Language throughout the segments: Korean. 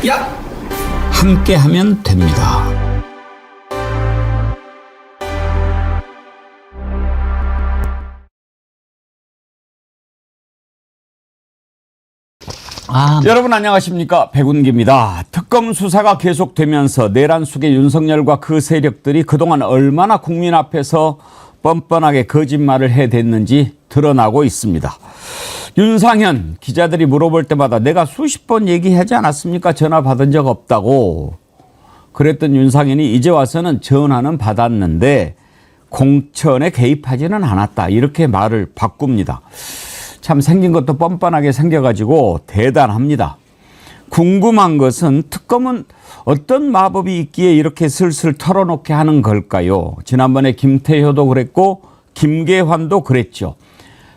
야! 함께하면 됩니다. 여러분 안녕하십니까, 백운기입니다. 특검 수사가 계속되면서 내란 속의 윤석열과 그 세력들이 그동안 얼마나 국민 앞에서 뻔뻔하게 거짓말을 해댔는지 드러나고 있습니다. 윤상현 기자들이 물어볼 때마다 내가 수십 번 얘기하지 않았습니까? 전화 받은 적 없다고. 그랬던 윤상현이 이제 와서는 전화는 받았는데 공천에 개입하지는 않았다, 이렇게 말을 바꿉니다. 참 생긴 것도 뻔뻔하게 생겨가지고 대단합니다. 궁금한 것은 특검은 어떤 마법이 있기에 이렇게 슬슬 털어놓게 하는 걸까요? 지난번에 김태효도 그랬고 김계환도 그랬죠.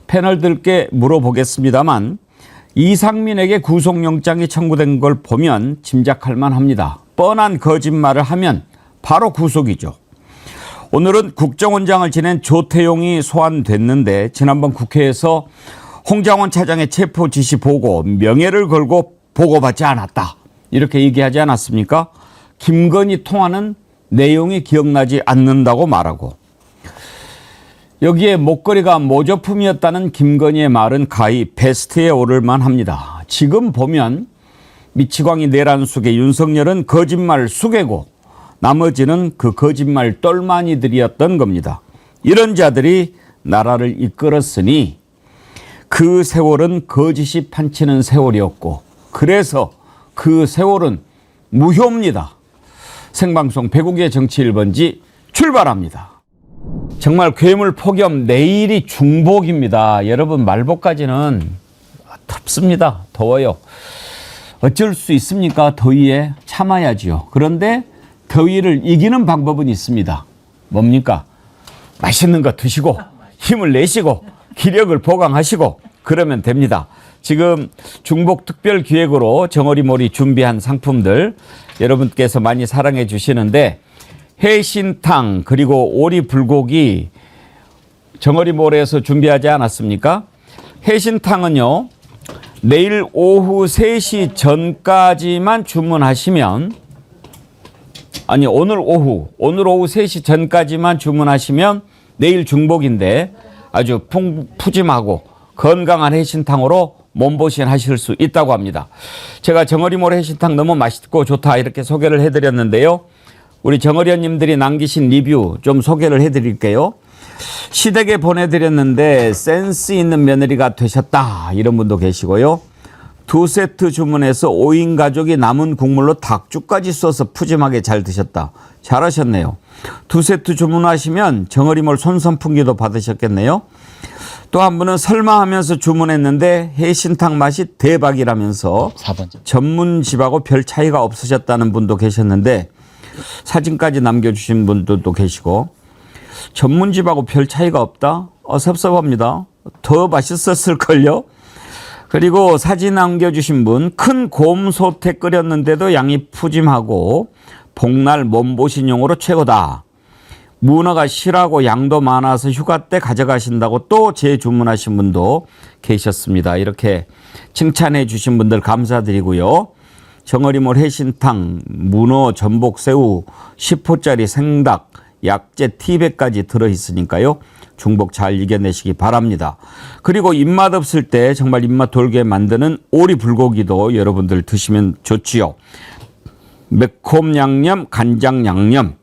패널들께 물어보겠습니다만 이상민에게 구속영장이 청구된 걸 보면 짐작할 만합니다. 뻔한 거짓말을 하면 바로 구속이죠. 오늘은 국정원장을 지낸 조태용이 소환됐는데 지난번 국회에서 홍장원 차장의 체포 지시 보고 명예를 걸고 보고받지 않았다, 이렇게 얘기하지 않았습니까? 김건희 통화는 내용이 기억나지 않는다고 말하고, 여기에 목걸이가 모조품이었다는 김건희의 말은 가히 베스트에 오를 만합니다. 지금 보면 미치광이 내란 속에 윤석열은 거짓말 수개고 나머지는 그 거짓말 똘마니들이었던 겁니다. 이런 자들이 나라를 이끌었으니 그 세월은 거짓이 판치는 세월이었고, 그래서 그 세월은 무효입니다. 생방송 백운기의 정치 1번지 출발합니다. 정말 괴물 폭염, 내일이 중복입니다. 여러분 말복까지는 덥습니다. 더워요. 어쩔 수 있습니까? 더위에 참아야지요. 그런데 더위를 이기는 방법은 있습니다. 뭡니까? 맛있는 거 드시고 힘을 내시고 기력을 보강하시고 그러면 됩니다. 지금 중복 특별 기획으로 정어리몰이 준비한 상품들 여러분께서 많이 사랑해 주시는데, 해신탕 그리고 오리 불고기 정어리몰에서 준비하지 않았습니까? 해신탕은요, 내일 오후 3시 전까지만 주문하시면, 아니 오늘 오후 3시 전까지만 주문하시면 내일 중복인데 아주 푸짐하고 건강한 해신탕으로 몸보신 하실 수 있다고 합니다. 제가 정어리몰 해신탕 너무 맛있고 좋다 이렇게 소개를 해드렸는데요. 우리 정어리언님들이 남기신 리뷰 좀 소개를 해드릴게요. 시댁에 보내드렸는데 센스 있는 며느리가 되셨다, 이런 분도 계시고요. 2세트 주문해서 5인 가족이 남은 국물로 닭죽까지 써서 푸짐하게 잘 드셨다. 잘하셨네요. 2세트 주문하시면 정어리몰 손선풍기도 받으셨겠네요. 또 한 분은 설마 하면서 주문했는데 해신탕 맛이 대박이라면서 4번째. 전문집하고 별 차이가 없으셨다는 분도 계셨는데 사진까지 남겨주신 분들도 계시고, 전문집하고 별 차이가 없다? 섭섭합니다. 더 맛있었을걸요? 그리고 사진 남겨주신 분, 큰 곰소태 끓였는데도 양이 푸짐하고 복날 몸보신용으로 최고다. 문어가 실하고 양도 많아서 휴가 때 가져가신다고 또 재주문하신 분도 계셨습니다. 이렇게 칭찬해 주신 분들 감사드리고요. 정어리몰 해신탕, 문어, 전복, 새우, 10호짜리 생닭, 약재, 티백까지 들어있으니까요. 중복 잘 이겨내시기 바랍니다. 그리고 입맛 없을 때 정말 입맛 돌게 만드는 오리 불고기도 여러분들 드시면 좋지요. 매콤 양념, 간장 양념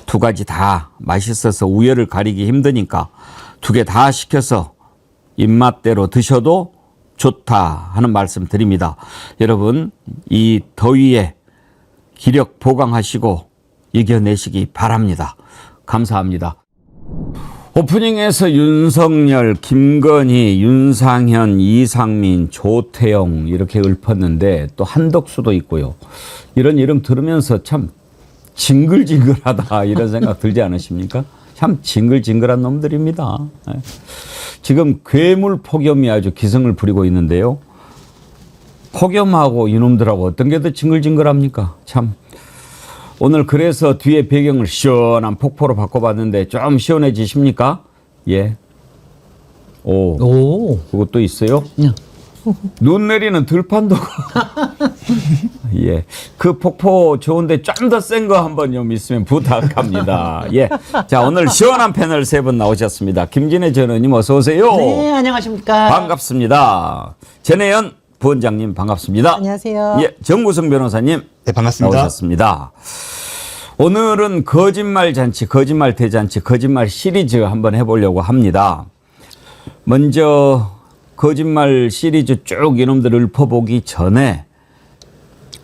두 가지 다 맛있어서 우열을 가리기 힘드니까 2개 다 시켜서 입맛대로 드셔도 좋다 하는 말씀 드립니다. 여러분 이 더위에 기력 보강하시고 이겨내시기 바랍니다. 감사합니다. 오프닝에서 윤석열, 김건희, 윤상현, 이상민, 조태용 이렇게 읊었는데 또 한덕수도 있고요. 이런 이름 들으면서 참 징글징글하다 이런 생각 들지 않으십니까? 참 징글징글한 놈들입니다. 지금 괴물 폭염이 아주 기승을 부리고 있는데요. 폭염하고 이놈들하고 어떤 게 더 징글징글합니까? 참. 오늘 그래서 뒤에 배경을 시원한 폭포로 바꿔봤는데 좀 시원해지십니까? 예. 오. 그것도 있어요? 네. 눈 내리는 들판도 예, 그 폭포 좋은데 좀 더 센 거 한번 좀 있으면 부탁합니다. 예, 자 오늘 시원한 패널 세 분 나오셨습니다. 김진애 전 의원님 어서 오세요. 네, 안녕하십니까. 반갑습니다. 전혜연 부원장님 반갑습니다. 안녕하세요. 예, 정구성 변호사님 네, 반갑습니다. 나오셨습니다. 오늘은 거짓말 잔치, 거짓말 대잔치, 거짓말 시리즈 한번 해보려고 합니다. 먼저 거짓말 시리즈 쭉 이놈들을 읊어보기 전에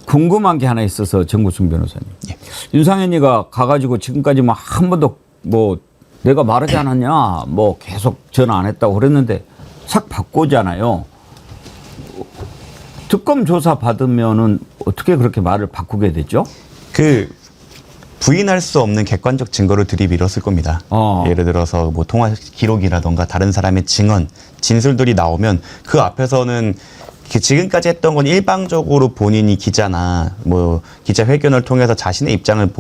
궁금한 게 하나 있어서 정구승 변호사님. 예. 윤상현이가 가가지고 지금까지 뭐 한 번도 뭐 내가 말하지 않았냐 뭐 계속 전화 안 했다고 그랬는데 싹 바꾸잖아요. 특검 조사 받으면은 어떻게 그렇게 말을 바꾸게 되죠? 부인할 수 없는 객관적 증거를 들이밀었을 겁니다. 예를 들어서 뭐 통화 기록이라던가 다른 사람의 증언, 진술들이 나오면 그 앞에서는 지금까지 했던 건 일방적으로 본인이 기자나 뭐 기자회견을 통해서 자신의 입장을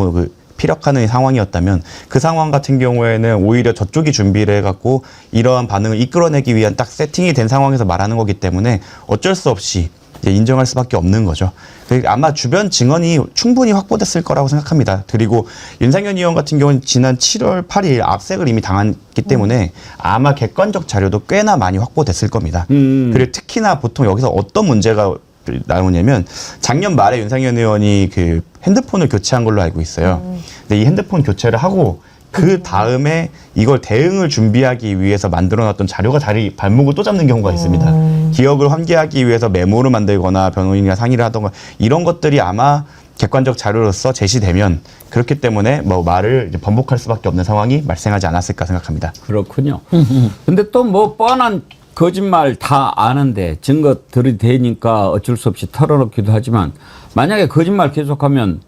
피력하는 상황이었다면 그 상황 같은 경우에는 오히려 저쪽이 준비를 해갖고 이러한 반응을 이끌어내기 위한 딱 세팅이 된 상황에서 말하는 거기 때문에 어쩔 수 없이 인정할 수밖에 없는 거죠. 아마 주변 증언이 충분히 확보됐을 거라고 생각합니다. 그리고 윤상현 의원 같은 경우는 지난 7월 8일 압색을 이미 당했기 때문에 아마 객관적 자료도 꽤나 많이 확보됐을 겁니다. 그리고 특히나 보통 여기서 어떤 문제가 나오냐면 작년 말에 윤상현 의원이 그 핸드폰을 교체한 걸로 알고 있어요. 근데 이 핸드폰 교체를 하고 그 다음에 이걸 대응을 준비하기 위해서 만들어놨던 자료가 자리 발목을 또 잡는 경우가 있습니다. 기억을 환기하기 위해서 메모를 만들거나 변호인이랑 상의를 하던가 이런 것들이 아마 객관적 자료로서 제시되면 그렇기 때문에 뭐 말을 이제 번복할 수밖에 없는 상황이 발생하지 않았을까 생각합니다. 그렇군요. 근데 또 뭐 뻔한 거짓말 다 아는데 증거 들이대니까 어쩔 수 없이 털어놓기도 하지만 만약에 거짓말 계속하면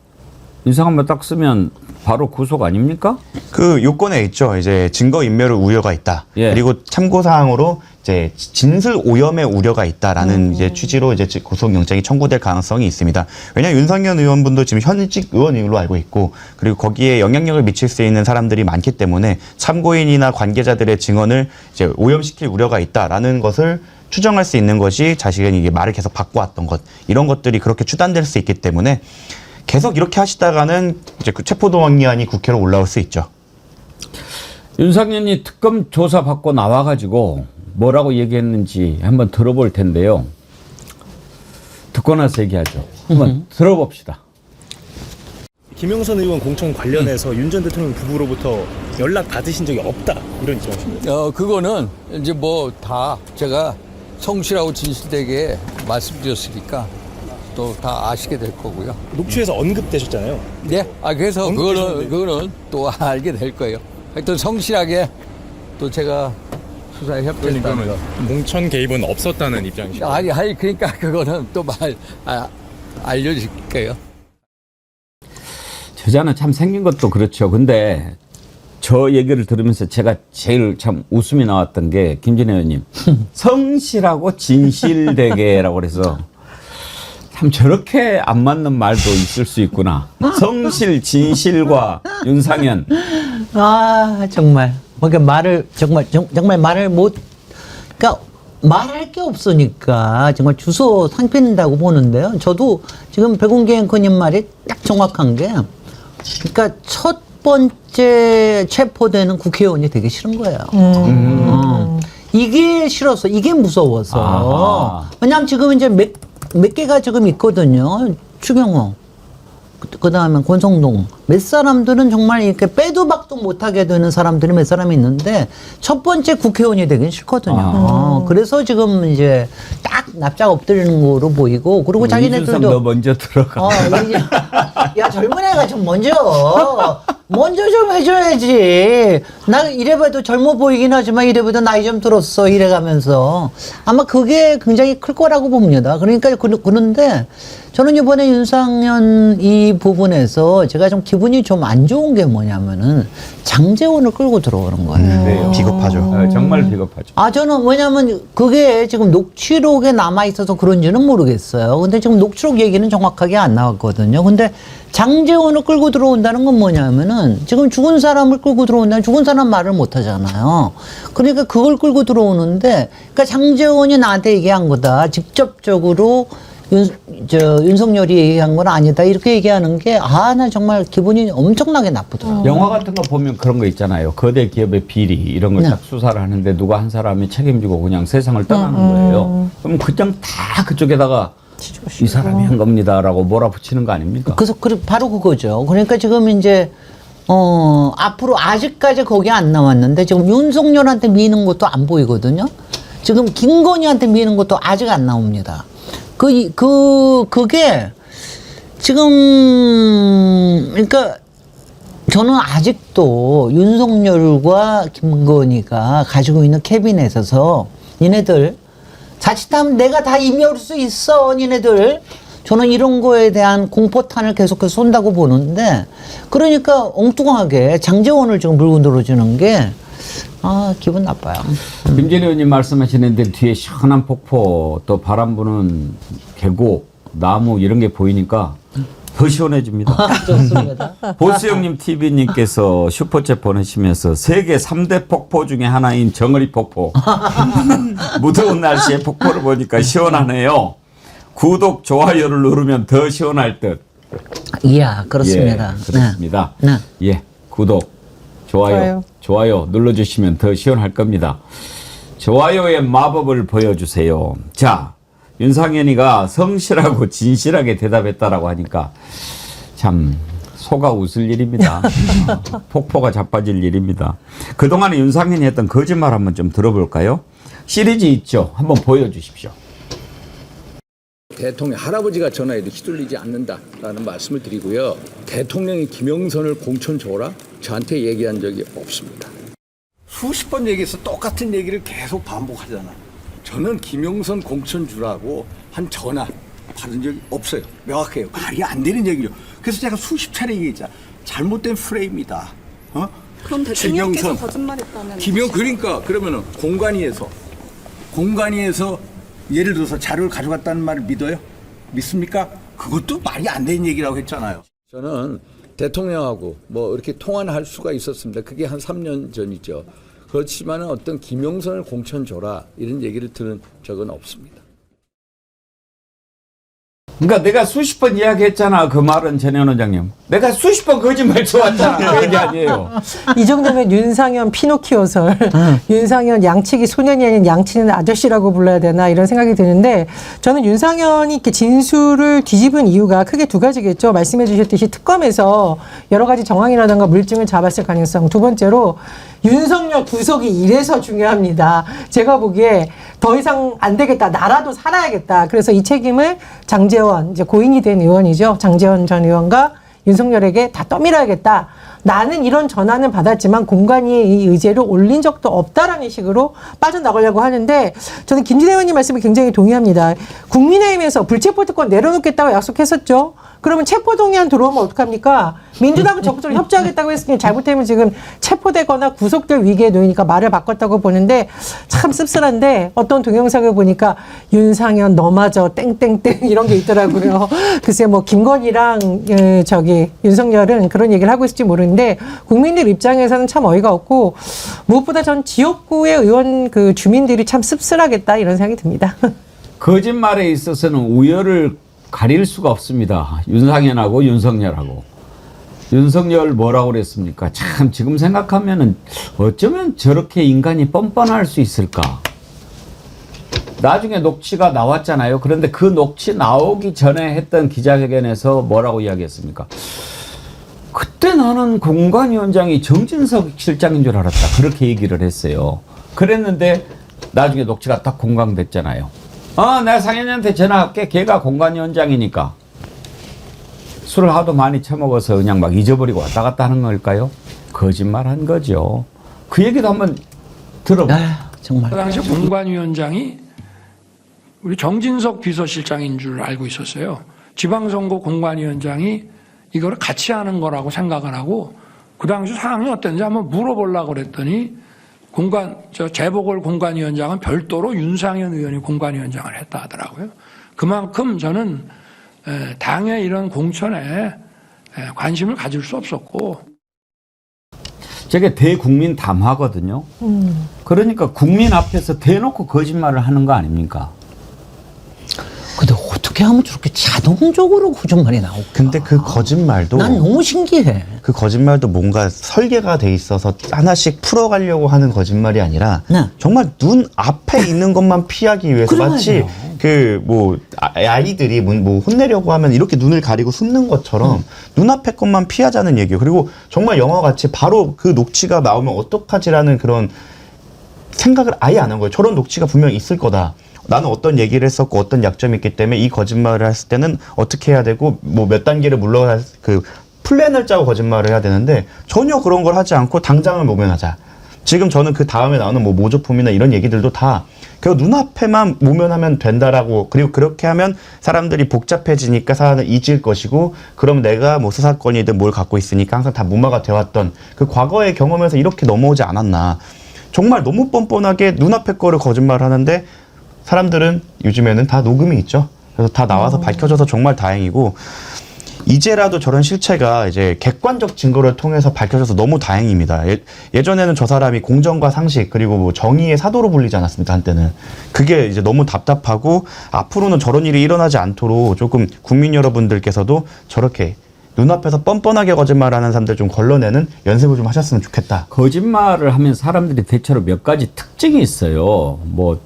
인상한번 딱 쓰면 바로 구속 아닙니까? 그 요건에 있죠. 이제 증거 인멸의 우려가 있다. 예. 그리고 참고 사항으로 이제 진술 오염의 우려가 있다라는 이제 취지로 이제 구속영장이 청구될 가능성이 있습니다. 왜냐하면 윤상현 의원분도 지금 현직 의원으로 알고 있고 그리고 거기에 영향력을 미칠 수 있는 사람들이 많기 때문에 참고인이나 관계자들의 증언을 이제 오염시킬 우려가 있다라는 것을 추정할 수 있는 것이 자신이 이게 말을 계속 바꿔왔던 것 이런 것들이 그렇게 추단될 수 있기 때문에 계속 이렇게 하시다가는 이제 그 체포동의안이 국회로 올라올 수 있죠. 윤상현이 특검 조사 받고 나와가지고 뭐라고 얘기했는지 한번 들어볼 텐데요. 듣고 나서 얘기하죠. 한번 들어봅시다. 김영선 의원 공천 관련해서 윤 전 대통령 부부로부터 연락 받으신 적이 없다 이런 입장이십니다. 그거는 이제 뭐 다 제가 성실하고 진실되게 말씀드렸으니까 또 다 아시게 될 거고요. 녹취에서 언급되셨잖아요. 네, 그래서 그거는 또 알게 될 거예요. 하여튼 성실하게 또 제가 수사에 협조했다는 거. 몽천 개입은 없었다는 입장이시죠. 아니, 그러니까 그거는 또 알려줄 거예요. 저자는 참 생긴 것도 그렇죠. 근데 저 얘기를 들으면서 제가 제일 참 웃음이 나왔던 게 김진애 의원님 성실하고 진실되게라고 그래서 참 저렇게 안 맞는 말도 있을 수 있구나. 성실, 진실과 윤상현. 아, 정말. 그러니까 말을, 정말 말을 그러니까 말할 게 없으니까 정말 주워 삼킨다고 보는데요. 저도 지금 백운기 앵커님 말이 딱 정확한 게, 그러니까 첫 번째 체포되는 국회의원이 되게 싫은 거예요. 이게 싫어서, 이게 무서워서. 아하. 왜냐하면 지금 이제 몇 개가 지금 있거든요. 추경호, 그 다음에 권성동. 몇 사람들은 정말 이렇게 빼도 박도 못하게 되는 사람들이 몇 사람이 있는데 첫 번째 국회의원이 되긴 싫거든요. 그래서 지금 이제 딱 납작 엎드리는 거로 보이고, 그리고 이준석 자기네들도 너 먼저 들어가. 야, 젊은 애가 좀 먼저 좀 해줘야지. 나 이래봐도 젊어 보이긴 하지만 이래봐도 나이 좀 들었어, 이래가면서. 아마 그게 굉장히 클 거라고 봅니다. 그러니까 그런데 저는 이번에 윤상현 이 부분에서 제가 좀 기분이 좀 안 좋은 게 뭐냐면은 장제원을 끌고 들어오는 거예요. 네. 비겁하죠. 정말 비겁하죠. 아, 저는 왜냐면 그게 지금 녹취록에 남아있어서 그런지는 모르겠어요. 근데 지금 녹취록 얘기는 정확하게 안 나왔거든요. 근데 장제원을 끌고 들어온다는 건 뭐냐면은 지금 죽은 사람을 끌고 들어온다면 죽은 사람 말을 못 하잖아요. 그러니까 그걸 끌고 들어오는데, 그러니까 장제원이 나한테 얘기한 거다. 직접적으로 윤석열이 얘기한 건 아니다. 이렇게 얘기하는 게, 나 정말 기분이 엄청나게 나쁘더라고요. 영화 같은 거 보면 그런 거 있잖아요. 거대 기업의 비리 이런 걸 딱 수사를 하는데 누가 한 사람이 책임지고 그냥 세상을 떠나는 거예요. 그럼 그냥 다 그쪽에다가 이 사람이 한 겁니다라고 몰아붙이는 거 아닙니까? 그래서 바로 그거죠. 그러니까 지금 이제 앞으로 아직까지 거기 안 나왔는데 지금 윤석열한테 미는 것도 안 보이거든요. 지금 김건희한테 미는 것도 아직 안 나옵니다. 그게 지금 그러니까 저는 아직도 윤석열과 김건희가 가지고 있는 캐비넷에서 니네들 자칫하면 내가 다 임해올 수 있어, 니네들. 저는 이런 거에 대한 공포탄을 계속해서 쏜다고 보는데, 그러니까 엉뚱하게 장제원을 지금 물고 들어주는 게, 기분 나빠요. 김진애 의원님 말씀하시는데 뒤에 시원한 폭포, 또 바람 부는 계곡, 나무 이런 게 보이니까 더 시원해집니다. 좋습니다. 보수형님 TV님께서 슈퍼챗 보내시면서 세계 3대 폭포 중에 하나인 정어리 폭포. 무더운 날씨에 폭포를 보니까 시원하네요. 구독, 좋아요를 누르면 더 시원할 듯. 이야, 그렇습니다. 예, 그렇습니다. 네. 예, 구독, 좋아요 눌러주시면 더 시원할 겁니다. 좋아요의 마법을 보여주세요. 자, 윤상현이가 성실하고 진실하게 대답했다라고 하니까 참 속아 웃을 일입니다. 폭포가 자빠질 일입니다. 그동안에 윤상현이 했던 거짓말 한번 좀 들어볼까요? 시리즈 있죠? 한번 보여주십시오. 대통령 할아버지가 전화해도 휘둘리지 않는다라는 말씀을 드리고요. 대통령이 김영선을 공천 줘라? 저한테 얘기한 적이 없습니다. 수십 번 얘기해서 똑같은 얘기를 계속 반복하잖아. 저는 김영선 공천 주라고 한 전화 받은 적이 없어요. 명확해요. 말이 안 되는 얘기죠. 그래서 제가 수십 차례 얘기했잖아. 잘못된 프레임이다. 그럼 대통령께서 거짓말했다면 그러니까 그러면은 공관위에서 예를 들어서 자료를 가져갔다는 말을 믿어요? 믿습니까? 그것도 말이 안 되는 얘기라고 했잖아요. 저는 대통령하고 뭐 이렇게 통화를 할 수가 있었습니다. 그게 한 3년 전이죠. 그렇지만 어떤 김영선을 공천 줘라 이런 얘기를 들은 적은 없습니다. 그러니까 내가 수십 번 이야기했잖아. 그 말은 전현 원장님. 내가 수십 번 거짓말 쳐왔잖아. 그 얘기 아니에요. 이 정도면 윤상현 피노키오설, 윤상현 양치기 소년이 아닌 양치는 아저씨라고 불러야 되나 이런 생각이 드는데, 저는 윤상현이 이렇게 진술을 뒤집은 이유가 크게 두 가지겠죠. 말씀해 주셨듯이 특검에서 여러 가지 정황이라든가 물증을 잡았을 가능성. 두 번째로 윤석열 구속이 이래서 중요합니다. 제가 보기에 더 이상 안 되겠다. 나라도 살아야겠다. 그래서 이 책임을 장제원, 이제 고인이 된 의원이죠. 장제원 전 의원과 윤석열에게 다 떠밀어야겠다. 나는 이런 전화는 받았지만 공관위에 이 의제를 올린 적도 없다라는 식으로 빠져나가려고 하는데, 저는 김진애 의원님 말씀에 굉장히 동의합니다. 국민의힘에서 불체포특권 내려놓겠다고 약속했었죠. 그러면 체포동의안 들어오면 어떡합니까? 민주당은 적극적으로 협조하겠다고 했으니 잘못하면 지금 체포되거나 구속될 위기에 놓이니까 말을 바꿨다고 보는데, 참 씁쓸한데 어떤 동영상을 보니까 윤상현 너마저 땡땡땡 이런 게 있더라고요. 글쎄 뭐 김건희랑 윤석열은 그런 얘기를 하고 있을지 모르는데, 국민들 입장에서는 참 어이가 없고, 무엇보다 전 지역구의 의원 그 주민들이 참 씁쓸하겠다 이런 생각이 듭니다. 거짓말에 있어서는 우열을 가릴 수가 없습니다. 윤상현하고 윤석열하고. 윤석열 뭐라고 그랬습니까? 참 지금 생각하면은 어쩌면 저렇게 인간이 뻔뻔할 수 있을까? 나중에 녹취가 나왔잖아요. 그런데 그 녹취 나오기 전에 했던 기자회견에서 뭐라고 이야기했습니까? 그때 나는 공관위원장이 정진석 실장인 줄 알았다. 그렇게 얘기를 했어요. 그랬는데 나중에 녹취가 딱 공강됐잖아요. 내가 상현이한테 전화할게. 걔가 공관위원장이니까. 술을 하도 많이 처먹어서 그냥 막 잊어버리고 왔다 갔다 하는 걸까요? 거짓말 한 거죠. 그 얘기도 한번 들어보세요. 정말. 그 당시 공관위원장이 우리 정진석 비서실장인 줄 알고 있었어요. 지방선거 공관위원장이 이거를 같이 하는 거라고 생각을 하고 그 당시 상황이 어땠는지 한번 물어보려고 그랬더니 재보궐 공관위원장은 별도로 윤상현 의원이 공관위원장을 했다 하더라고요. 그만큼 저는 당의 이런 공천에 관심을 가질 수 없었고. 저게 대국민 담화거든요. 그러니까 국민 앞에서 대놓고 거짓말을 하는 거 아닙니까? 근데 어떻게 하면 저렇게 자동적으로 거짓말이 나올까? 근데 그 거짓말도 난 너무 신기해. 그 거짓말도 뭔가 설계가 돼 있어서 하나씩 풀어가려고 하는 거짓말이 아니라 네. 정말 눈 앞에 있는 것만 피하기 위해서 그래 마치 말이에요. 그 뭐 아이들이 뭐 혼내려고 하면 이렇게 눈을 가리고 숨는 것처럼 눈앞에 것만 피하자는 얘기예요. 그리고 정말 영화같이 바로 그 녹취가 나오면 어떡하지라는 그런 생각을 아예 안 한 거예요. 저런 녹취가 분명히 있을 거다. 나는 어떤 얘기를 했었고 어떤 약점이 있기 때문에 이 거짓말을 했을 때는 어떻게 해야 되고 뭐 몇 단계를 물러갈 그 플랜을 짜고 거짓말을 해야 되는데 전혀 그런 걸 하지 않고 당장을 모면하자. 지금 저는 그 다음에 나오는 뭐 모조품이나 이런 얘기들도 다 그 눈앞에만 모면하면 된다라고, 그리고 그렇게 하면 사람들이 복잡해지니까 사안을 잊을 것이고, 그럼 내가 뭐 수사권이든 뭘 갖고 있으니까 항상 다 무마가 되었던 그 과거의 경험에서 이렇게 넘어오지 않았나. 정말 너무 뻔뻔하게 눈앞에 거를 거짓말하는데 사람들은 요즘에는 다 녹음이 있죠. 그래서 다 나와서 밝혀져서 정말 다행이고, 이제라도 저런 실체가 이제 객관적 증거를 통해서 밝혀져서 너무 다행입니다. 예전에는 저 사람이 공정과 상식 그리고 뭐 정의의 사도로 불리지 않았습니까, 한때는. 그게 이제 너무 답답하고 앞으로는 저런 일이 일어나지 않도록 조금 국민 여러분들께서도 저렇게 눈앞에서 뻔뻔하게 거짓말하는 사람들 좀 걸러내는 연습을 좀 하셨으면 좋겠다. 거짓말을 하면 사람들이 대체로 몇 가지 특징이 있어요. 뭐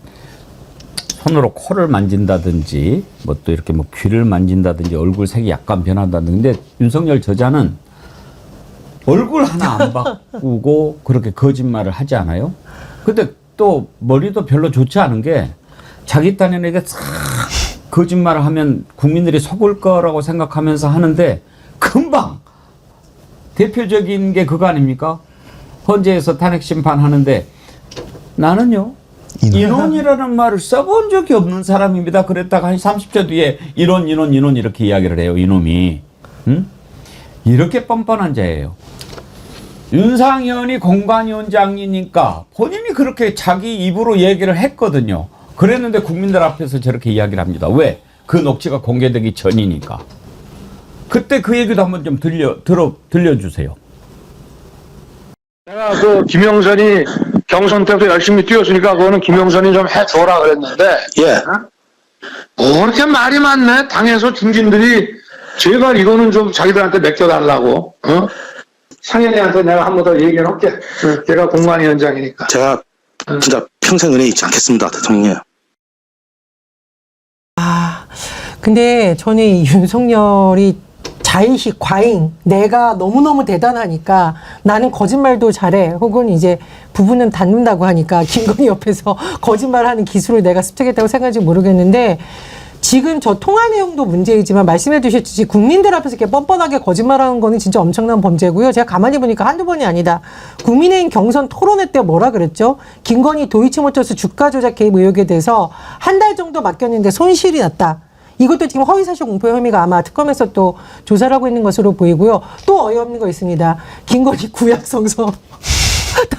손으로 코를 만진다든지 뭐 또 이렇게 뭐 귀를 만진다든지 얼굴 색이 약간 변한다든지. 근데 윤석열 저자는 얼굴 하나 안 바꾸고 그렇게 거짓말을 하지 않아요? 근데 또 머리도 별로 좋지 않은 게 자기 딴에게 싹 거짓말을 하면 국민들이 속을 거라고 생각하면서 하는데 금방 대표적인 게 그거 아닙니까? 헌재에서 탄핵 심판하는데 나는요 인원이라는 말을 써본 적이 없는 사람입니다. 그랬다가 한 30초 뒤에 인원 이렇게 이야기를 해요. 이놈이. 응? 이렇게 뻔뻔한 자예요. 윤상현이 공관위원장이니까 본인이 그렇게 자기 입으로 얘기를 했거든요. 그랬는데 국민들 앞에서 저렇게 이야기를 합니다. 왜? 그 녹취가 공개되기 전이니까. 그때 그 얘기도 한번 좀 들려주세요. 내가 그 김영선이 경선 때도 열심히 뛰었으니까 그거는 김영선이 좀 해줘라 그랬는데, 예. 뭐 그렇게 말이 많네. 당에서 중진들이 제발 이거는 좀 자기들한테 맡겨달라고. 상현이한테 내가 한 번 더 얘기를 할게. 걔가 공관위원장이니까. 제가 진짜 평생 은혜 잊지 않겠습니다, 대통령님. 근데 저는 이 윤석열이 자의식, 과잉, 내가 너무너무 대단하니까 나는 거짓말도 잘해. 혹은 이제 부부는 닮는다고 하니까 김건희 옆에서 거짓말하는 기술을 내가 습득했다고 생각할지 모르겠는데 지금 저 통화 내용도 문제이지만 말씀해 주셨듯이 국민들 앞에서 이렇게 뻔뻔하게 거짓말하는 거는 진짜 엄청난 범죄고요. 제가 가만히 보니까 한두 번이 아니다. 국민의힘 경선 토론회 때 뭐라 그랬죠? 김건희 도이치모터스 주가 조작 개입 의혹에 대해서 한 달 정도 맡겼는데 손실이 났다. 이것도 지금 허위사실 공표 혐의가 아마 특검에서 또 조사를 하고 있는 것으로 보이고요. 또 어이없는 거 있습니다. 김건희 구약성서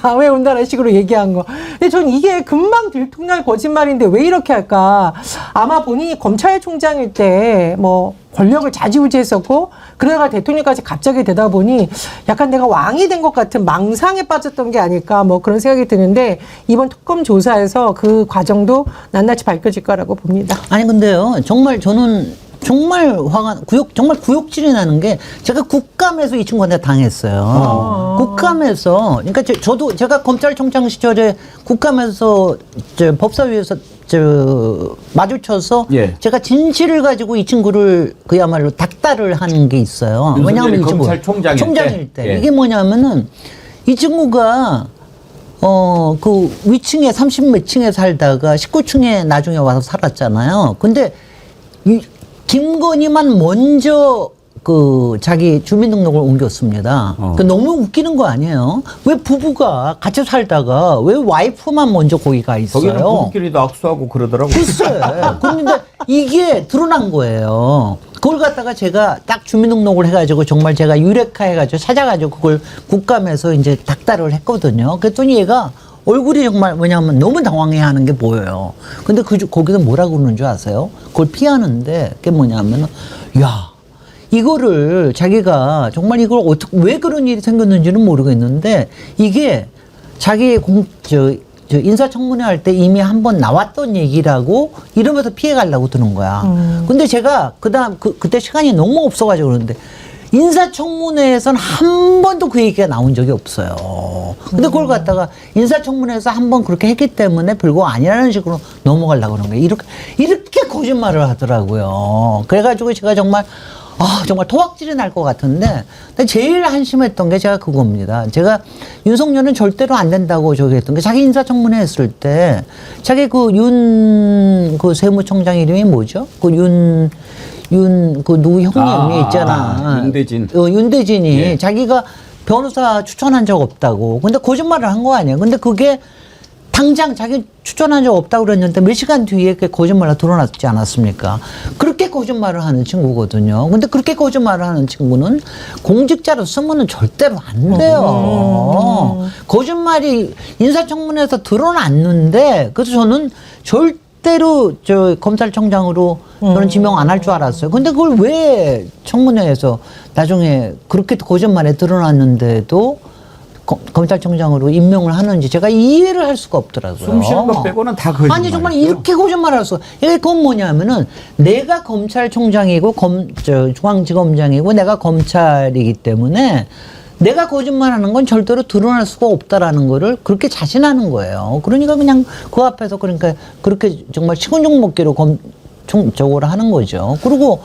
다음에 온다는 식으로 얘기한 거. 근데 전 이게 금방 들통날 거짓말인데 왜 이렇게 할까? 아마 본인이 검찰총장일 때 뭐 권력을 좌지우지했었고 그러다가 대통령까지 갑자기 되다 보니 약간 내가 왕이 된 것 같은 망상에 빠졌던 게 아닐까 뭐 그런 생각이 드는데 이번 특검 조사에서 그 과정도 낱낱이 밝혀질 거라고 봅니다. 아니 근데요 정말 저는 정말 정말 구역질이 나는 게 제가 국감에서 이 친구한테 당했어요. 국감에서 그러니까 저도 제가 검찰총장 시절에 국감에서 법사위에서 마주쳐서 예. 제가 진실을 가지고 이 친구를 그야말로 닥달을 하는 게 있어요. 왜냐하면 이 친구 총장일 때 예. 이게 뭐냐면은 이 친구가 그 위층에 30몇 층에 살다가 19층에 나중에 와서 살았잖아요. 근데 김건희만 먼저 그 자기 주민등록을 옮겼습니다. 그 너무 웃기는 거 아니에요? 왜 부부가 같이 살다가 왜 와이프만 먼저 거기 가 있어요? 거기는 부부끼리도 악수하고 그러더라고요. 글쎄. 그런데 이게 드러난 거예요. 그걸 갖다가 제가 딱 주민등록을 해가지고 정말 제가 유레카 해가지고 찾아가지고 그걸 국감에서 이제 닥달을 했거든요. 그랬더니 얘가 얼굴이 정말 뭐냐면 너무 당황해하는 게 보여요. 근데 거기서 뭐라고 그러는 줄 아세요? 그걸 피하는데 그게 뭐냐면은 야 이거를 자기가 정말 이걸 어떻게 왜 그런 일이 생겼는지는 모르겠는데 이게 자기 저 인사청문회 할 때 이미 한번 나왔던 얘기라고 이러면서 피해가려고 드는 거야. 근데 제가 그때 시간이 너무 없어가지고 그러는데 인사청문회에서는 한 번도 그 얘기가 나온 적이 없어요. 근데 그걸 갖다가 인사청문회에서 한 번 그렇게 했기 때문에 별거 아니라는 식으로 넘어가려고 그런 거예요. 이렇게 거짓말을 하더라고요. 그래가지고 제가 정말 토악질이 날 것 같은데, 근데 제일 한심했던 게 제가 그겁니다. 제가 윤석열은 절대로 안 된다고 저기 했던 게, 자기 인사청문회 했을 때, 자기 그 세무청장 이름이 뭐죠? 누구 형님이 있잖아. 윤대진. 윤대진이 예. 자기가 변호사 추천한 적 없다고. 근데 거짓말을 한 거 아니에요. 근데 그게 당장 자기 추천한 적 없다고 그랬는데 몇 시간 뒤에 그 거짓말로 드러났지 않았습니까? 그렇게 거짓말을 하는 친구거든요. 근데 그렇게 거짓말을 하는 친구는 공직자로 쓰면은 절대로 안 돼요. 거짓말이 인사청문회에서 드러났는데, 그래서 저는 절대로 검찰청장으로 저는 지명 안 할 줄 알았어요. 근데 그걸 왜 청문회에서 나중에 그렇게 거짓말에 드러났는데도 검찰청장으로 임명을 하는지 제가 이해를 할 수가 없더라고요. 숨 쉬는 것 빼고는 다 거짓말. 아니 정말 이렇게 거짓말을 할 수가. 그건 뭐냐면은 내가 검찰총장이고 중앙지검장이고 내가 검찰이기 때문에 내가 거짓말하는 건 절대로 드러날 수가 없다라는 거를 그렇게 자신하는 거예요. 그러니까 그냥 그 앞에서 그러니까 그렇게 정말 식은죽 먹기로 저거를 하는 거죠. 그리고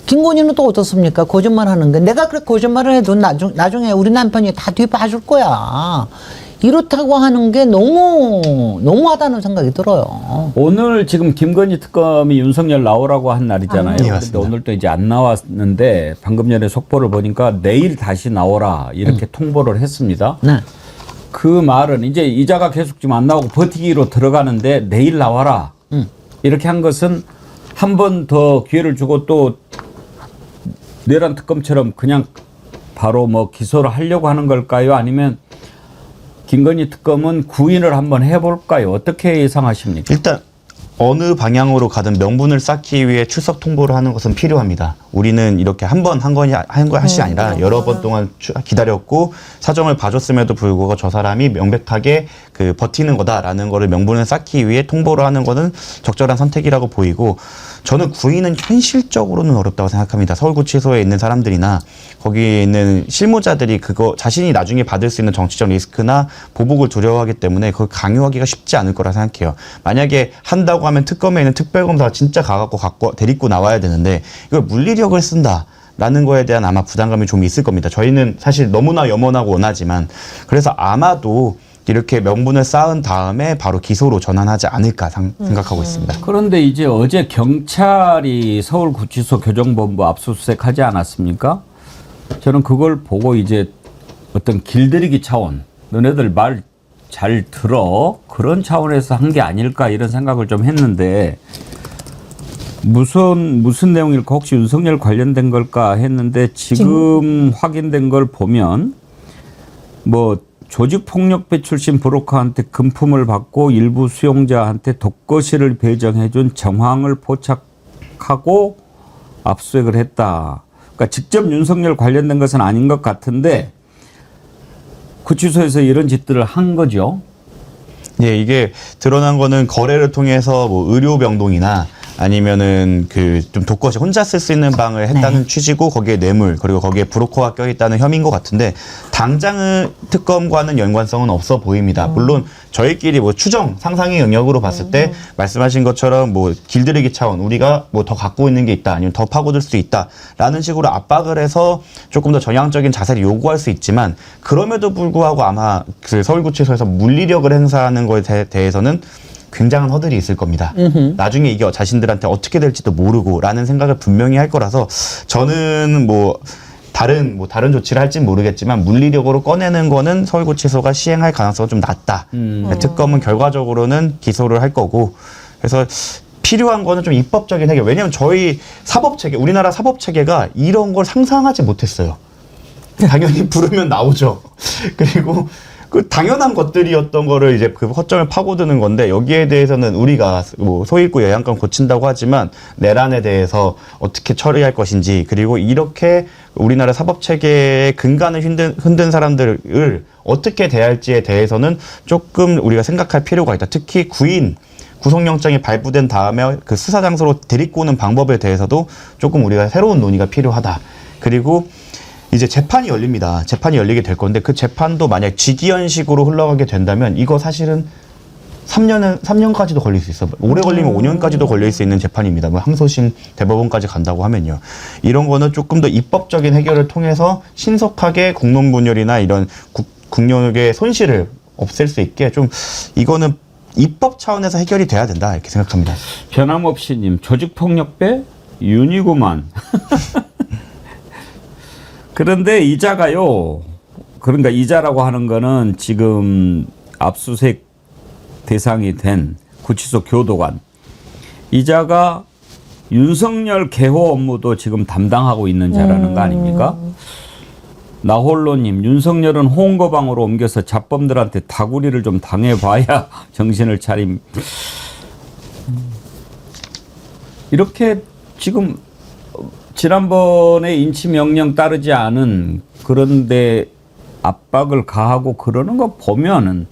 김건희는 또 어떻습니까? 거짓말 하는데 내가 그렇게 거짓말을 해도 나중에 우리 남편이 다 뒤 봐줄 거야. 이렇다고 하는 게 너무하다는 생각이 들어요. 오늘 지금 김건희 특검이 윤석열 나오라고 한 날이잖아요. 네, 근데 맞습니다. 오늘 또 이제 안 나왔는데 방금 전에 속보를 보니까 내일 다시 나오라 이렇게 통보를 했습니다. 네. 그 말은 이제 이자가 계속 지금 안 나오고 버티기로 들어가는데 내일 나와라 이렇게 한 것은 한 번 더 기회를 주고 또 내란 특검처럼 그냥 바로 뭐 기소를 하려고 하는 걸까요? 아니면 김건희 특검은 구인을 한번 해볼까요? 어떻게 예상하십니까? 일단 어느 방향으로 가든 명분을 쌓기 위해 출석 통보를 하는 것은 필요합니다. 우리는 이렇게 한 번 한 것이 아니라 여러 번 동안 기다렸고 사정을 봐줬음에도 불구하고 저 사람이 명백하게 버티는 거다라는 거를 명분을 쌓기 위해 통보를 하는 거는 적절한 선택이라고 보이고, 저는 구인은 현실적으로는 어렵다고 생각합니다. 서울구치소에 있는 사람들이나 거기에 있는 실무자들이 그거 자신이 나중에 받을 수 있는 정치적 리스크나 보복을 두려워하기 때문에 그걸 강요하기가 쉽지 않을 거라 생각해요. 만약에 한다고 하면 특검에 있는 특별검사가 진짜 가갖고 데리고 나와야 되는데 이걸 물리력을 쓴다라는 거에 대한 아마 부담감이 좀 있을 겁니다. 저희는 사실 너무나 염원하고 원하지만, 그래서 아마도 이렇게 명분을 쌓은 다음에 바로 기소로 전환하지 않을까 생각하고 있습니다. 그런데 이제 어제 경찰이 서울구치소 교정본부 압수수색하지 않았습니까? 저는 그걸 보고 이제 어떤 길들이기 차원, 너네들 말 잘 들어, 그런 차원에서 한 게 아닐까 이런 생각을 좀 했는데, 무슨 내용일까, 혹시 윤석열 관련된 걸까 했는데 지금 확인된 걸 보면 뭐 조직폭력배 출신 브로커한테 금품을 받고 일부 수용자한테 독거실을 배정해준 정황을 포착하고 압수수색을 했다. 그러니까 직접 윤석열 관련된 것은 아닌 것 같은데 구치소에서 이런 짓들을 한 거죠. 예, 이게 드러난 거는 거래를 통해서 뭐 의료병동이나 아니면은 좀 독거실 혼자 쓸 수 있는 방을 했다는 취지고, 거기에 뇌물 그리고 거기에 브로커가 껴있다는 혐의인 것 같은데 당장은 특검과는 연관성은 없어 보입니다. 물론 저희끼리 뭐 추정 상상의 영역으로 봤을 때 말씀하신 것처럼 뭐 길들이기 차원, 우리가 뭐 더 갖고 있는 게 있다, 아니면 더 파고들 수 있다라는 식으로 압박을 해서 조금 더 전향적인 자세를 요구할 수 있지만, 그럼에도 불구하고 아마 서울구치소에서 물리력을 행사하는 것에 대해서는 굉장한 허들이 있을 겁니다. 나중에 이게 자신들한테 어떻게 될지도 모르고라는 생각을 분명히 할 거라서, 저는 다른 조치를 할지는 모르겠지만 물리력으로 꺼내는 거는 서울구치소가 시행할 가능성은 좀 낮다. 특검은 결과적으로는 기소를 할 거고, 그래서 필요한 거는 좀 입법적인 해결. 왜냐하면 저희 사법체계, 우리나라 사법체계가 이런 걸 상상하지 못했어요. 당연히 부르면 나오죠. 그리고 그 당연한 것들이었던 거를 이제 그 허점을 파고드는 건데, 여기에 대해서는 우리가 뭐 소일구 영양권 고친다고 하지만 내란에 대해서 어떻게 처리할 것인지, 그리고 이렇게 우리나라 사법체계의 근간을 흔든 사람들을 어떻게 대할지에 대해서는 조금 우리가 생각할 필요가 있다. 특히 구속영장이 발부된 다음에 그 수사 장소로 데리고 오는 방법에 대해서도 조금 우리가 새로운 논의가 필요하다. 그리고 이제 재판이 열립니다. 재판이 열리게 될 건데, 그 재판도 만약 직위헌식으로 흘러가게 된다면 이거 사실은 3년까지도 걸릴 수 있어. 오래 걸리면 5년까지도 걸릴 수 있는 재판입니다. 뭐 항소심 대법원까지 간다고 하면요. 이런 거는 조금 더 입법적인 해결을 통해서 신속하게 국론 분열이나 이런 국력의 손실을 없앨 수 있게 좀, 이거는 입법 차원에서 해결이 돼야 된다, 이렇게 생각합니다. 변함없이님, 조직폭력배 윤이구만. 그런데 이자가요, 그러니까 이자라고 하는 거는 지금 압수수색 대상이 된 구치소 교도관, 이자가 윤석열 개호 업무도 지금 담당하고 있는 자라는 거 아닙니까? 나홀로님, 윤석열은 홍거방으로 옮겨서 잡범들한테 다구리를 좀 당해봐야 정신을 차림. 이렇게 지금 지난번에 인치명령 따르지 않은 그런데 압박을 가하고 그러는 거 보면은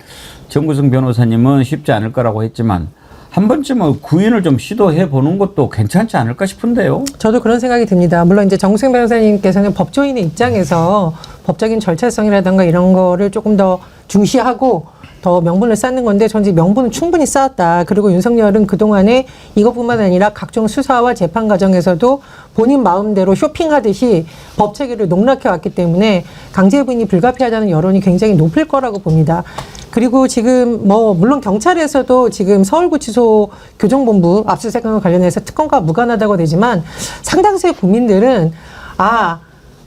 정구성 변호사님은 쉽지 않을 거라고 했지만 한 번쯤은 구인을 좀 시도해 보는 것도 괜찮지 않을까 싶은데요. 저도 그런 생각이 듭니다. 물론 이제 정구성 변호사님께서는 법조인의 입장에서 법적인 절차성이라든가 이런 거를 조금 더 중시하고 더 명분을 쌓는 건데, 저는 이제 명분은 충분히 쌓았다. 그리고 윤석열은 그동안에 이것뿐만 아니라 각종 수사와 재판 과정에서도 본인 마음대로 쇼핑하듯이 법 체계를 농락해 왔기 때문에 강제 부인이 불가피하다는 여론이 굉장히 높을 거라고 봅니다. 그리고 지금 뭐 물론 경찰에서도 지금 서울구치소 교정본부 압수수색과 관련해서 특검과 무관하다고 되지만, 상당수의 국민들은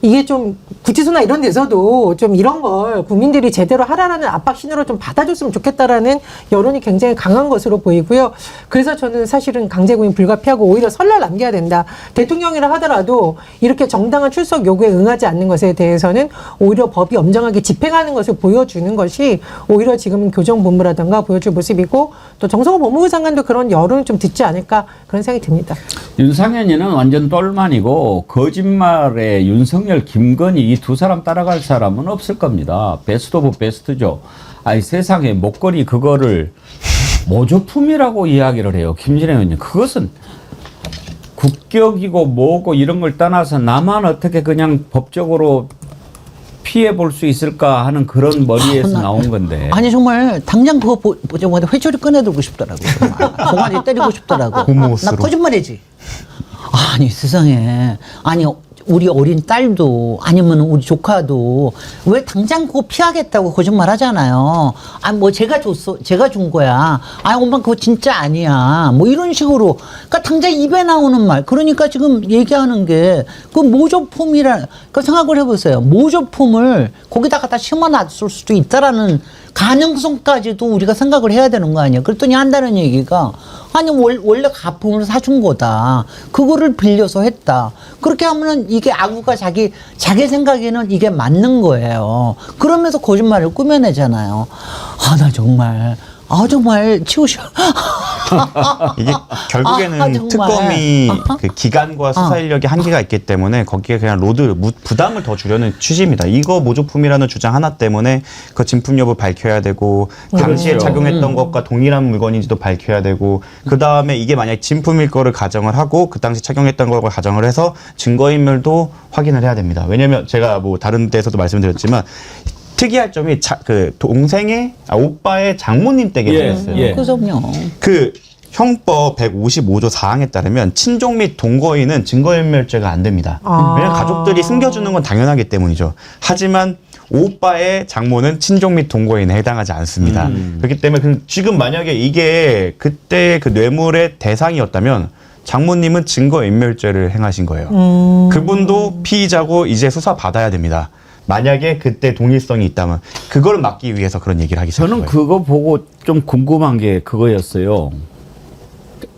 이게 좀 구치소나 이런 데서도 좀 이런 걸 국민들이 제대로 하라라는 압박 신호를 좀 받아줬으면 좋겠다라는 여론이 굉장히 강한 것으로 보이고요. 그래서 저는 사실은 강제구인 불가피하고 오히려 설날 남겨야 된다. 대통령이라 하더라도 이렇게 정당한 출석 요구에 응하지 않는 것에 대해서는 오히려 법이 엄정하게 집행하는 것을 보여주는 것이 오히려 지금 교정본부라든가 보여줄 모습이고, 또 정성호 법무부 장관도 그런 여론을 좀 듣지 않을까, 그런 생각이 듭니다. 윤상현이는 완전 똘만이고 거짓말에 윤석열, 김건희 이 두 사람 따라갈 사람은 없을 겁니다. 베스트 오브 베스트죠. 아니 세상에 목걸이 그거를 모조품이라고 이야기를 해요. 김진애 의원님, 그것은 국격이고 뭐고 이런 걸 떠나서 나만 어떻게 그냥 법적으로 피해 볼 수 있을까 하는 그런 머리에서 나온 건데. 아니 정말 당장 그거 보자마자 회초리 꺼내들고 싶더라고. 공안이 때리고 싶더라고. 나 거짓말이지. 아니 세상에, 아니 우리 어린 딸도 아니면 우리 조카도 왜 당장 그거 피하겠다고 거짓말 하잖아요. 뭐 제가 줬어, 제가 준 거야. 엄마 그거 진짜 아니야. 뭐 이런 식으로. 그러니까 당장 입에 나오는 말. 그러니까 지금 얘기하는 게 그 모조품이라. 그러니까 생각을 해보세요. 모조품을 거기다가 다 심어놨을 수도 있다라는 가능성까지도 우리가 생각을 해야 되는 거 아니에요. 그랬더니 한다는 얘기가, 아니 원래 가품을 사준 거다. 그거를 빌려서 했다. 그렇게 하면은 이게 아구가 자기 생각에는 이게 맞는 거예요. 그러면서 거짓말을 꾸며내잖아요. 나 정말 치우셔. 이게 결국에는 특검이 그 기간과 수사 인력의 한계가 있기 때문에 거기에 그냥 부담을 더 주려는 취지입니다. 이거 모조품이라는 주장 하나 때문에 그 진품 여부 밝혀야 되고, 당시에 착용했던 것과 동일한 물건인지도 밝혀야 되고, 그 다음에 이게 만약 진품일 거를 가정을 하고 그 당시 착용했던 걸 가정을 해서 증거인멸도 확인을 해야 됩니다. 왜냐하면 제가 뭐 다른 데서도 말씀드렸지만, 특이할 점이 그 동생의 오빠의 장모님 댁에 있어요. 그럼요. 그 형법 155조 4항에 따르면 친족 및 동거인은 증거인멸죄가 안 됩니다. 왜냐하면 가족들이 숨겨주는 건 당연하기 때문이죠. 하지만 오빠의 장모는 친족 및 동거인에 해당하지 않습니다. 그렇기 때문에 지금 만약에 이게 그때 그 뇌물의 대상이었다면 장모님은 증거인멸죄를 행하신 거예요. 그분도 피의자고 이제 수사 받아야 됩니다. 만약에 그때 동일성이 있다면 그걸 막기 위해서 그런 얘기를 하기 시작한 거예요. 저는 그거 보고 좀 궁금한 게 그거였어요.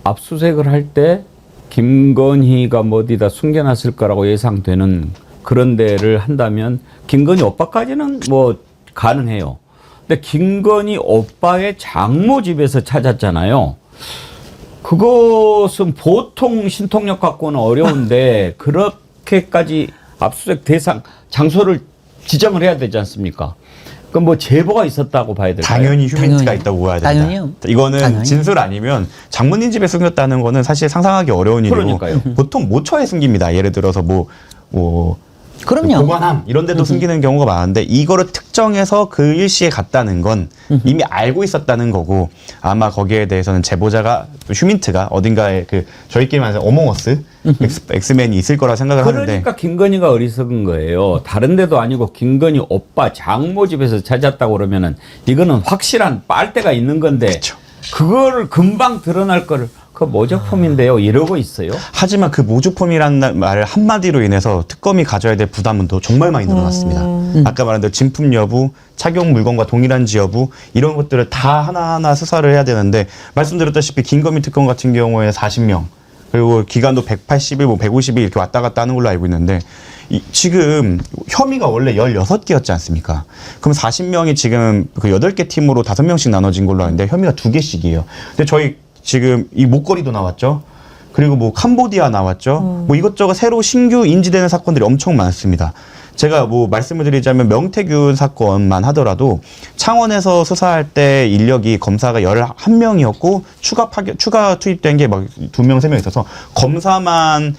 압수수색을 할 때 김건희가 뭐 어디다 숨겨놨을 거라고 예상되는 그런 데를 한다면 김건희 오빠까지는 뭐 가능해요. 근데 김건희 오빠의 장모 집에서 찾았잖아요. 그것은 보통 신통력 갖고는 어려운데 그렇게까지 압수수색 대상 장소를 지정을 해야 되지 않습니까? 그럼 뭐 제보가 있었다고 봐야 될까요? 당연히 휴민트가 있다고 봐야 된다. 당연히요. 이거는 당연히. 진술 아니면 장모님 집에 숨겼다는 거는 사실 상상하기 어려운 일이고 그러니까요. 보통 모처에 숨깁니다. 예를 들어서 뭐 그럼요. 보관함 이런 데도 숨기는 경우가 많은데 이거를 특정해서 그 일시에 갔다는 건 이미 알고 있었다는 거고 아마 거기에 대해서는 제보자가 휴민트가 어딘가에 그 저희끼리 말해서 어몽어스 엑스맨이 있을 거라 생각을 하는데 그러니까 김건희가 어리석은 거예요. 다른 데도 아니고 김건희 오빠 장모 집에서 찾았다고 그러면은 이거는 확실한 빨대가 있는 건데 그쵸. 그거를 금방 드러날 거를 그 모조품인데요. 이러고 있어요. 하지만 그 모조품이라는 말 한마디로 인해서 특검이 가져야 될 부담은 또 정말 많이 늘어났습니다. 아까 말한 대로 진품 여부, 착용 물건과 동일한지 여부 이런 것들을 다 하나하나 수사를 해야 되는데 말씀드렸다시피 김건희 특검 같은 경우에 40명 그리고 기간도 180일, 뭐 150일 이렇게 왔다 갔다 하는 걸로 알고 있는데 지금 혐의가 원래 16개였지 않습니까? 그럼 40명이 지금 그 8개 팀으로 5명씩 나눠진 걸로 아는데 혐의가 2개씩이에요. 근데 저희 지금 이 목걸이도 나왔죠. 그리고 뭐 캄보디아 나왔죠. 뭐 이것저것 새로 신규 인지되는 사건들이 엄청 많습니다. 제가 뭐 말씀을 드리자면 명태균 사건만 하더라도 창원에서 수사할 때 인력이 검사가 11명이었고 추가 투입된 게 막 2명, 3명 있어서 검사만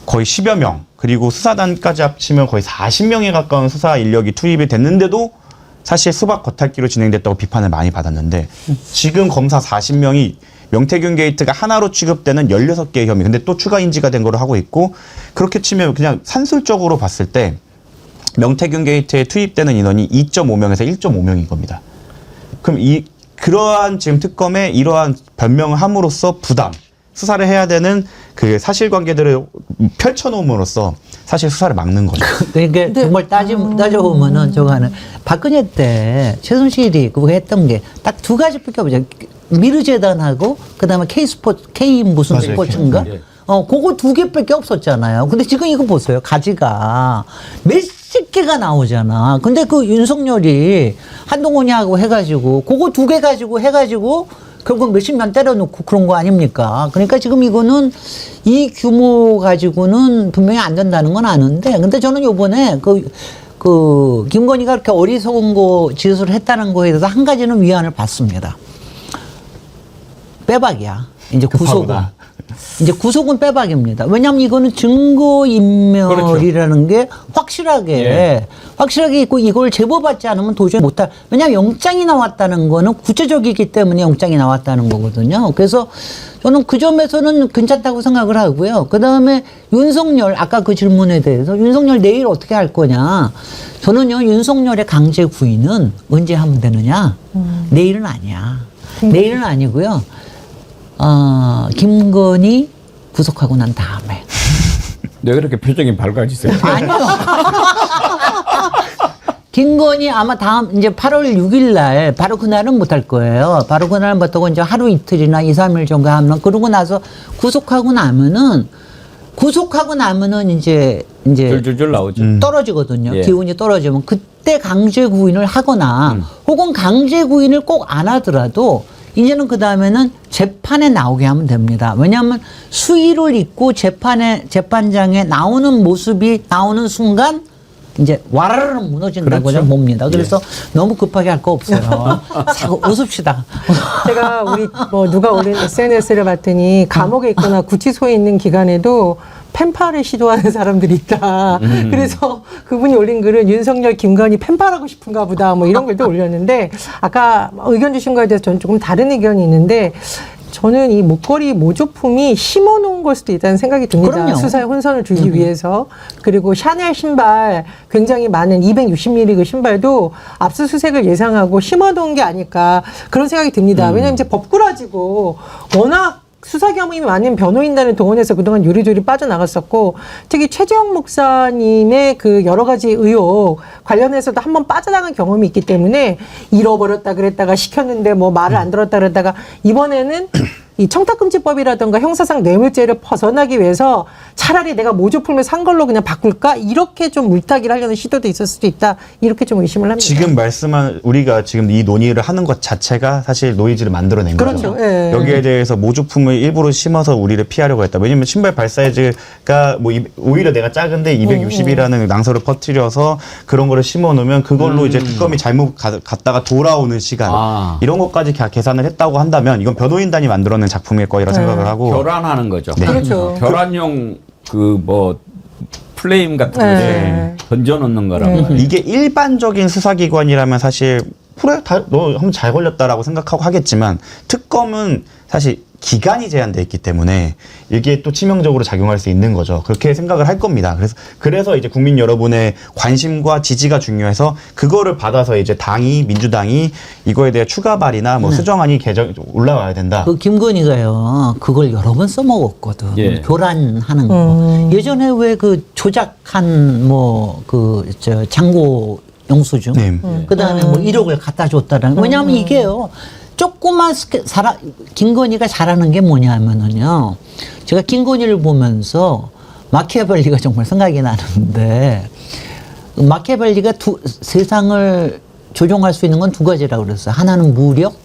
거의 10여 명 그리고 수사단까지 합치면 거의 40명에 가까운 수사 인력이 투입이 됐는데도 사실 수박 겉핥기로 진행됐다고 비판을 많이 받았는데 지금 검사 40명이 명태균 게이트가 하나로 취급되는 16개의 혐의 근데 또 추가 인지가 된 거로 하고 있고 그렇게 치면 그냥 산술적으로 봤을 때 명태균 게이트에 투입되는 인원이 2.5명에서 1.5명인 겁니다. 그럼 그러한 지금 특검에 이러한 변명을 함으로써 부담 수사를 해야 되는 그 사실관계들을 펼쳐놓음으로써 사실 수사를 막는 거죠. 그러니까 정말 따져보면은 저거 하는 박근혜 때 최순실이 그거 했던 게 딱 2가지밖에 없죠. 미르재단하고 그다음에 K 무슨 맞아요. 스포츠인가? 그거 2개밖에 없었잖아요. 근데 지금 이거 보세요. 가지가 몇십 개가 나오잖아. 근데 그 윤석열이 한동훈이하고 해가지고 그거 2개 가지고 해가지고 결국 몇십만 때려놓고 그런 거 아닙니까? 그러니까 지금 이거는 이 규모 가지고는 분명히 안 된다는 건 아는데, 근데 저는 요번에 그 김건희가 그렇게 어리석은 거 짓을 했다는 거에 대해서 한 가지는 위안을 받습니다. 빼박이야. 이제 구속은. 이제 구속은 빼박입니다. 왜냐하면 이거는 증거인멸이라는 게 확실하게 있고 이걸 제보받지 않으면 도저히 못할. 왜냐하면 영장이 나왔다는 거는 구체적이기 때문에 영장이 나왔다는 거거든요. 그래서 저는 그 점에서는 괜찮다고 생각을 하고요. 그 다음에 윤석열, 아까 그 질문에 대해서 윤석열 내일 어떻게 할 거냐. 저는요, 윤석열의 강제 구인은 언제 하면 되느냐. 내일은 아니야. 내일은 아니고요. 김건희 구속하고 난 다음에. 왜 그렇게 표정이 밝아지세요? 아니요. 김건희 아마 이제 8월 6일 날, 바로 그날은 못 할 거예요. 바로 그날부터 이제 하루 이틀이나 2, 3일 정도 하면, 그러고 나서 구속하고 나면은 이제 줄줄줄 나오죠. 떨어지거든요. 예. 기운이 떨어지면 그때 강제 구인을 하거나 혹은 강제 구인을 꼭 안 하더라도 이제는 그 다음에는 재판에 나오게 하면 됩니다. 왜냐하면 수의를 입고 재판장에 나오는 모습이 나오는 순간 이제 와라르 무너진다고 저는 봅니다. 그래서 너무 급하게 할 거 없어요. 웃읍시다. 제가 우리 누가 올린 SNS를 봤더니 감옥에 있거나 구치소에 있는 기간에도 펜팔을 시도하는 사람들이 있다. 그래서 그분이 올린 글은 윤석열, 김건희 펜팔하고 싶은가 보다 뭐 이런 글도 올렸는데 아까 의견 주신 거에 대해서 저는 조금 다른 의견이 있는데 저는 이 목걸이 모조품이 심어놓은 걸 수도 있다는 생각이 듭니다. 그럼요. 수사에 혼선을 주기 위해서. 그리고 샤넬 신발 굉장히 많은 260mm 그 신발도 압수수색을 예상하고 심어놓은 게 아닐까 그런 생각이 듭니다. 왜냐하면 이제 법꾸라지고 워낙 수사 경험이 많은 변호인단을 동원해서 그동안 요리조리 빠져나갔었고 특히 최재형 목사님의 그 여러 가지 의혹 관련해서도 한번 빠져나간 경험이 있기 때문에 잃어버렸다 그랬다가 시켰는데 뭐 말을 안 들었다 그랬다가 이번에는 이 청탁금지법이라든가 형사상 뇌물죄를 벗어나기 위해서 차라리 내가 모조품을 산 걸로 그냥 바꿀까? 이렇게 좀 물타기를 하려는 시도도 있을 수도 있다. 이렇게 좀 의심을 합니다. 지금 말씀한 우리가 지금 이 논의를 하는 것 자체가 사실 노이즈를 만들어낸 거죠. 그렇죠. 예. 여기에 대해서 모조품을 일부러 심어서 우리를 피하려고 했다. 왜냐면 신발 발 사이즈가 뭐 오히려 내가 작은데 260이라는 낭설을 퍼뜨려서 그런 거를 심어 놓으면 그걸로 이제 특검이 잘못 갔다가 돌아오는 시간 이런 것까지 계산을 했다고 한다면 이건 변호인단이 만들어낸 작품일 거라고 생각을 하고 교란하는 거죠. 네. 그렇죠. 교란용 그 뭐 플레임 같은 거 네. 던져놓는 거라고. 이게 일반적인 수사기관이라면 사실 그래 너 한번 잘 걸렸다라고 생각하고 하겠지만 특검은 사실 기간이 제한돼 있기 때문에 이게 또 치명적으로 작용할 수 있는 거죠. 그렇게 생각을 할 겁니다. 그래서 이제 국민 여러분의 관심과 지지가 중요해서 그거를 받아서 이제 민주당이 이거에 대해 추가 발의나 뭐 수정안이 올라와야 된다. 그 김건희가요, 그걸 여러 번 써먹었거든. 예. 교란하는 거. 예전에 왜 그 조작한 장고 영수증, 네. 그 다음에 뭐 1억을 갖다 줬다라는. 왜냐하면 이게요, 조그만 김건희가 잘하는 게 뭐냐면은요, 제가 김건희를 보면서 마키아벨리가 정말 생각이 나는데, 마키아벨리가 세상을 조종할 수 있는 건 두 가지라고 그랬어요. 하나는 무력,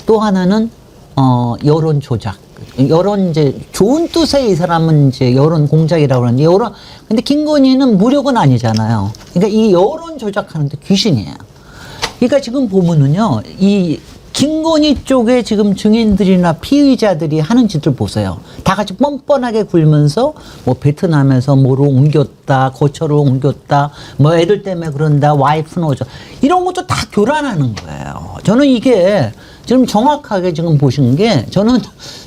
또 하나는 여론 조작. 여론 이제 좋은 뜻의 이 사람은 이제 여론 공작이라고 그러는데 근데 김건희는 무력은 아니잖아요. 그러니까 이 여론 조작하는데 귀신이에요. 그러니까 지금 보면은요, 이 김건희 쪽에 지금 증인들이나 피의자들이 하는 짓을 보세요. 다 같이 뻔뻔하게 굴면서 뭐 베트남에서 뭐로 옮겼다, 거처로 옮겼다, 뭐 애들 때문에 그런다, 와이프는 어쩌 이런 것도 다 교란하는 거예요. 저는 이게 지금 정확하게 지금 보신 게 저는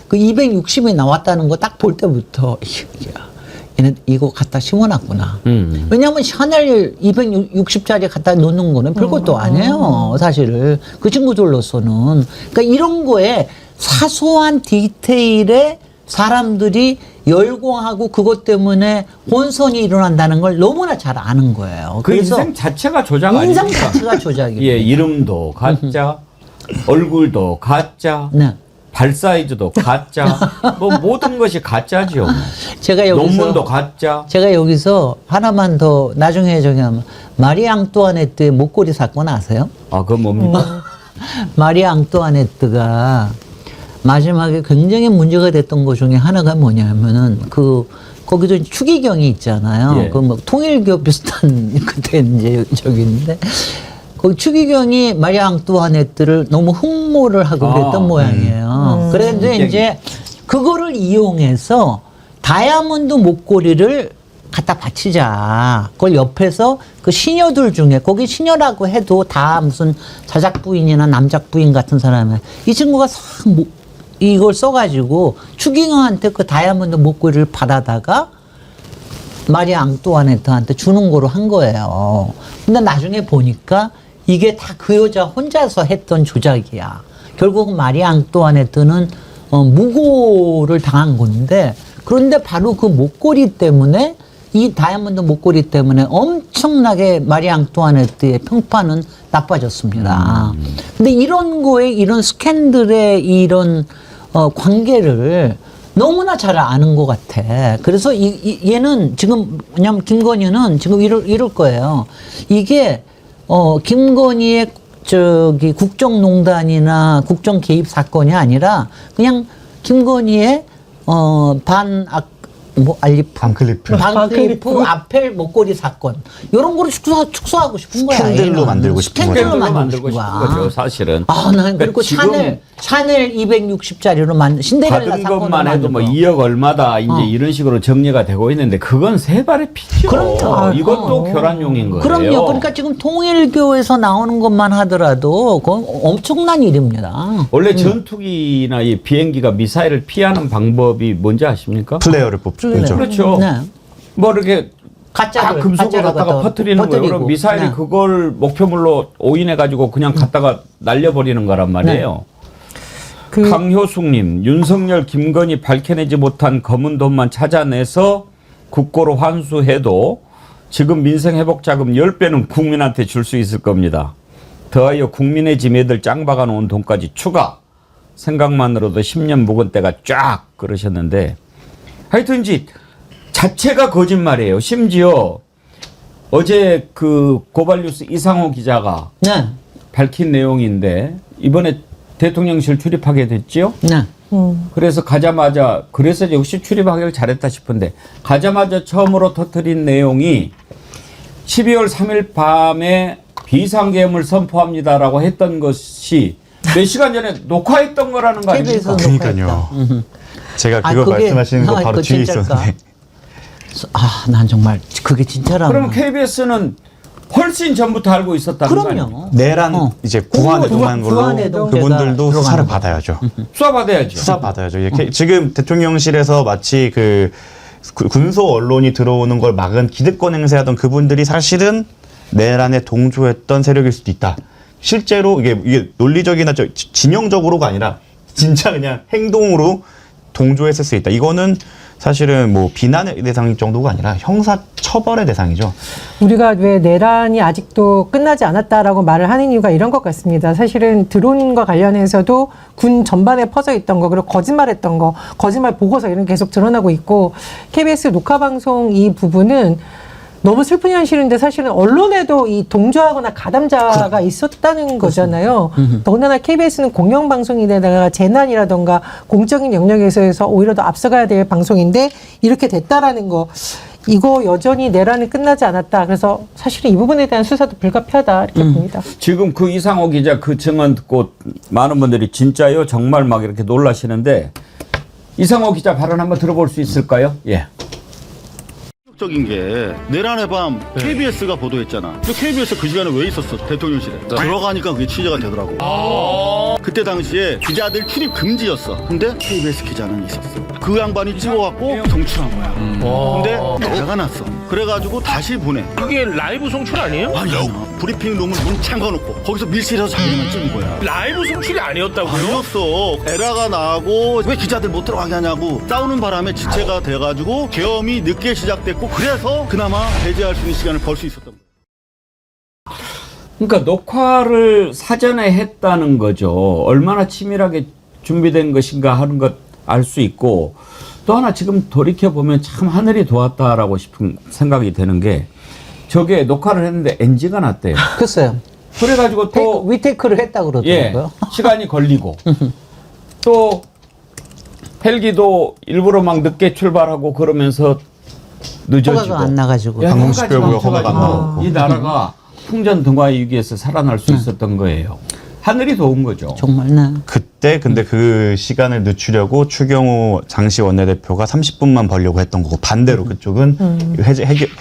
그 260이 나왔다는 거 딱 볼 때부터 얘네 이거 갖다 심어놨구나. 왜냐하면 샤넬 260짜리 갖다 놓는 거는 별것도 아니에요. 사실 그 친구들로서는. 그러니까 이런 거에 사소한 디테일에 사람들이 열광하고 그것 때문에 혼선이 일어난다는 걸 너무나 잘 아는 거예요. 그 인생 자체가 조작 아닙니까? 인생 자체가 조작이에요. 예, 이름도 가짜, 얼굴도 가짜. 네. 발 사이즈도 가짜, 뭐 모든 것이 가짜죠. 제가 여기서 논문도 가짜. 제가 여기서 하나만 더 나중에 저기 하면 마리 앙뚜아네트의 목걸이 사건 아세요? 아, 그건 뭡니까? 마리 앙뚜아네트가 마지막에 굉장히 문제가 됐던 것 중에 하나가 뭐냐면은 거기도 추기경이 있잖아요. 예. 그 뭐 통일교 비슷한 그때 이제 저기인데. 그 추기경이 마리 앙뚜아네트를 너무 흠모를 하고 그랬던 모양이에요. 그런데 이제 그거를 이용해서 다이아몬드 목걸이를 갖다 바치자. 그걸 옆에서 그 시녀들 중에, 거기 시녀라고 해도 다 무슨 자작부인이나 남작부인 같은 사람이에요. 이 친구가 이걸 써가지고 추기경한테 그 다이아몬드 목걸이를 받아다가 마리 앙뚜아네트한테 주는 거로 한 거예요. 근데 나중에 보니까 이게 다 그 여자 혼자서 했던 조작이야. 결국 마리 앙뚜아네트는 무고를 당한 건데, 그런데 바로 그 목걸이 때문에, 이 다이아몬드 목걸이 때문에 엄청나게 마리 앙뚜아네트의 평판은 나빠졌습니다. 근데 이런 거에, 이런 스캔들의 이런 관계를 너무나 잘 아는 것 같아. 그래서 얘는 지금, 왜냐면 김건희는 지금 이럴 거예요. 이게, 김건희의 국정농단이나 국정 개입 사건이 아니라 그냥 김건희의, 반클리프 아펠 목걸이 사건. 이런 거를 축소하고 싶은 거야. 스캔들로 만들고 싶은 스캔들로 만들고 싶은 거죠, 사실은. 난 그리고 그러니까 샤넬 260짜리로 만든 신데렐라 받은 사건으로 것만 해도 뭐 만든 거. 2억 얼마다 이제 이런 식으로 정리가 되고 있는데 그건 세 발의 피죠. 그럼요. 이것도 교란용인 거예요. 그럼요. 그러니까 지금 통일교에서 나오는 것만 하더라도 그건 엄청난 일입니다. 원래 전투기나 이 비행기가 미사일을 피하는 방법이 뭔지 아십니까? 플레이어를 뽑죠. 그렇죠. 네. 뭐 이렇게 가짜를 금속을 갖다가 퍼뜨리는 거예요. 그럼 미사일이 네. 그걸 목표물로 오인해 가지고 그냥 갖다가 날려버리는 거란 말이에요. 강효숙님, 윤석열, 김건희 밝혀내지 못한 검은 돈만 찾아내서 국고로 환수해도 지금 민생회복 자금 10배는 국민한테 줄 수 있을 겁니다. 더하여 국민의 짐 애들 짱 박아놓은 돈까지 추가. 생각만으로도 10년 묵은 때가 쫙 그러셨는데 하여튼 이제 자체가 거짓말이에요. 심지어 어제 그 고발뉴스 이상호 기자가 네. 밝힌 내용인데 이번에 대통령실 출입하게 됐지요. 네. 그래서 가자마자 그래서 역시 출입하기를 잘했다 싶은데 가자마자 처음으로 터뜨린 내용이 12월 3일 밤에 비상계엄을 선포합니다라고 했던 것이 몇 시간 전에 녹화했던 거라는 거 아닙니까? 그러니까요. 제가 그거 말씀하시는 거 바로 뒤에 있었는데. 난 정말 그게 진짜라. 그럼 KBS는 훨씬 전부터 알고 있었다는 거 아닙니까? 그럼요. 내란 이제 구안에 동한 걸로 구안에도 그분들도 제가 수사를 들어가는 받아야죠. 수사 받아야죠. 수사 받아야죠. 지금 대통령실에서 마치 그 군소 언론이 들어오는 걸 막은 기득권 행세하던 그분들이 사실은 내란에 동조했던 세력일 수도 있다. 실제로 이게 논리적이나 진영적으로가 아니라 진짜 그냥 행동으로 동조했을 수 있다. 이거는 사실은 뭐 비난의 대상 정도가 아니라 형사 처벌의 대상이죠. 우리가 왜 내란이 아직도 끝나지 않았다라고 말을 하는 이유가 이런 것 같습니다. 사실은 드론과 관련해서도 군 전반에 퍼져 있던 거, 그리고 거짓말했던 거, 거짓말 보고서 이런 게 계속 드러나고 있고, KBS 녹화방송 이 부분은 너무 슬픈 현실인데 사실은 언론에도 이 동조하거나 가담자가 있었다는 거잖아요. 더군다나 KBS는 공영방송인데다가 재난이라던가 공적인 영역에서 오히려 더 앞서가야 될 방송인데 이렇게 됐다라는 거. 이거 여전히 내란이 끝나지 않았다. 그래서 사실은 이 부분에 대한 수사도 불가피하다 이렇게 봅니다. 지금 그 이상호 기자 그 증언 듣고 많은 분들이 진짜요? 정말 막 이렇게 놀라시는데 이상호 기자 발언 한번 들어볼 수 있을까요? 예. 적인 게 내란의 밤 KBS가 보도했잖아. 그 KBS 그 시간에 왜 있었어? 대통령실에. 들어가니까 그게 취재가 되더라고. 그때 당시에 기자들 출입 금지였어. 근데 KBS 기자는 있었어. 그 양반이 찍어갖고 송출한 거야. 근데 내가 났어. 그래가지고 다시 보내. 그게 라이브 송출 아니에요? 아니야. 브리핑 룸을 문 잠가놓고 거기서 밀실에서 자기만 찍은 거야. 라이브 송출이 아니었다고요? 아니었어. 에라가 나고 왜 기자들 못 들어가게 하냐고 싸우는 바람에 지체가 돼가지고 계엄이 늦게 시작됐고 그래서 그나마 배제할 수 있는 시간을 벌 수 있었던 거예요. 그러니까 녹화를 사전에 했다는 거죠. 얼마나 치밀하게 준비된 것인가 하는 것 알 수 있고 또 하나 지금 돌이켜보면 참 하늘이 도왔다라고 싶은 생각이 드는 게 저게 녹화를 했는데 NG가 났대요. 글쎄요. 그래가지고 또 위테이크를 했다 그러더라고요. 시간이 걸리고 또 헬기도 일부러 막 늦게 출발하고 그러면서 늦어지고 허가가 안 나가지고 방송식별구역 허가가 안 나오고 이 나라가 풍전등화의 위기에서 살아날 수 있었던 거예요. 하늘이 도운 거죠. 정말 나. 그때 근데 그 시간을 늦추려고 추경호 당시 원내대표가 30분만 벌려고 했던 거고 반대로 그쪽은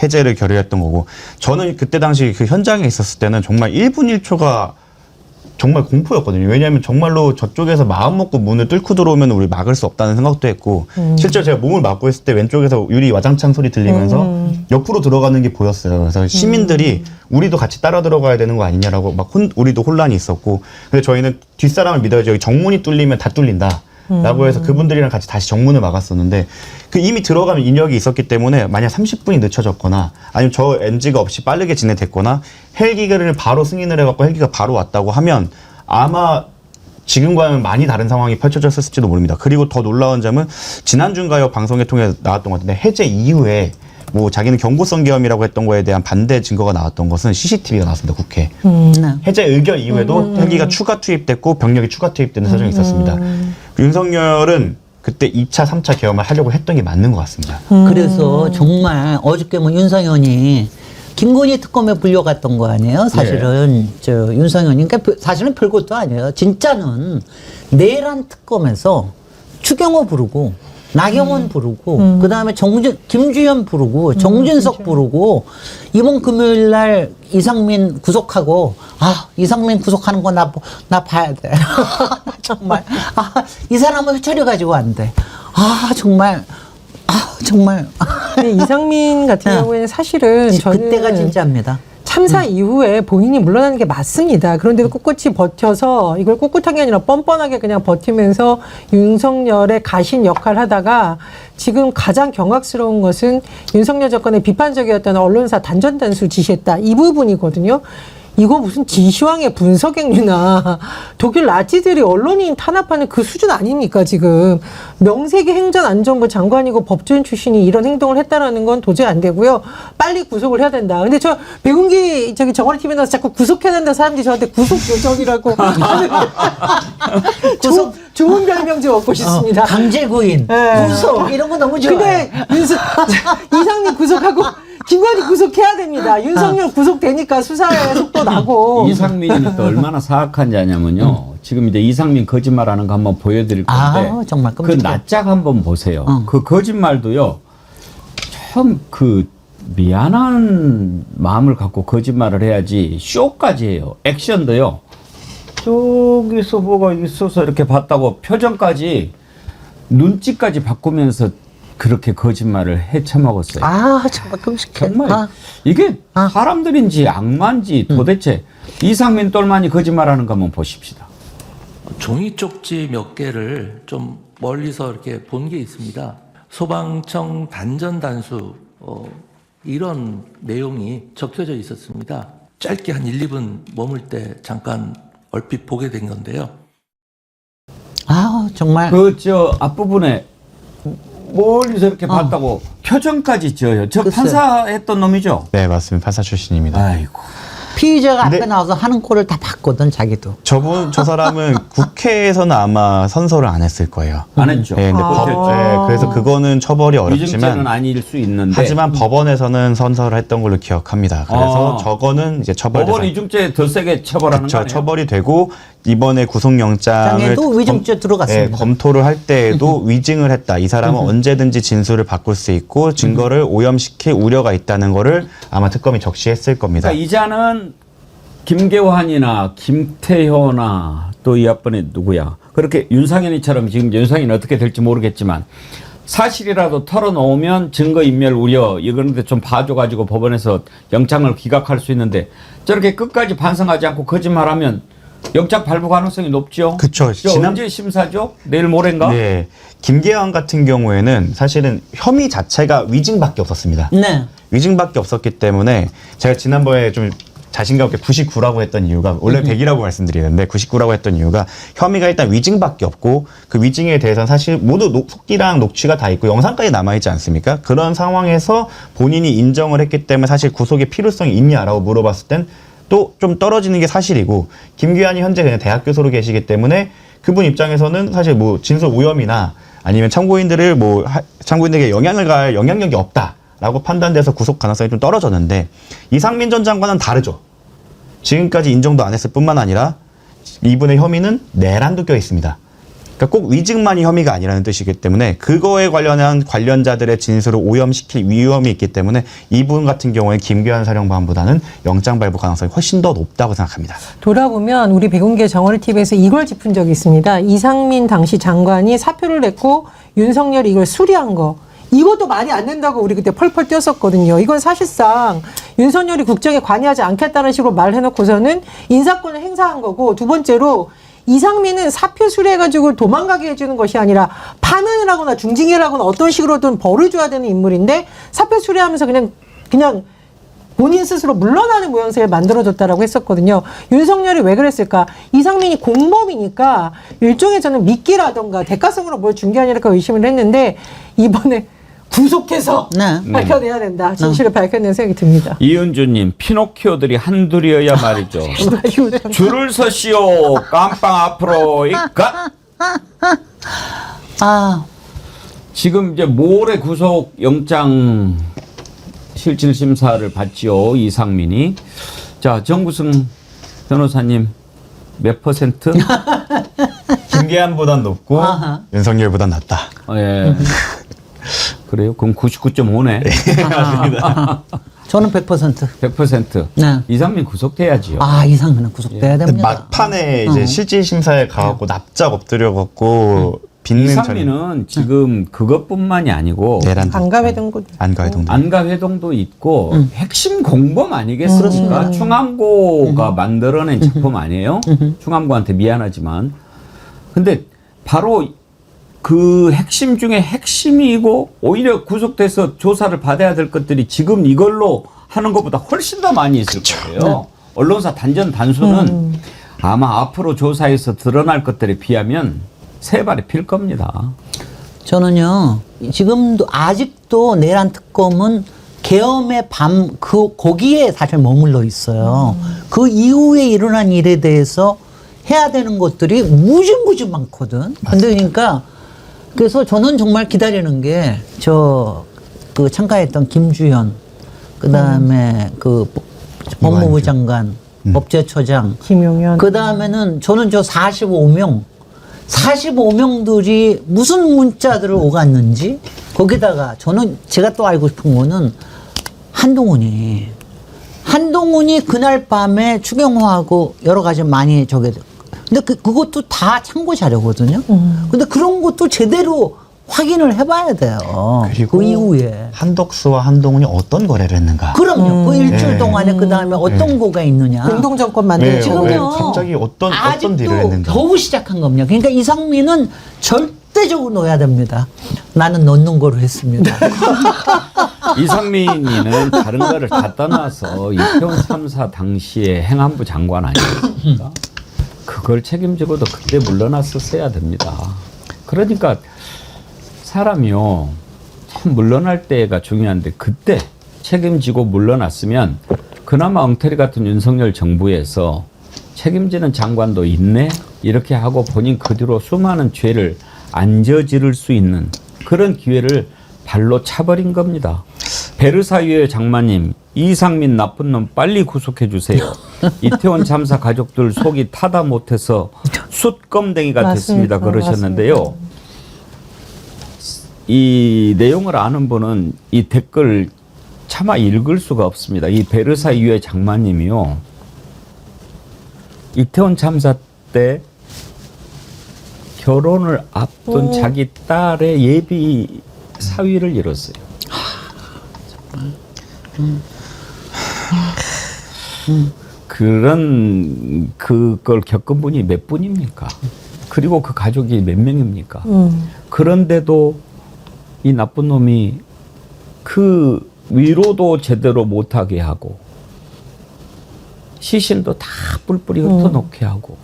해제를 결의했던 거고 저는 그때 당시 그 현장에 있었을 때는 정말 1분 1초가 정말 공포였거든요. 왜냐하면 정말로 저쪽에서 마음 먹고 문을 뚫고 들어오면 우리 막을 수 없다는 생각도 했고 실제로 제가 몸을 막고 있을 때 왼쪽에서 유리 와장창 소리 들리면서 옆으로 들어가는 게 보였어요. 그래서 시민들이 우리도 같이 따라 들어가야 되는 거 아니냐라고 막 우리도 혼란이 있었고 근데 저희는 뒷사람을 믿어야죠. 여기 정문이 뚫리면 다 뚫린다. 라고 해서 그분들이랑 같이 다시 정문을 막았었는데 그 이미 들어가면 인력이 있었기 때문에 만약 30분이 늦춰졌거나 아니면 저 NG가 없이 빠르게 진행됐거나 헬기를 바로 승인을 해갖고 헬기가 바로 왔다고 하면 아마 지금과는 많이 다른 상황이 펼쳐졌을지도 모릅니다. 그리고 더 놀라운 점은 지난주인가요 방송에 통해 나왔던 것 같은데 해제 이후에 뭐 자기는 경고성 계엄이라고 했던 거에 대한 반대 증거가 나왔던 것은 CCTV가 나왔습니다. 국회. 해제 의결 이후에도 헬기가 추가 투입됐고 병력이 추가 투입되는 사정이 있었습니다. 윤석열은 그때 2차, 3차 계엄을 하려고 했던 게 맞는 것 같습니다. 그래서 정말 어저께 뭐 윤상현이 김건희 특검에 불려갔던 거 아니에요? 사실은 저 윤상현이 그러니까 사실은 별것도 아니에요. 진짜는 내란 특검에서 추경호 부르고 나경원 부르고 그다음에 김주현 부르고 정진석 부르고 이번 금요일 날 이상민 구속하고 이상민 구속하는 거 나 봐야 돼. 정말 이 사람은 회초리 가지고 안 돼. 정말 근데 이상민 같은 경우에는 사실은 저는 그때가 진짜입니다. 참사 이후에 본인이 물러나는 게 맞습니다. 그런데도 꿋꿋이 버텨서 이걸 꿋꿋한 게 아니라 뻔뻔하게 그냥 버티면서 윤석열의 가신 역할을 하다가 지금 가장 경악스러운 것은 윤석열 정권의 비판적이었던 언론사 단전단수 지시했다. 이 부분이거든요. 이거 무슨 진시황의 분석행위나 독일 나치들이 언론인 탄압하는 그 수준 아닙니까 지금. 명색이 행정안전부 장관이고 법조인 출신이 이런 행동을 했다라는 건 도저히 안 되고요. 빨리 구속을 해야 된다. 근데 저 백운기 정원이 TV에 나와서 자꾸 구속해야 된다 사람들이 저한테 구속 요정이라고 좋은 별명 좀 얻고 싶습니다. 강제구인, 네. 구속 이런 거 너무 좋아요. 근데 이상민 구속하고 김건희 구속해야 됩니다. 윤석열 구속되니까 수사에 속도 나고. 이상민이 또 얼마나 사악한지 아냐면요. 지금 이제 이상민 거짓말하는 거 한번 보여드릴 건데. 정말 그 끔찍해. 낯짝 한번 보세요. 그 거짓말도요. 참 그 미안한 마음을 갖고 거짓말을 해야지 쇼까지 해요. 액션도요. 저기서 뭐가 있어서 이렇게 봤다고 표정까지 눈치까지 바꾸면서 그렇게 거짓말을 헤쳐먹었어요. 정말 끔찍해. 정말 이게 사람들인지 악마인지 도대체 이상민 똘만이 거짓말하는 거 한번 보십시다. 종이 쪽지 몇 개를 좀 멀리서 이렇게 본 게 있습니다. 소방청 단전 단수 이런 내용이 적혀져 있었습니다. 짧게 한 1, 2분 머물 때 잠깐 얼핏 보게 된 건데요. 정말. 저 앞부분에 멀리서 이렇게 봤다고 표정까지 지어요. 저 글쎄. 판사했던 놈이죠? 네, 맞습니다. 판사 출신입니다. 아이고. 피의자가 근데- 앞에 나와서 하는 꼴을 다 봤거든 자기도. 저 사람은 국회에서는 아마 선서를 안 했을 거예요. 안 했죠. 네, 근데 그래서 그거는 처벌이 위증죄는 어렵지만 아닐 수 있는데. 하지만 법원에서는 선서를 했던 걸로 기억합니다. 그래서 저거는 이제 처벌 법원 위증죄 더 세게 처벌하는 거 아니에요? 처벌이 되고 이번에 구속영장을 장에도 위증죄 들어갔습니다. 검토를 할 때에도 위증을 했다. 이 사람은 언제든지 진술을 바꿀 수 있고 증거를 오염시킬 우려가 있다는 거를 아마 특검이 적시했을 겁니다. 그러니까 이자는 김계환이나 김태효나 또 이 앞번에 누구야? 그렇게 윤상현이처럼 지금 윤상현이 어떻게 될지 모르겠지만 사실이라도 털어놓으면 증거인멸 우려 이거는데 좀 봐줘가지고 법원에서 영장을 기각할 수 있는데 저렇게 끝까지 반성하지 않고 거짓말하면 영장 발부 가능성이 높죠. 그쵸. 언제 심사죠? 내일 모레인가? 네. 김계환 같은 경우에는 사실은 혐의 자체가 위증밖에 없었습니다. 네. 위증밖에 없었기 때문에 제가 지난번에 좀 자신감 있게 99라고 했던 이유가 원래 100이라고 말씀드리는데 99라고 했던 이유가 혐의가 일단 위증밖에 없고 그 위증에 대해서는 사실 모두 속기랑 녹취가 다 있고 영상까지 남아있지 않습니까? 그런 상황에서 본인이 인정을 했기 때문에 사실 구속의 필요성이 있냐라고 물어봤을 땐 또 좀 떨어지는 게 사실이고 김규환이 현재 그냥 대학 교수로 계시기 때문에 그분 입장에서는 사실 뭐 진술 오염이나 아니면 참고인들에게 영향을 갈 영향력이 없다라고 판단돼서 구속 가능성이 좀 떨어졌는데 이상민 전 장관은 다르죠. 지금까지 인정도 안 했을 뿐만 아니라 이분의 혐의는 내란도 껴 있습니다. 그러니까 꼭 위증만이 혐의가 아니라는 뜻이기 때문에 그거에 관련한 관련자들의 진술을 오염시킬 위험이 있기 때문에 이분 같은 경우에 김규환 사령관보다는 영장 발부 가능성이 훨씬 더 높다고 생각합니다. 돌아보면 우리 백운계 정원이 TV에서 이걸 짚은 적이 있습니다. 이상민 당시 장관이 사표를 냈고 윤석열이 이걸 수리한 거. 이것도 말이 안 된다고 우리 그때 펄펄 뛰었었거든요. 이건 사실상 윤석열이 국정에 관여하지 않겠다는 식으로 말해놓고서는 인사권을 행사한 거고, 두 번째로 이상민은 사표 수리해가지고 도망가게 해주는 것이 아니라 파면을 하거나 중징계를 하거나 어떤 식으로든 벌을 줘야 되는 인물인데 사표 수리하면서 그냥 본인 스스로 물러나는 모양새를 만들어줬다라고 했었거든요. 윤석열이 왜 그랬을까? 이상민이 공범이니까 일종의 저는 미끼라던가 대가성으로 뭘 준 게 아닐까 의심을 했는데 이번에 구속해서 밝혀내야 된다. 진실을 밝혀내는 생각이 듭니다. 이은주님, 피노키오들이 한둘이어야 말이죠. 줄을 서시오. 깜빵 앞으로 이까. 지금 이제 모레 구속 영장 실질 심사를 받지요. 이상민이. 자, 정구승 변호사님 몇 %? 김계환보단 높고 윤석열보단 낮다. 예. 그래요? 그럼 99.5네. 맞습니다. 저는 100%. 100%. 네. 이상민 구속돼야지요. 이상민은 구속돼야 됩니다. 막판에 이제 실질 심사에 가갖고 납작 엎드려갖고 빚는 이상민은 지금 그것뿐만이 아니고 안가회동도 있고 핵심 공범 아니겠습니까? 충암고가 만들어낸 작품 아니에요? 충암고한테 미안하지만. 근데 바로 그 핵심 중에 핵심이고 오히려 구속돼서 조사를 받아야 될 것들이 지금 이걸로 하는 것보다 훨씬 더 많이 있을 거예요. 언론사 단전 단수는 아마 앞으로 조사에서 드러날 것들에 비하면 세 발이 필 겁니다. 저는요, 지금도 아직도 내란 특검은 계엄의 밤, 거기에 사실 머물러 있어요. 그 이후에 일어난 일에 대해서 해야 되는 것들이 무지무지 많거든. 근데 그러니까, 그래서 저는 정말 기다리는 게, 그 참가했던 김주현, 그 다음에 그 법무부 장관, 법제처장, 김용현. 그 다음에는 저는 45명들이 무슨 문자들을 오갔는지, 거기다가 저는 제가 또 알고 싶은 거는 한동훈이 그날 밤에 추경호하고 여러 가지 많이 근데 그것도 다 참고 자료거든요. 근데 그런 것도 제대로 확인을 해봐야 돼요. 그리고 그 이후에. 한덕수와 한동훈이 어떤 거래를 했는가. 그럼요. 그 일주일 동안에 그 다음에 어떤 거가 있느냐. 공동정권 만들고. 지금요. 갑자기 어떤 딜을 아직도 했는가. 겨우 시작한 겁니다. 그러니까 이상민은 절대적으로 넣어야 됩니다. 나는 넣는 거로 했습니다. 이상민이는 다른 거를 다 떠나서 이태원 참사 당시에 행안부 장관 아니었습니까? 그걸 책임지고도 그때 물러났었어야 됩니다. 그러니까 사람이요, 참 물러날 때가 중요한데 그때 책임지고 물러났으면 그나마 엉터리 같은 윤석열 정부에서 책임지는 장관도 있네? 이렇게 하고 본인 그 뒤로 수많은 죄를 안 저지를 수 있는 그런 기회를 발로 차버린 겁니다. 베르사유의 장마님, 이상민 나쁜 놈 빨리 구속해 주세요. 이태원 참사 가족들 속이 타다 못해서 숯검댕이가 됐습니다. 그러셨는데요. 이 내용을 아는 분은 이 댓글 차마 읽을 수가 없습니다. 이 베르사유의 장마님이요, 이태원 참사 때 결혼을 앞둔 자기 딸의 예비 사위를 잃었어요. 그런 그걸 겪은 분이 몇 분입니까? 그리고 그 가족이 몇 명입니까? 그런데도 이 나쁜 놈이 그 위로도 제대로 못하게 하고 시신도 다 뿔뿔이 흩어놓게 하고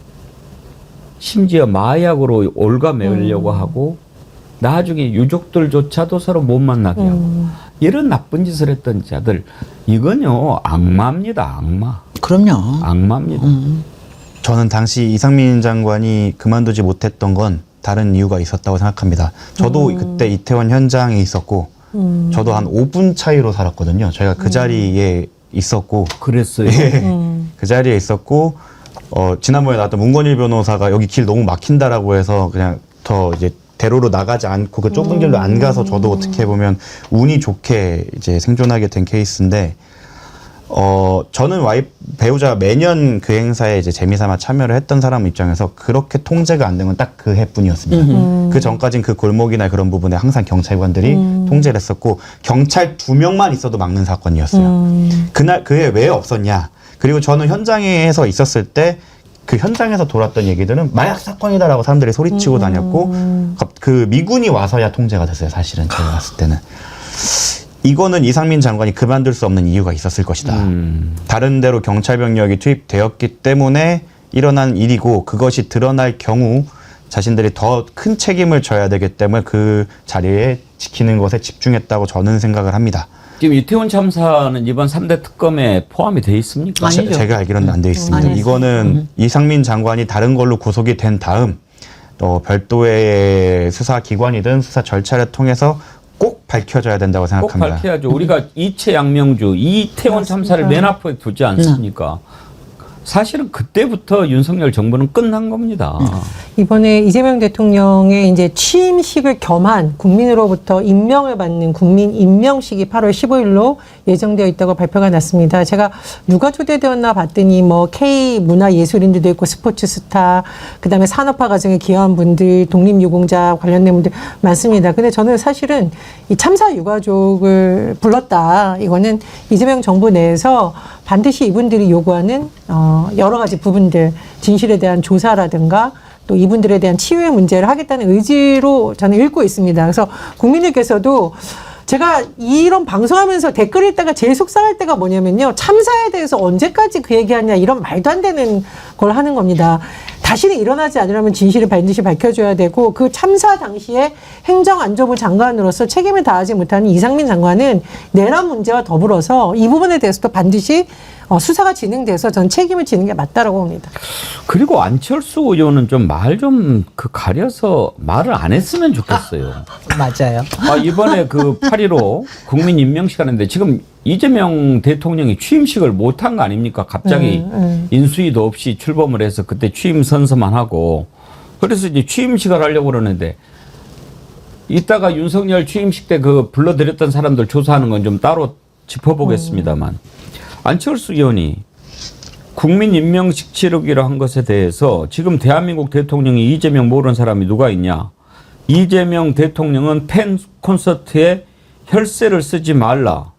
심지어 마약으로 올가매려고 하고 나중에 유족들조차도 서로 못 만나게 하고 이런 나쁜 짓을 했던 자들, 이건요 악마입니다. 악마. 그럼요. 악마입니다. 저는 당시 이상민 장관이 그만두지 못했던 건 다른 이유가 있었다고 생각합니다. 저도 그때 이태원 현장에 있었고 저도 한 5분 차이로 살았거든요. 저희가 그 자리에 있었고 그랬어요. 예, 그 자리에 있었고 지난번에 나왔던 문건일 변호사가 여기 길 너무 막힌다라고 해서 그냥 더 이제 대로로 나가지 않고 그 좁은 길로 안 가서 저도 어떻게 보면 운이 좋게 이제 생존하게 된 케이스인데 저는 배우자가 매년 그 행사에 이제 재미삼아 참여를 했던 사람 입장에서 그렇게 통제가 안 된 건 딱 그 해뿐이었습니다. 그 전까진 그 골목이나 그런 부분에 항상 경찰관들이 통제를 했었고 경찰 2명만 있어도 막는 사건이었어요. 그날 그 해 왜 없었냐? 그리고 저는 현장에서 있었을 때 그 현장에서 돌았던 얘기들은 마약 사건이다라고 사람들이 소리치고 다녔고 그 미군이 와서야 통제가 됐어요. 사실은 제가 봤을 때는. 이거는 이상민 장관이 그만둘 수 없는 이유가 있었을 것이다. 다른 데로 경찰 병력이 투입되었기 때문에 일어난 일이고 그것이 드러날 경우 자신들이 더 큰 책임을 져야 되기 때문에 그 자리에 지키는 것에 집중했다고 저는 생각을 합니다. 지금 이태원 참사는 이번 3대 특검에 포함이 돼 있습니까? 제가 알기로는 안 돼 있습니다. 아니죠. 이거는 이상민 장관이 다른 걸로 구속이 된 다음 별도의 수사기관이든 수사 절차를 통해서 꼭 밝혀져야 된다고 꼭 생각합니다. 밝혀야죠. 우리가 이채 양명주, 이태원 참사를 맨 앞에 두지 않습니까? 사실은 그때부터 윤석열 정부는 끝난 겁니다. 이번에 이재명 대통령의 이제 취임식을 겸한 국민으로부터 임명을 받는 국민 임명식이 8월 15일로 예정되어 있다고 발표가 났습니다. 제가 누가 초대되었나 봤더니 뭐 K 문화예술인들도 있고 스포츠 스타, 그다음에 산업화 과정에 기여한 분들, 독립유공자 관련된 분들 많습니다. 근데 저는 사실은 이 참사 유가족을 불렀다. 이거는 이재명 정부 내에서 반드시 이분들이 요구하는 여러 가지 부분들, 진실에 대한 조사라든가 또 이분들에 대한 치유의 문제를 하겠다는 의지로 저는 읽고 있습니다. 그래서 국민들께서도 제가 이런 방송하면서 댓글 읽다가 제일 속상할 때가 뭐냐면요. 참사에 대해서 언제까지 그 얘기하냐 이런 말도 안 되는 걸 하는 겁니다. 다시는 일어나지 않으려면 진실을 반드시 밝혀줘야 되고 그 참사 당시에 행정안전부 장관으로서 책임을 다하지 못하는 이상민 장관은 내란 문제와 더불어서 이 부분에 대해서도 반드시 수사가 진행돼서 전 책임을 지는 게 맞다라고 봅니다. 그리고 안철수 의원은 좀 말 좀 가려서 말을 안 했으면 좋겠어요. 맞아요. 이번에 그 8.15 국민 임명식 하는데 지금 이재명 대통령이 취임식을 못한 거 아닙니까? 갑자기 인수위도 없이 출범을 해서 그때 취임 선서만 하고 그래서 이제 취임식을 하려고 그러는데 이따가 윤석열 취임식 때 그 불러들였던 사람들 조사하는 건 좀 따로 짚어보겠습니다만 안철수 의원이 국민 임명식 치르기로 한 것에 대해서 지금 대한민국 대통령이 이재명 모르는 사람이 누가 있냐? 이재명 대통령은 팬 콘서트에 혈세를 쓰지 말라.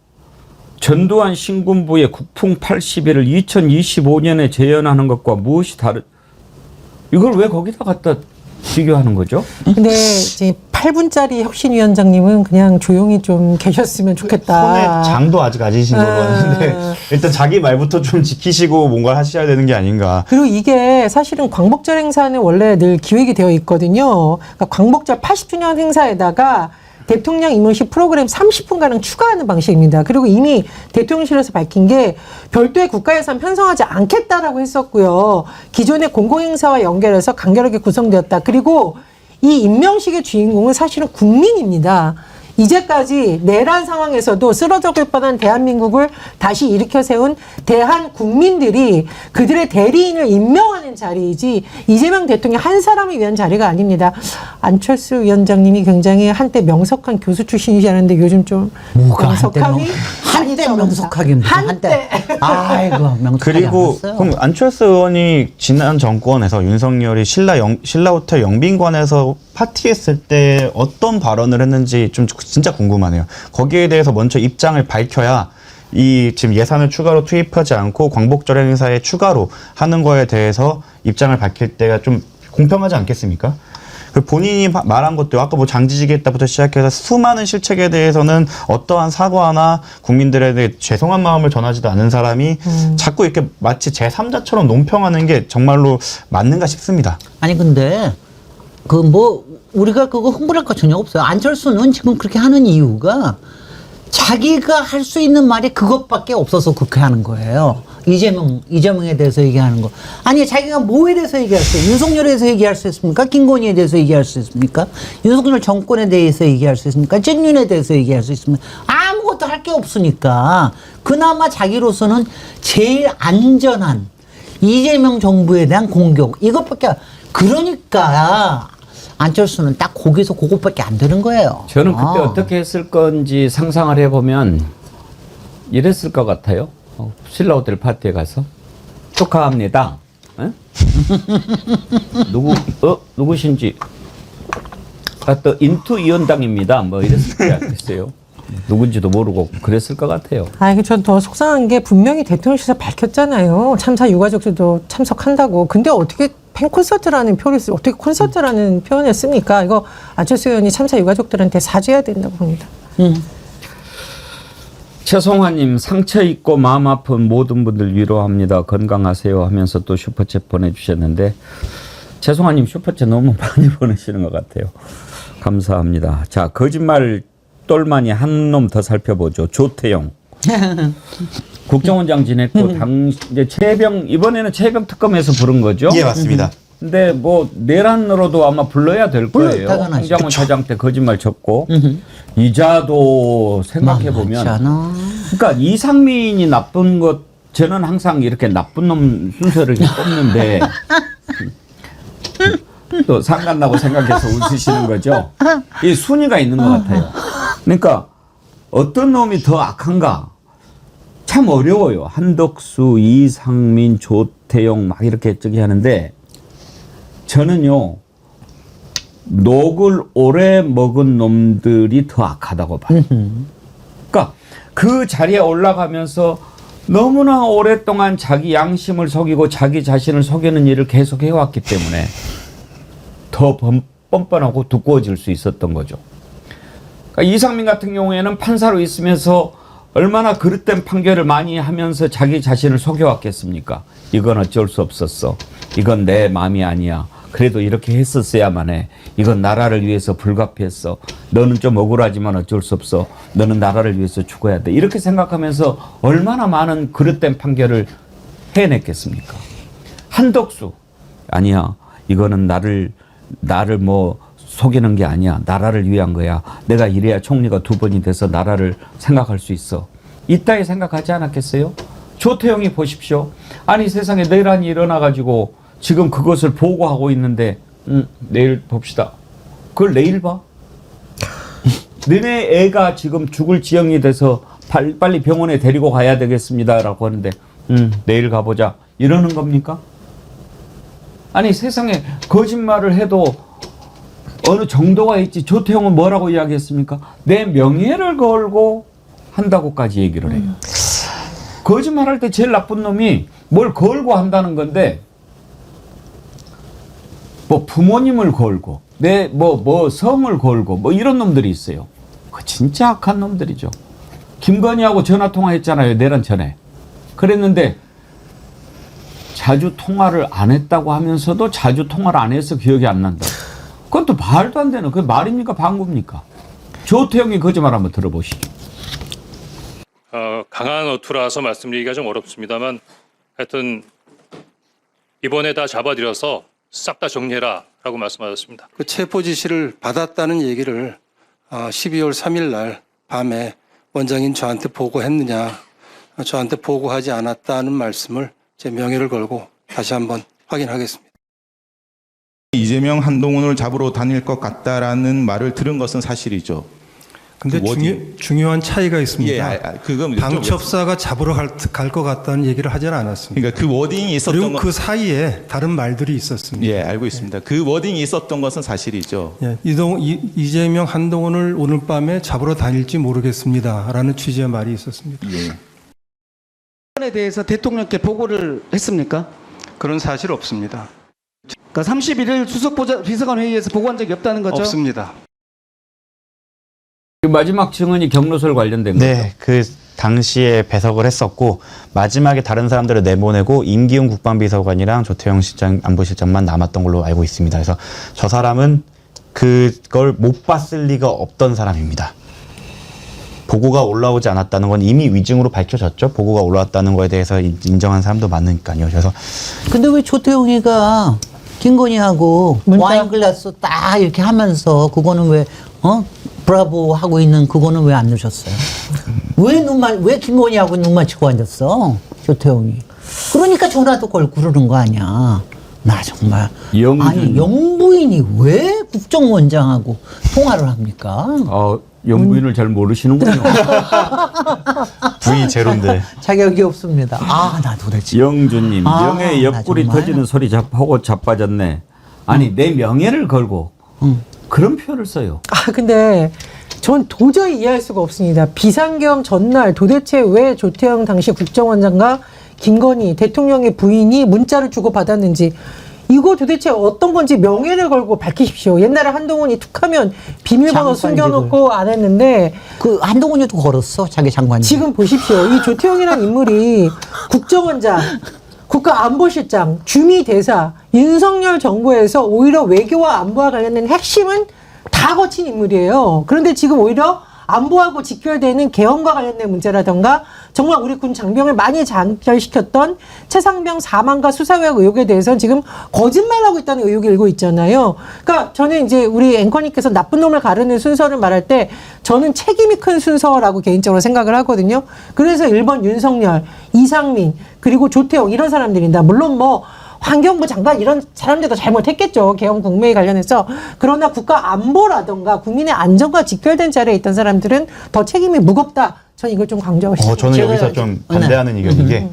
전두환 신군부의 국풍 80일을 2025년에 재현하는 것과 무엇이 이걸 왜 거기다 갖다 비교하는 거죠? 근데 이제 8분짜리 혁신위원장님은 그냥 조용히 좀 계셨으면 좋겠다. 손에 장도 아직 아직이신 걸로 아는데 일단 자기 말부터 좀 지키시고 뭔가 하셔야 되는 게 아닌가. 그리고 이게 사실은 광복절 행사는 원래 늘 기획이 되어 있거든요. 그러니까 광복절 80주년 행사에다가 대통령 임명식 프로그램 30분가량 추가하는 방식입니다. 그리고 이미 대통령실에서 밝힌 게 별도의 국가예산 편성하지 않겠다라고 했었고요. 기존의 공공행사와 연결해서 간결하게 구성되었다. 그리고 이 임명식의 주인공은 사실은 국민입니다. 이제까지 내란 상황에서도 쓰러져갈 뻔한 대한민국을 다시 일으켜 세운 대한 국민들이 그들의 대리인을 임명하는 자리이지 이재명 대통령 한 사람을 위한 자리가 아닙니다. 안철수 위원장님이 굉장히 한때 명석한 교수 출신이시라는데 요즘 좀 뭐가 명석함이 한때 명석하긴 한때. 아이고 명석하지 그리고 않았어요. 그럼 안철수 의원이 지난 정권에서 윤석열이 신라 호텔 영빈관에서 파티했을 때 어떤 발언을 했는지 좀 진짜 궁금하네요. 거기에 대해서 먼저 입장을 밝혀야 이 지금 예산을 추가로 투입하지 않고 광복절 행사에 추가로 하는 거에 대해서 입장을 밝힐 때가 좀 공평하지 않겠습니까? 그 본인이 말한 것도 아까 뭐 장지지기 했다부터 시작해서 수많은 실책에 대해서는 어떠한 사과나 국민들에 대해 죄송한 마음을 전하지도 않은 사람이 자꾸 이렇게 마치 제3자처럼 논평하는 게 정말로 맞는가 싶습니다. 아니 근데 우리가 그거 흥분할 거 전혀 없어요. 안철수는 지금 그렇게 하는 이유가 자기가 할 수 있는 말이 그것밖에 없어서 그렇게 하는 거예요. 이재명에 대해서 얘기하는 거. 아니, 자기가 뭐에 대해서 얘기했어요? 윤석열에 대해서 얘기할 수 있습니까? 김건희에 대해서 얘기할 수 있습니까? 윤석열 정권에 대해서 얘기할 수 있습니까? 잭윤에 대해서 얘기할 수 있습니까? 아무것도 할 게 없으니까. 그나마 자기로서는 제일 안전한 이재명 정부에 대한 공격. 이것밖에, 그러니까 안철수는 딱 거기서 그것밖에 안 되는 거예요. 저는 그때 어떻게 했을 건지 상상을 해보면 이랬을 것 같아요. 신라 호텔 파티에 가서 축하합니다. 누구신지 또 인투위원장입니다. 뭐 이랬을 것 같았어요. 누군지도 모르고 그랬을 것 같아요. 전 더 속상한 게 분명히 대통령실에서 밝혔잖아요. 참사 유가족들도 참석한다고. 근데 어떻게 팬콘서트라는 표현을 어떻게 콘서트라는 표현을 씁니까? 이거 안철수 의원이 참사 유가족들한테 사죄해야 된다고 봅니다. 최송화님, 상처 있고 마음 아픈 모든 분들 위로합니다. 건강하세요 하면서 또 슈퍼챗 보내주셨는데 최송화님 슈퍼챗 너무 많이 보내시는 것 같아요. 감사합니다. 자, 거짓말 똘마니 한 놈 더 살펴보죠. 조태영. 국정원장 지냈고 이제 이번에는 최병 특검에서 부른 거죠? 예, 맞습니다. 근데 뭐 내란으로도 아마 불러야 될 거예요. 행정원 차장 때 거짓말 쳤고 이자도 생각해 보면 그러니까 이상민이 나쁜 것 저는 항상 이렇게 나쁜 놈 순서를 뽑는데 또 상관나고 생각해서 웃으시는 거죠. 이 순위가 있는 것 같아요. 그러니까 어떤 놈이 더 악한가 참 어려워요. 한덕수, 이상민, 조태용 막 이렇게 저기 하는데 저는요 녹을 오래 먹은 놈들이 더 악하다고 봐요. 그러니까 그 자리에 올라가면서 너무나 오랫동안 자기 양심을 속이고 자기 자신을 속이는 일을 계속 해왔기 때문에 더 뻔뻔하고 두꺼워질 수 있었던 거죠. 그러니까 이상민 같은 경우에는 판사로 있으면서 얼마나 그릇된 판결을 많이 하면서 자기 자신을 속여왔겠습니까? 이건 어쩔 수 없었어. 이건 내 마음이 아니야. 그래도 이렇게 했었어야만 해. 이건 나라를 위해서 불가피했어. 너는 좀 억울하지만 어쩔 수 없어. 너는 나라를 위해서 죽어야 돼. 이렇게 생각하면서 얼마나 많은 그릇된 판결을 해냈겠습니까? 한덕수. 아니야. 이거는 나를 뭐 속이는 게 아니야. 나라를 위한 거야. 내가 이래야 총리가 2번이 돼서 나라를 생각할 수 있어. 이따위 생각하지 않았겠어요? 조태영이 보십시오. 아니 세상에 내란이 일어나가지고 지금 그것을 보고하고 있는데 내일 봅시다. 그걸 내일 봐? 너네 애가 지금 죽을 지경이 돼서 빨리 병원에 데리고 가야 되겠습니다라고 하는데 내일 가보자. 이러는 겁니까? 아니 세상에 거짓말을 해도 어느 정도가 있지. 조태영은 뭐라고 이야기했습니까? 내 명예를 걸고 한다고까지 얘기를 해요. 거짓말할 때 제일 나쁜 놈이 뭘 걸고 한다는 건데 뭐 부모님을 걸고 내 뭐 성을 걸고 뭐 이런 놈들이 있어요. 그 진짜 악한 놈들이죠. 김건희하고 전화 통화했잖아요. 내란 전에. 그랬는데 자주 통화를 안 했다고 하면서도 자주 통화를 안 해서 기억이 안 난다. 그건 또 말도 안 되는 그 말입니까 방구입니까? 조태영이 거짓말 한번 들어보시죠. 강한 어투라서 말씀드리기가 좀 어렵습니다만 하여튼 이번에 다 잡아들여서 싹 다 정리해라 라고 말씀하셨습니다. 그 체포 지시를 받았다는 얘기를 12월 3일 날 밤에 원장인 저한테 보고했느냐, 저한테 보고하지 않았다는 말씀을 제 명예를 걸고 다시 한번 확인하겠습니다. 이재명 한동훈을 잡으러 다닐 것 같다라는 말을 들은 것은 사실이죠. 근데 중요한 차이가 있습니다. 예, 그건 방첩사가 잡으러 갈 것 같다는 얘기를 하지는 않았습니다. 그러니까 그 워딩이 있었던 그리고 그 사이에 다른 말들이 있었습니다. 예, 알고 있습니다. 그 워딩이 있었던 것은 사실이죠. 예, 이재명 한동훈을 오늘 밤에 잡으러 다닐지 모르겠습니다라는 취지의 말이 있었습니다. 예. 에 대해서 대통령께 보고를 했습니까? 그런 사실 없습니다. 그러니까 31일 수석 비서관 회의에서 보고한 적이 없다는 거죠? 없습니다. 마지막 증언이 경로설 관련된 거죠? 네, 그 당시에 배석을 했었고 마지막에 다른 사람들을 내보내고 임기훈 국방비서관이랑 조태영 실장 안보실장만 남았던 걸로 알고 있습니다. 그래서 저 사람은 그걸 못 봤을 리가 없던 사람입니다. 보고가 올라오지 않았다는 건 이미 위증으로 밝혀졌죠. 보고가 올라왔다는 거에 대해서 인정한 사람도 많으니까요. 그래서 근데 왜 조태용이가 김건희하고 와인 글라스 딱 이렇게 하면서 그거는 왜 브라보 하고 있는 그거는 왜 안 넣으셨어요? 왜 김건희하고 눈 맞추고 앉았어? 조태용이. 그러니까 전화도 걸고 그러는 거 아니야. 나 정말. 아니 영부인이 왜 국정원장하고 통화를 합니까? 영부인을 잘 모르시는군요. 부위 제로인데. 자격이 없습니다. 나 도대체. 영주님, 명예 옆구리 터지는 소리 하고 자빠졌네. 아니 내 명예를 걸고 그런 표현을 써요. 근데 전 도저히 이해할 수가 없습니다. 비상계엄 전날 도대체 왜 조태영 당시 국정원장과 김건희 대통령의 부인이 문자를 주고받았는지 이거 도대체 어떤 건지 명예를 걸고 밝히십시오. 옛날에 한동훈이 툭하면 비밀번호 숨겨놓고 안 했는데 그 한동훈이도 걸었어 자기 장관이. 지금 보십시오. 이 조태영이라는 인물이 국정원장, 국가안보실장, 주미대사, 윤석열 정부에서 오히려 외교와 안보와 관련된 핵심은 다 거친 인물이에요. 그런데 지금 오히려 안보하고 직결되는 계엄과 관련된 문제라던가 정말 우리 군 장병을 많이 장별시켰던 최상병 사망과 수사외학 의혹에 대해서는 지금 거짓말하고 있다는 의혹이 일고 있잖아요. 그러니까 저는 이제 우리 앵커님께서 나쁜 놈을 가르는 순서를 말할 때 저는 책임이 큰 순서라고 개인적으로 생각을 하거든요. 그래서 1번 윤석열, 이상민, 그리고 조태영 이런 사람들입니다. 물론 뭐 환경부 장관 이런 사람들도 잘못했겠죠. 계엄 국무회의 관련해서. 그러나 국가 안보라든가 국민의 안전과 직결된 자리에 있던 사람들은 더 책임이 무겁다. 저는 이걸 좀 강조하고 싶습니다. 저는 여기서 좀 반대하는 의견인 게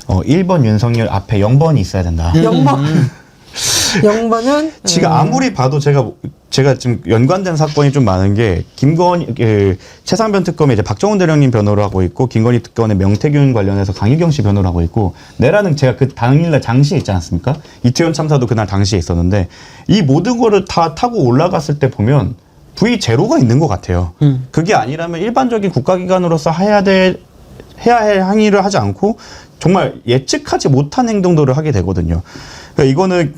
1번 윤석열 앞에 0번이 있어야 된다. 0번. 0번은 지금 아무리 봐도 제가 지금 연관된 사건이 좀 많은 게 김건희 최상변 특검에 이제 박정훈 대령님 변호를 하고 있고 김건희 특검의 명태균 관련해서 강유경 씨 변호를 하고 있고 내라는 제가 그 당일날 당시에 있지 않았습니까? 이태원 참사도 그날 당시에 있었는데 이 모든 거를 다 타고 올라갔을 때 보면 V 제로가 있는 것 같아요. 그게 아니라면 일반적인 국가기관으로서 해야 할 항의를 하지 않고 정말 예측하지 못한 행동들을 하게 되거든요. 그러니까 이거는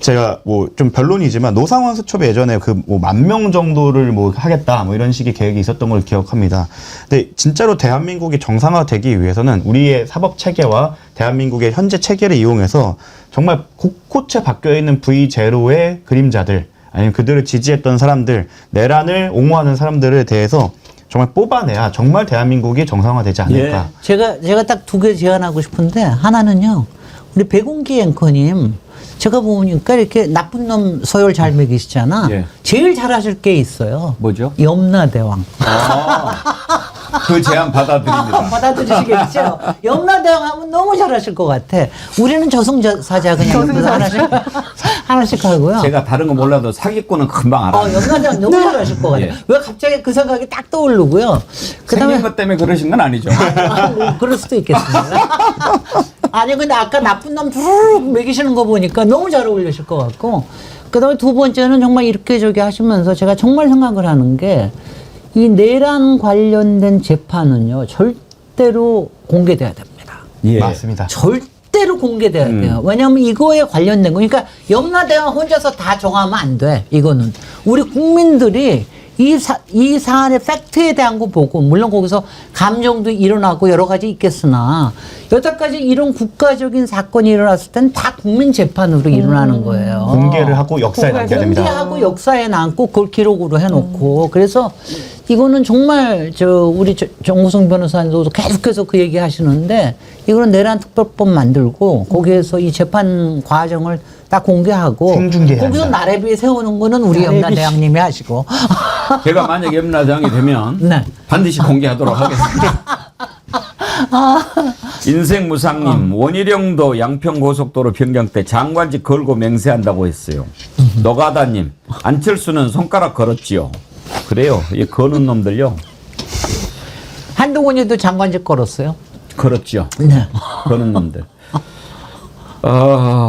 제가 뭐 좀 변론이지만 노상원 수첩에 예전에 그 뭐 10,000명 정도를 뭐 하겠다 뭐 이런 식의 계획이 있었던 걸 기억합니다. 근데 진짜로 대한민국이 정상화되기 위해서는 우리의 사법 체계와 대한민국의 현재 체계를 이용해서 정말 곳곳에 박혀 있는 V0의 그림자들 아니면 그들을 지지했던 사람들, 내란을 옹호하는 사람들에 대해서 정말 뽑아내야 정말 대한민국이 정상화되지 않을까. 예. 제가 딱 두 개 제안하고 싶은데 하나는요. 우리 백운기 앵커님 제가 보니까 이렇게 나쁜 놈 서열 잘 매기시잖아. 예. 제일 잘하실 게 있어요. 뭐죠? 염라대왕. 그 제안 받아들입니다. 받아들이시겠죠? 염라대왕 하면 너무 잘하실 것 같아. 우리는 저승사자 그냥 하나씩 하고요. 제가 다른 거 몰라도 사기꾼은 금방 알아요. 염라대왕 너무 잘하실 것 같아요. 예. 왜 갑자기 그 생각이 딱 떠오르고요. 생긴 것 때문에 그러신 건 아니죠. 그럴 수도 있겠습니다. 아니 근데 아까 나쁜 놈 두루룩 매기시는 거 보니까 너무 잘 어울리실 것 같고, 그다음에 두 번째는 정말 이렇게 저기 하시면서 제가 정말 생각을 하는 게 이 내란 관련된 재판은요 절대로 공개돼야 됩니다. 예. 맞습니다. 절대로 공개돼야 돼요. 왜냐하면 이거에 관련된 거, 그러니까 염라대왕 혼자서 다 정하면 안 돼. 이거는 우리 국민들이 이 사안의 팩트에 대한 거 보고, 물론 거기서 감정도 일어나고 여러 가지 있겠으나 여태까지 이런 국가적인 사건이 일어났을 때는 다 국민 재판으로 일어나는 거예요. 공개를 하고 역사에 남겨야 됩니다. 공개하고 역사에 남고 그걸 기록으로 해놓고. 그래서 이거는 정말 우리 정우성 변호사님도 계속해서 그 얘기 하시는데, 이거는 내란 특별법 만들고 거기에서 이 재판 과정을 다 공개하고 거기서 나래비 세우는 거는 우리 염라대왕님이 하시고. 제가 만약 염라대왕이 되면 네. 반드시 공개하도록 하겠습니다. 인생무상님, 원희룡도 양평고속도로 변경 때 장관직 걸고 맹세한다고 했어요. 노가다님, 안철수는 손가락 걸었지요. 그래요. 이 거는 놈들요. 한동훈이도 장관직 걸었어요. 그렇죠. 네. 거는 놈들.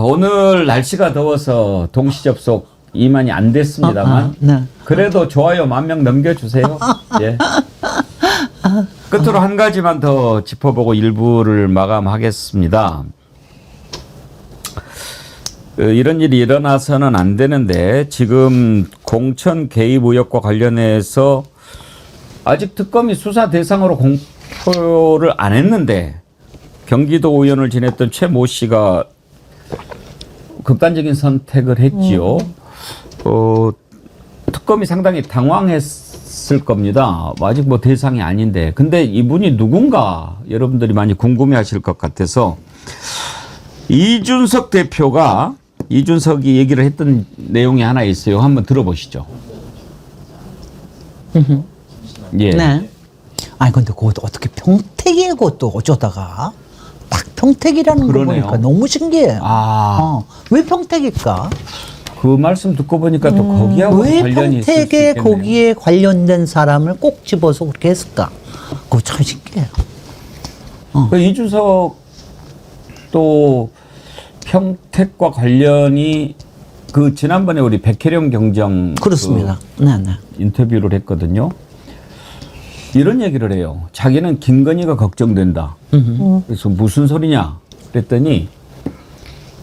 오늘 날씨가 더워서 동시 접속 이만이 안 됐습니다만 네. 그래도 좋아요 10,000명 넘겨주세요. 예. 끝으로 한 가지만 더 짚어보고 일부를 마감하겠습니다. 이런 일이 일어나서는 안 되는데 지금 공천 개입 의혹과 관련해서 아직 특검이 수사 대상으로 공표를 안 했는데 경기도 의원을 지냈던 최 모 씨가 극단적인 선택을 했지요. 특검이 상당히 당황했을 겁니다. 아직 뭐 대상이 아닌데. 근데 이분이 누군가 여러분들이 많이 궁금해하실 것 같아서 이준석 대표가 이준석이 얘기를 했던 내용이 하나 있어요. 한번 들어보시죠. 예. 네. 아니 근데 그것도 어떻게 평택이에 그것도 어쩌다가 딱 평택이라는 거 보니까 너무 신기해. 왜 평택일까? 그 말씀 듣고 보니까 또 거기하고 왜 관련이 있을 수 평택에 있겠네요. 거기에 관련된 사람을 꼭 집어서 그렇게 했을까? 그거 참 신기해요. 그 이준석 또 평택과 관련이 그 지난번에 우리 백혜령 경정 그렇습니다. 네네. 인터뷰를 했거든요. 이런 얘기를 해요. 자기는 김건희가 걱정된다. 그래서 무슨 소리냐 그랬더니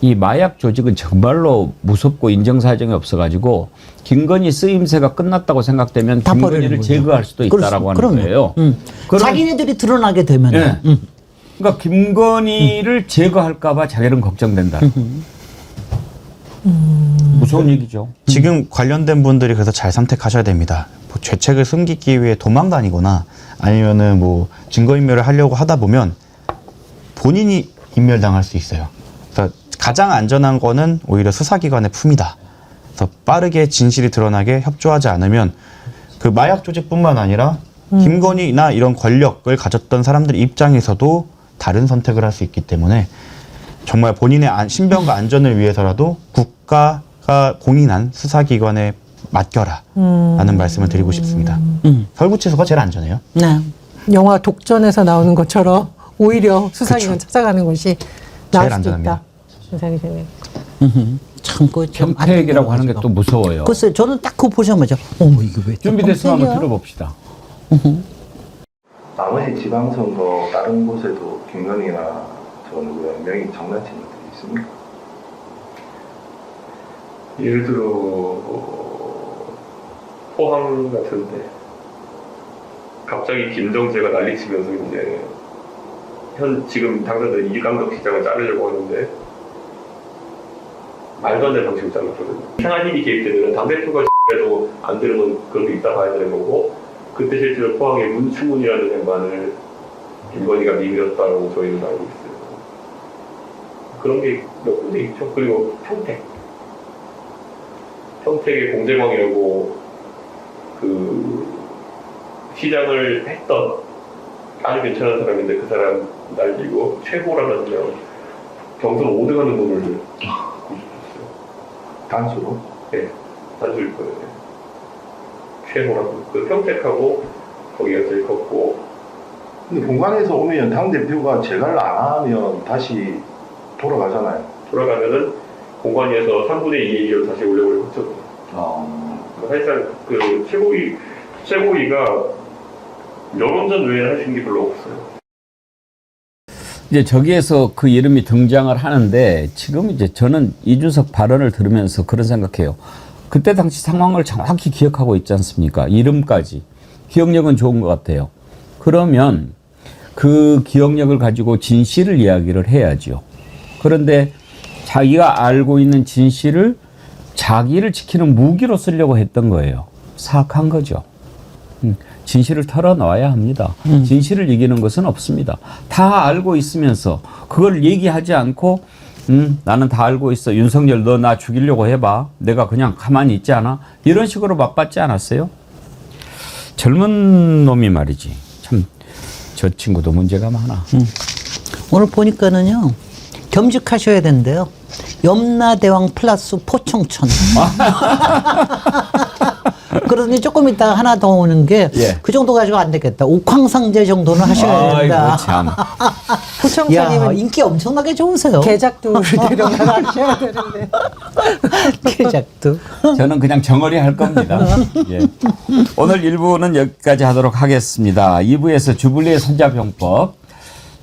이 마약 조직은 정말로 무섭고 인정사정이 없어가지고 김건희 쓰임새가 끝났다고 생각되면 김건희를 제거할 수도 있다라고 하는 거예요. 자기네들이 드러나게 되면. 네. 그러니까 김건희를 제거할까봐 자기는 걱정된다. 무서운 얘기죠. 지금 관련된 분들이 그래서 잘 선택하셔야 됩니다. 뭐 죄책을 숨기기 위해 도망 다니거나 아니면은 뭐 증거인멸을 하려고 하다 보면 본인이 인멸당할 수 있어요. 그래서 가장 안전한 거는 오히려 수사기관의 품이다. 그래서 빠르게 진실이 드러나게 협조하지 않으면 그 마약 조직뿐만 아니라 김건희나 이런 권력을 가졌던 사람들 입장에서도 다른 선택을 할 수 있기 때문에 정말 본인의 신변과 안전을 위해서라도 국가가 공인한 수사기관에 맡겨라 라는 말씀을 드리고 싶습니다. 서울구치소가 제일 안전해요. 네. 영화 독전에서 나오는 것처럼 오히려 수사기관 찾아가는 것이 나을 수도 안전합니다. 있다. 생각이 드네요. 참그 평택이라고 하는 게 또 무서워요. 글쎄 저는 딱 그거 보자마자 어머 이거 왜 준비됐으면 한번 들어봅시다. 나머지 지방선거 다른 곳에도 김건희나 저 누구야 명의 장난치는 분이 있습니까? 예를 들어 포항 같은데 갑자기 김정재가 난리치면서 이제 지금 당선된 이강덕 시장을 자르려고 하는데 말도 안 되는 방식으로 잘랐거든요. 이상한 힘이 개입되면 당대표가 해도 안 되는 건 그런 게 있다 봐야 되는 거고, 그때 실제로 포항의 문충문이라는 양반을 김건희가 밀었다고 저희는 알고 있어요. 그런 게 몇 군데 있죠. 그리고 평택의 공재광이라고 그 시장을 했던 아주 괜찮은 사람인데 그 사람 날리고 최고라는 그냥 경선 5등 하는 분을 단수로? 네, 단수일 거예요. 최고라고. 그 평택하고 거기가 제일 컸고. 근데 공간에서 오면 당대표가 재갈 안 하면 다시 돌아가잖아요. 돌아가면은 공관위에서 3분의 2 얘기로 다시 올려버리고 있죠. 사실상 그 최고위가 여론전 외에는 할 수 있는 게 별로 없어요. 이제 저기에서 그 이름이 등장을 하는데 지금 이제 저는 이준석 발언을 들으면서 그런 생각해요. 그때 당시 상황을 정확히 기억하고 있지 않습니까? 이름까지. 기억력은 좋은 것 같아요. 그러면 그 기억력을 가지고 진실을 이야기를 해야죠. 그런데 자기가 알고 있는 진실을 자기를 지키는 무기로 쓰려고 했던 거예요. 사악한 거죠. 진실을 털어놔야 합니다. 진실을 이기는 것은 없습니다. 다 알고 있으면서 그걸 얘기하지 않고 나는 다 알고 있어. 윤석열 너 나 죽이려고 해봐. 내가 그냥 가만히 있지 않아. 이런 식으로 맞받지 않았어요? 젊은 놈이 말이지. 참 저 친구도 문제가 많아. 오늘 보니까는요. 겸직하셔야 된대요. 염라대왕 플러스 포청천. 그러더니 조금 있다가 하나 더 오는 게 그 정도 가지고 안 되겠다. 옥황상제 정도는 하셔야 된다. 아이고 참. 포청천님은 인기 엄청나게 좋으세요. 개작두를 데려가 하셔야 되는데. 개작두. 저는 그냥 정어리 할 겁니다. 예. 오늘 1부는 여기까지 하도록 하겠습니다. 2부에서 주불리의 손자병법.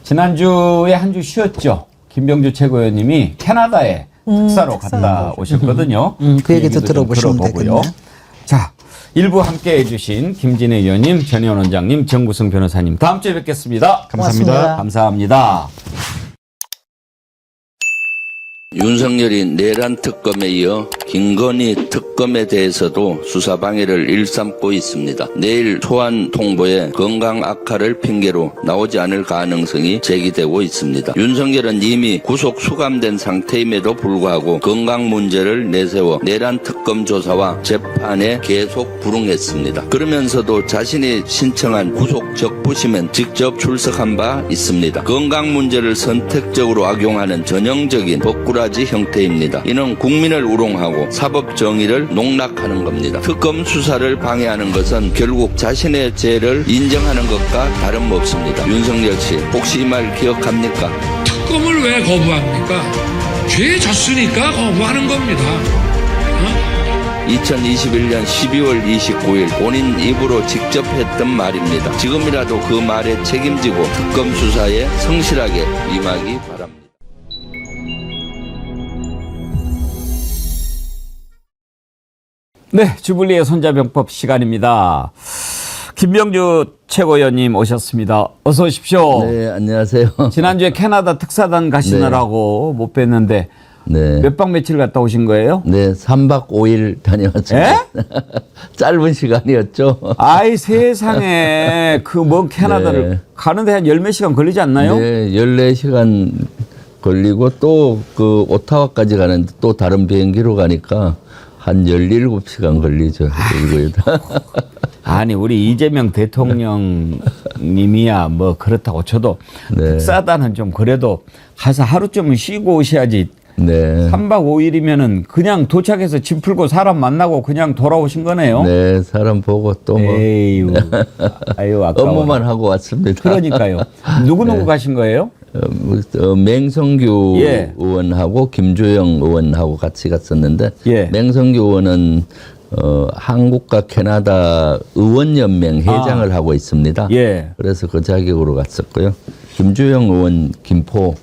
지난주에 한 주 쉬었죠. 김병주 최고위원님이 캐나다에 특사로 갔다 오셨거든요. 그 얘기도 들어보시면 되겠네요. 자, 1부 함께 해주신 김진애 의원님, 전혜원 원장님, 정구승 변호사님 다음 주에 뵙겠습니다. 감사합니다. 고맙습니다. 감사합니다. 윤석열이 내란 특검에 이어 김건희 특검에 대해서도 수사 방해를 일삼고 있습니다. 내일 소환 통보에 건강 악화를 핑계로 나오지 않을 가능성이 제기되고 있습니다. 윤석열은 이미 구속 수감된 상태임에도 불구하고 건강 문제를 내세워 내란 특검 조사와 재판에 계속 불응했습니다. 그러면서도 자신이 신청한 구속 적부심엔 직접 출석한 바 있습니다. 건강 문제를 선택적으로 악용하는 전형적인 법꾸라지 형태입니다. 이는 국민을 우롱하고 사법 정의를 농락하는 겁니다. 특검 수사를 방해하는 것은 결국 자신의 죄를 인정하는 것과 다름없습니다. 윤석열 씨, 혹시 이 말 기억합니까? 특검을 왜 거부합니까? 죄 졌으니까 거부하는 겁니다. 2021년 12월 29일 본인 입으로 직접 했던 말입니다. 지금이라도 그 말에 책임지고 특검 수사에 성실하게 임하기 바랍니다. 네, 주불리의 손자병법 시간입니다. 김병주 최고위원님 오셨습니다. 어서 오십시오. 네, 안녕하세요. 지난주에 캐나다 특사단 가시느라고 못 뵀는데 몇 박 며칠 갔다 오신 거예요? 네, 3박 5일 다녀왔습니다. 짧은 시간이었죠. 아이 세상에 그 먼 캐나다를 가는데 한 10몇 시간 걸리지 않나요? 네, 14시간 걸리고 또 그 오타와까지 가는데 또 다른 비행기로 가니까 한 17시간 걸리죠. 아니 우리 이재명 대통령님이야 뭐 그렇다고 쳐도 특사단은 좀 그래도 가서 하루쯤은 쉬고 오셔야지. 3박 5일이면은 그냥 도착해서 짐 풀고 사람 만나고 그냥 돌아오신 거네요. 네, 사람 보고 또 뭐. 에휴, 아유, 아까워. 업무만 하고 왔습니다. 그러니까요. 누구 가신 거예요? 맹성규 예. 의원하고 김주영 의원하고 같이 갔었는데 예. 맹성규 의원은 한국과 캐나다 의원연맹 회장을 하고 있습니다. 예. 그래서 그 자격으로 갔었고요. 김주영 의원 김포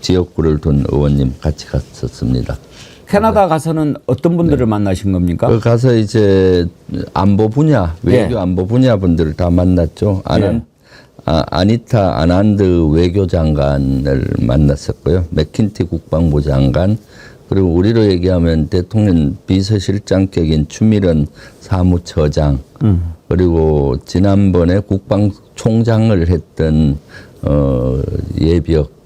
지역구를 둔 의원님 같이 갔었습니다. 캐나다 가서는 어떤 분들을 만나신 겁니까? 그 가서 이제 안보 분야, 외교 안보 분야 분들을 다 만났죠. 아니타 아난드 외교장관을 만났었고요. 맥킨티 국방부 장관, 그리고 우리로 얘기하면 대통령 비서실장격인 추미런 사무처장, 그리고 지난번에 국방총장을 했던 예비역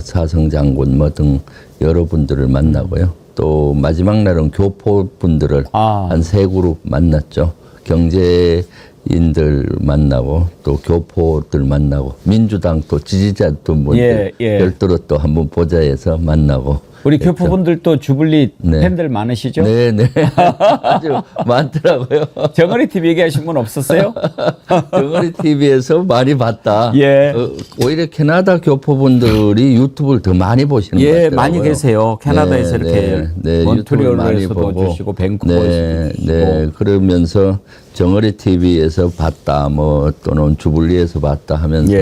사성장군 뭐 등 여러 분들을 만나고요. 또 마지막 날은 교포 분들을 한 3그룹 만났죠. 경제인들 만나고 또 교포들 만나고 민주당 또 지지자 분들 별도로 또 한번 보자 해서 만나고. 우리 교포분들도 주블리 팬들 많으시죠? 네네. 아주 많더라고요. 정어리 TV 얘기하신 분 없었어요? 정어리 TV에서 많이 봤다. 예. 오히려 캐나다 교포분들이 유튜브를 더 많이 보시는 것 같아요. 많이 계세요. 캐나다에서 이렇게 유튜브를 많이 몬트리올에서도 보고 주시고 밴쿠버에서도 주시고. 그러면서 정어리 TV에서 봤다, 뭐 또는 주블리에서 봤다 하면서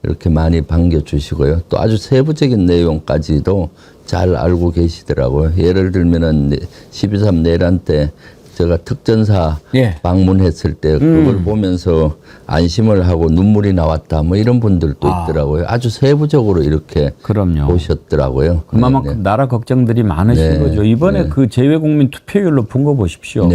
이렇게 많이 반겨주시고요. 또 아주 세부적인 내용까지도 잘 알고 계시더라고요. 예를 들면은 12.3 내란 때 제가 특전사 방문했을 때 그걸 보면서 안심을 하고 눈물이 나왔다, 뭐 이런 분들도 있더라고요. 아주 세부적으로 이렇게 보셨더라고요. 그만큼 나라 걱정들이 많으신 거죠. 이번에 그 재외국민 투표율 높은 거 보십시오.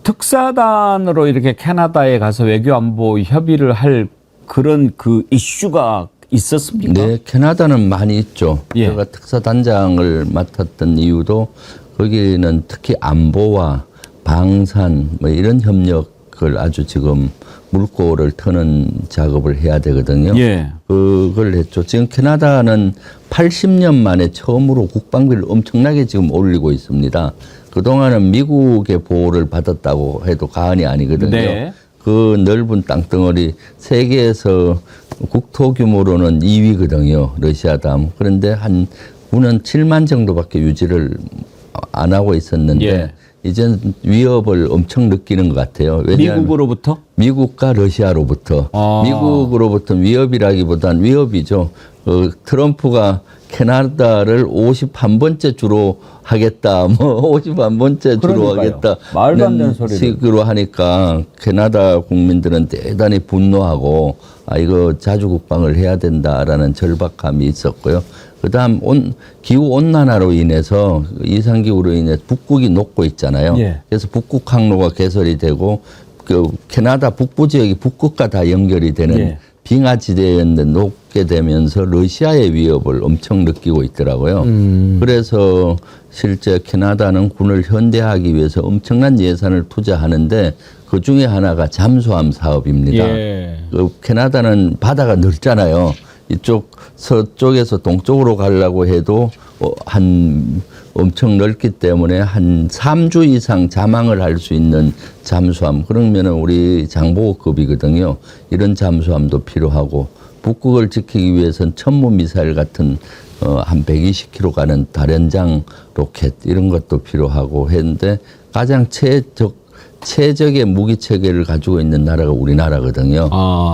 특사단으로 이렇게 캐나다에 가서 외교안보 협의를 할 그런 그 이슈가 있었습니까? 네, 캐나다는 많이 있죠. 제가 특사단장을 맡았던 이유도 거기는 특히 안보와 방산 뭐 이런 협력을 아주 지금 물꼬를 트는 작업을 해야 되거든요. 그걸 했죠. 지금 캐나다는 80년 만에 처음으로 국방비를 엄청나게 지금 올리고 있습니다. 그동안은 미국의 보호를 받았다고 해도 과언이 아니거든요. 그 넓은 땅덩어리 세계에서 국토 규모로는 2위거든요. 러시아 다음. 그런데 한 군은 7만 정도밖에 유지를 안 하고 있었는데 이젠 위협을 엄청 느끼는 것 같아요. 왜냐하면 미국으로부터? 미국과 러시아로부터. 미국으로부터는 위협이라기보단 위협이죠. 트럼프가 캐나다를 51번째 주로 하겠다, 뭐 51번째 주로 하겠다. 말도 안 되는 소리를. 식으로 하니까 캐나다 국민들은 대단히 분노하고 이거 자주국방을 해야 된다라는 절박함이 있었고요. 그다음 기후 온난화로 인해서 이상기후로 인해 북극이 녹고 있잖아요. 그래서 북극 항로가 개설이 되고 그 캐나다 북부 지역이 북극과 다 연결이 되는 빙하지대였는데 녹게 되면서 러시아의 위협을 엄청 느끼고 있더라고요. 그래서 실제 캐나다는 군을 현대화하기 위해서 엄청난 예산을 투자하는데 그 중에 하나가 잠수함 사업입니다. 그 캐나다는 바다가 넓잖아요. 이쪽 서쪽에서 동쪽으로 가려고 해도 한 엄청 넓기 때문에 한 3주 이상 잠항을 할 수 있는 잠수함, 그러면은 우리 장보고급이거든요. 이런 잠수함도 필요하고 북극을 지키기 위해서는 천무 미사일 같은 한 120km 가는 다련장 로켓 이런 것도 필요하고 했는데 가장 최적의 무기 체계를 가지고 있는 나라가 우리나라거든요.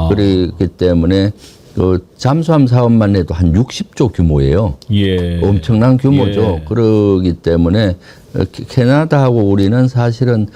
그렇기 때문에 그 잠수함 사업만 해도 한 60조 규모예요. 엄청난 규모죠. 그러기 때문에 캐나다하고 우리는 사실은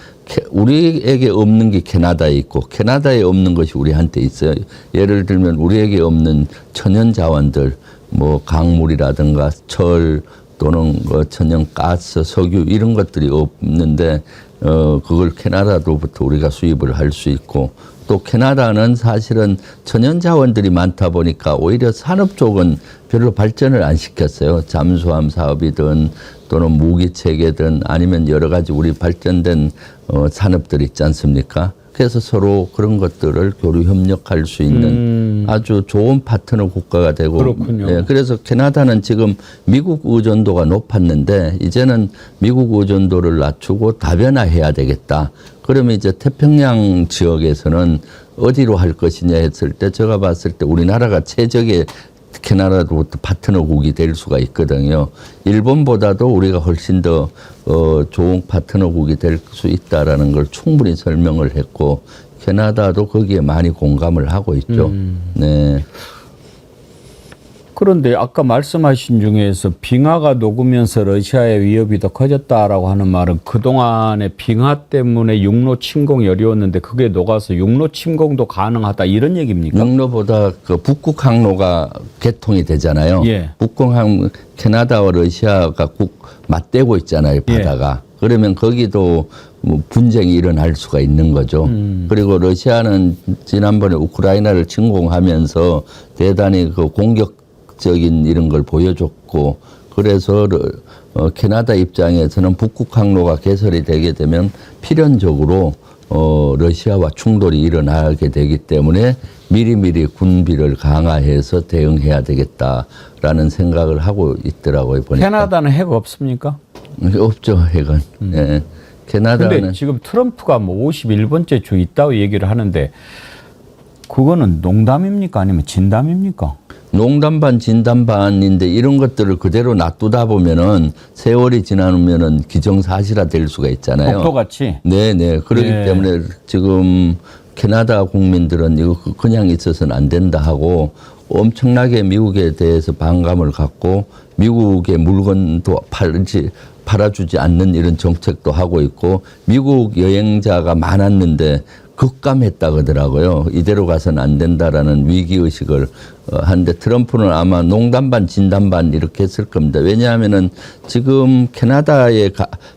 우리에게 없는 게 캐나다에 있고 캐나다에 없는 것이 우리한테 있어요. 예를 들면 우리에게 없는 천연 자원들, 뭐 강물이라든가 철 또는 천연 가스, 석유 이런 것들이 없는데 그걸 캐나다로부터 우리가 수입을 할 수 있고 또 캐나다는 사실은 천연 자원들이 많다 보니까 오히려 산업 쪽은 별로 발전을 안 시켰어요. 잠수함 사업이든 또는 무기 체계든 아니면 여러 가지 우리 발전된 산업들 있지 않습니까? 그래서 서로 그런 것들을 교류 협력할 수 있는 아주 좋은 파트너 국가가 되고 그렇군요. 그래서 캐나다는 지금 미국 의존도가 높았는데 이제는 미국 의존도를 낮추고 다변화해야 되겠다. 그러면 이제 태평양 지역에서는 어디로 할 것이냐 했을 때 제가 봤을 때 우리나라가 최적의 캐나다로부터 파트너국이 될 수가 있거든요. 일본보다도 우리가 훨씬 더 좋은 파트너국이 될 수 있다라는 걸 충분히 설명을 했고 캐나다도 거기에 많이 공감을 하고 있죠. 네. 그런데 아까 말씀하신 중에서 빙하가 녹으면서 러시아의 위협이 더 커졌다라고 하는 말은 그동안의 빙하 때문에 육로 침공이 어려웠는데 그게 녹아서 육로 침공도 가능하다 이런 얘기입니까? 육로보다 그 북극 항로가 개통이 되잖아요. 예. 북극 항 캐나다와 러시아가 맞대고 있잖아요, 바다가. 그러면 거기도 뭐 분쟁이 일어날 수가 있는 거죠. 그리고 러시아는 지난번에 우크라이나를 침공하면서 대단히 그 공격적인 이런 걸 보여줬고, 그래서 캐나다 입장에서는 북극 항로가 개설이 되게 되면 필연적으로 러시아와 충돌이 일어나게 되기 때문에 미리미리 군비를 강화해서 대응해야 되겠다라는 생각을 하고 있더라고요. 보니까. 캐나다는 핵 없습니까? 없죠, 핵은. 네. 캐나다는. 근데 지금 트럼프가 뭐 51번째 주 있다고 얘기를 하는데 그거는 농담입니까? 아니면 진담입니까? 농담 반 진담 반인데 이런 것들을 그대로 놔두다 보면은 세월이 지나면은 기정사실화 될 수가 있잖아요. 독도같이? 네네. 그렇기 네. 때문에 지금 캐나다 국민들은 이거 그냥 있어서는 안 된다 하고 엄청나게 미국에 대해서 반감을 갖고 미국의 물건도 팔아주지 않는 이런 정책도 하고 있고 미국 여행자가 많았는데 급감했다 그러더라고요. 이대로 가서는 안 된다라는 위기의식을 하는데 트럼프는 아마 농담 반 진담 반 이렇게 했을 겁니다. 왜냐하면은 지금 캐나다의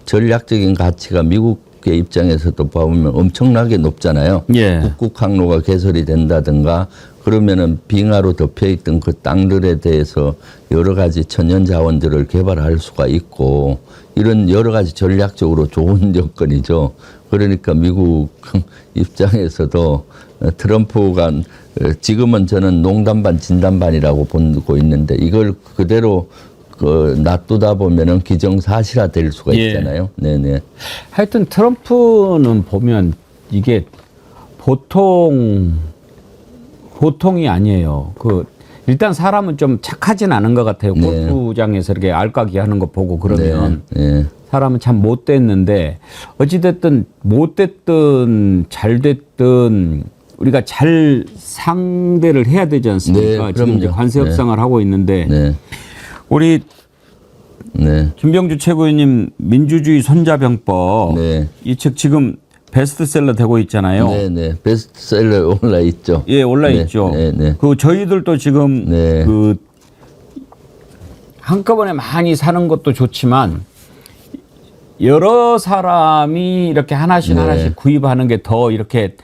전략적인 가치가 미국의 입장에서도 보면 엄청나게 높잖아요. 예. 북극 항로가 개설이 된다든가 그러면은 빙하로 덮여있던 그 땅들에 대해서 여러 가지 천연 자원들을 개발할 수가 있고 이런 여러 가지 전략적으로 좋은 여건이죠. 그러니까 미국 입장에서도 트럼프가 지금은 저는 농담 반 진담 반이라고 보고 있는데 이걸 그대로 놔두다 보면은 기정사실화 될 수가 있잖아요. 예. 네네. 하여튼 트럼프는 보면 이게 보통이 아니에요. 일단 사람은 좀 착하진 않은 것 같아요. 네. 골프장에서 이렇게 알까기 하는 거 보고 그러면 네. 사람은 참 못됐는데 어찌됐든 못됐든 잘됐든 우리가 잘 상대를 해야 되지 않습니까? 네, 지금 이제 그럼요. 관세 협상을 하고 있는데 네. 우리 네. 김병주 최고위원님 민주주의 손자병법 네. 이 책 지금 베스트셀러 되고 있잖아요. 네네. 베스트셀러 올라 있죠. 예, 올라 네, 있죠. 네네. 저희들도 지금 네. 한꺼번에 많이 사는 것도 좋지만 여러 사람이 이렇게 하나씩 네. 하나씩 구입하는 게 더 이렇게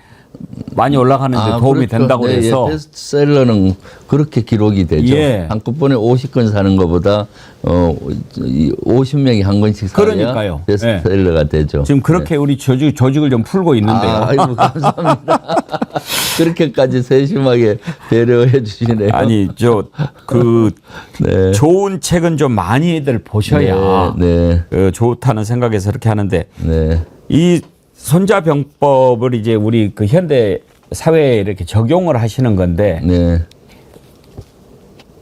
많이 올라가는데 도움이 그렇죠. 된다고 네, 해서 예, 베스트셀러는 그렇게 기록이 되죠. 예. 한꺼번에 50권 사는 것보다 50명이 한 권씩 사야 그러니까요. 베스트셀러가 되죠. 지금 그렇게 우리 조직을 좀 풀고 있는데요. 아이고 감사합니다. 그렇게까지 세심하게 배려해 주시네요. 아니 네. 좋은 책은 좀 많이들 보셔야 네. 좋다는 생각에서 이렇게 하는데 네. 이 손자병법을 이제 우리 현대 사회에 이렇게 적용을 하시는 건데 네.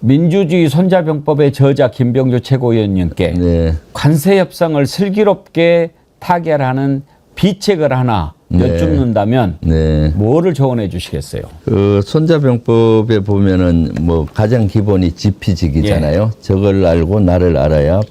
민주주의 손자병법의 저자 김병주 최고위원님께 네. 관세 협상을 슬기롭게 타결하는 비책을 하나 여쭙는다면 네. 뭐를 조언해 주시겠어요? 손자병법에 보면은 뭐 가장 기본이 지피직이잖아요. 예. 저걸 알고 나를 알아야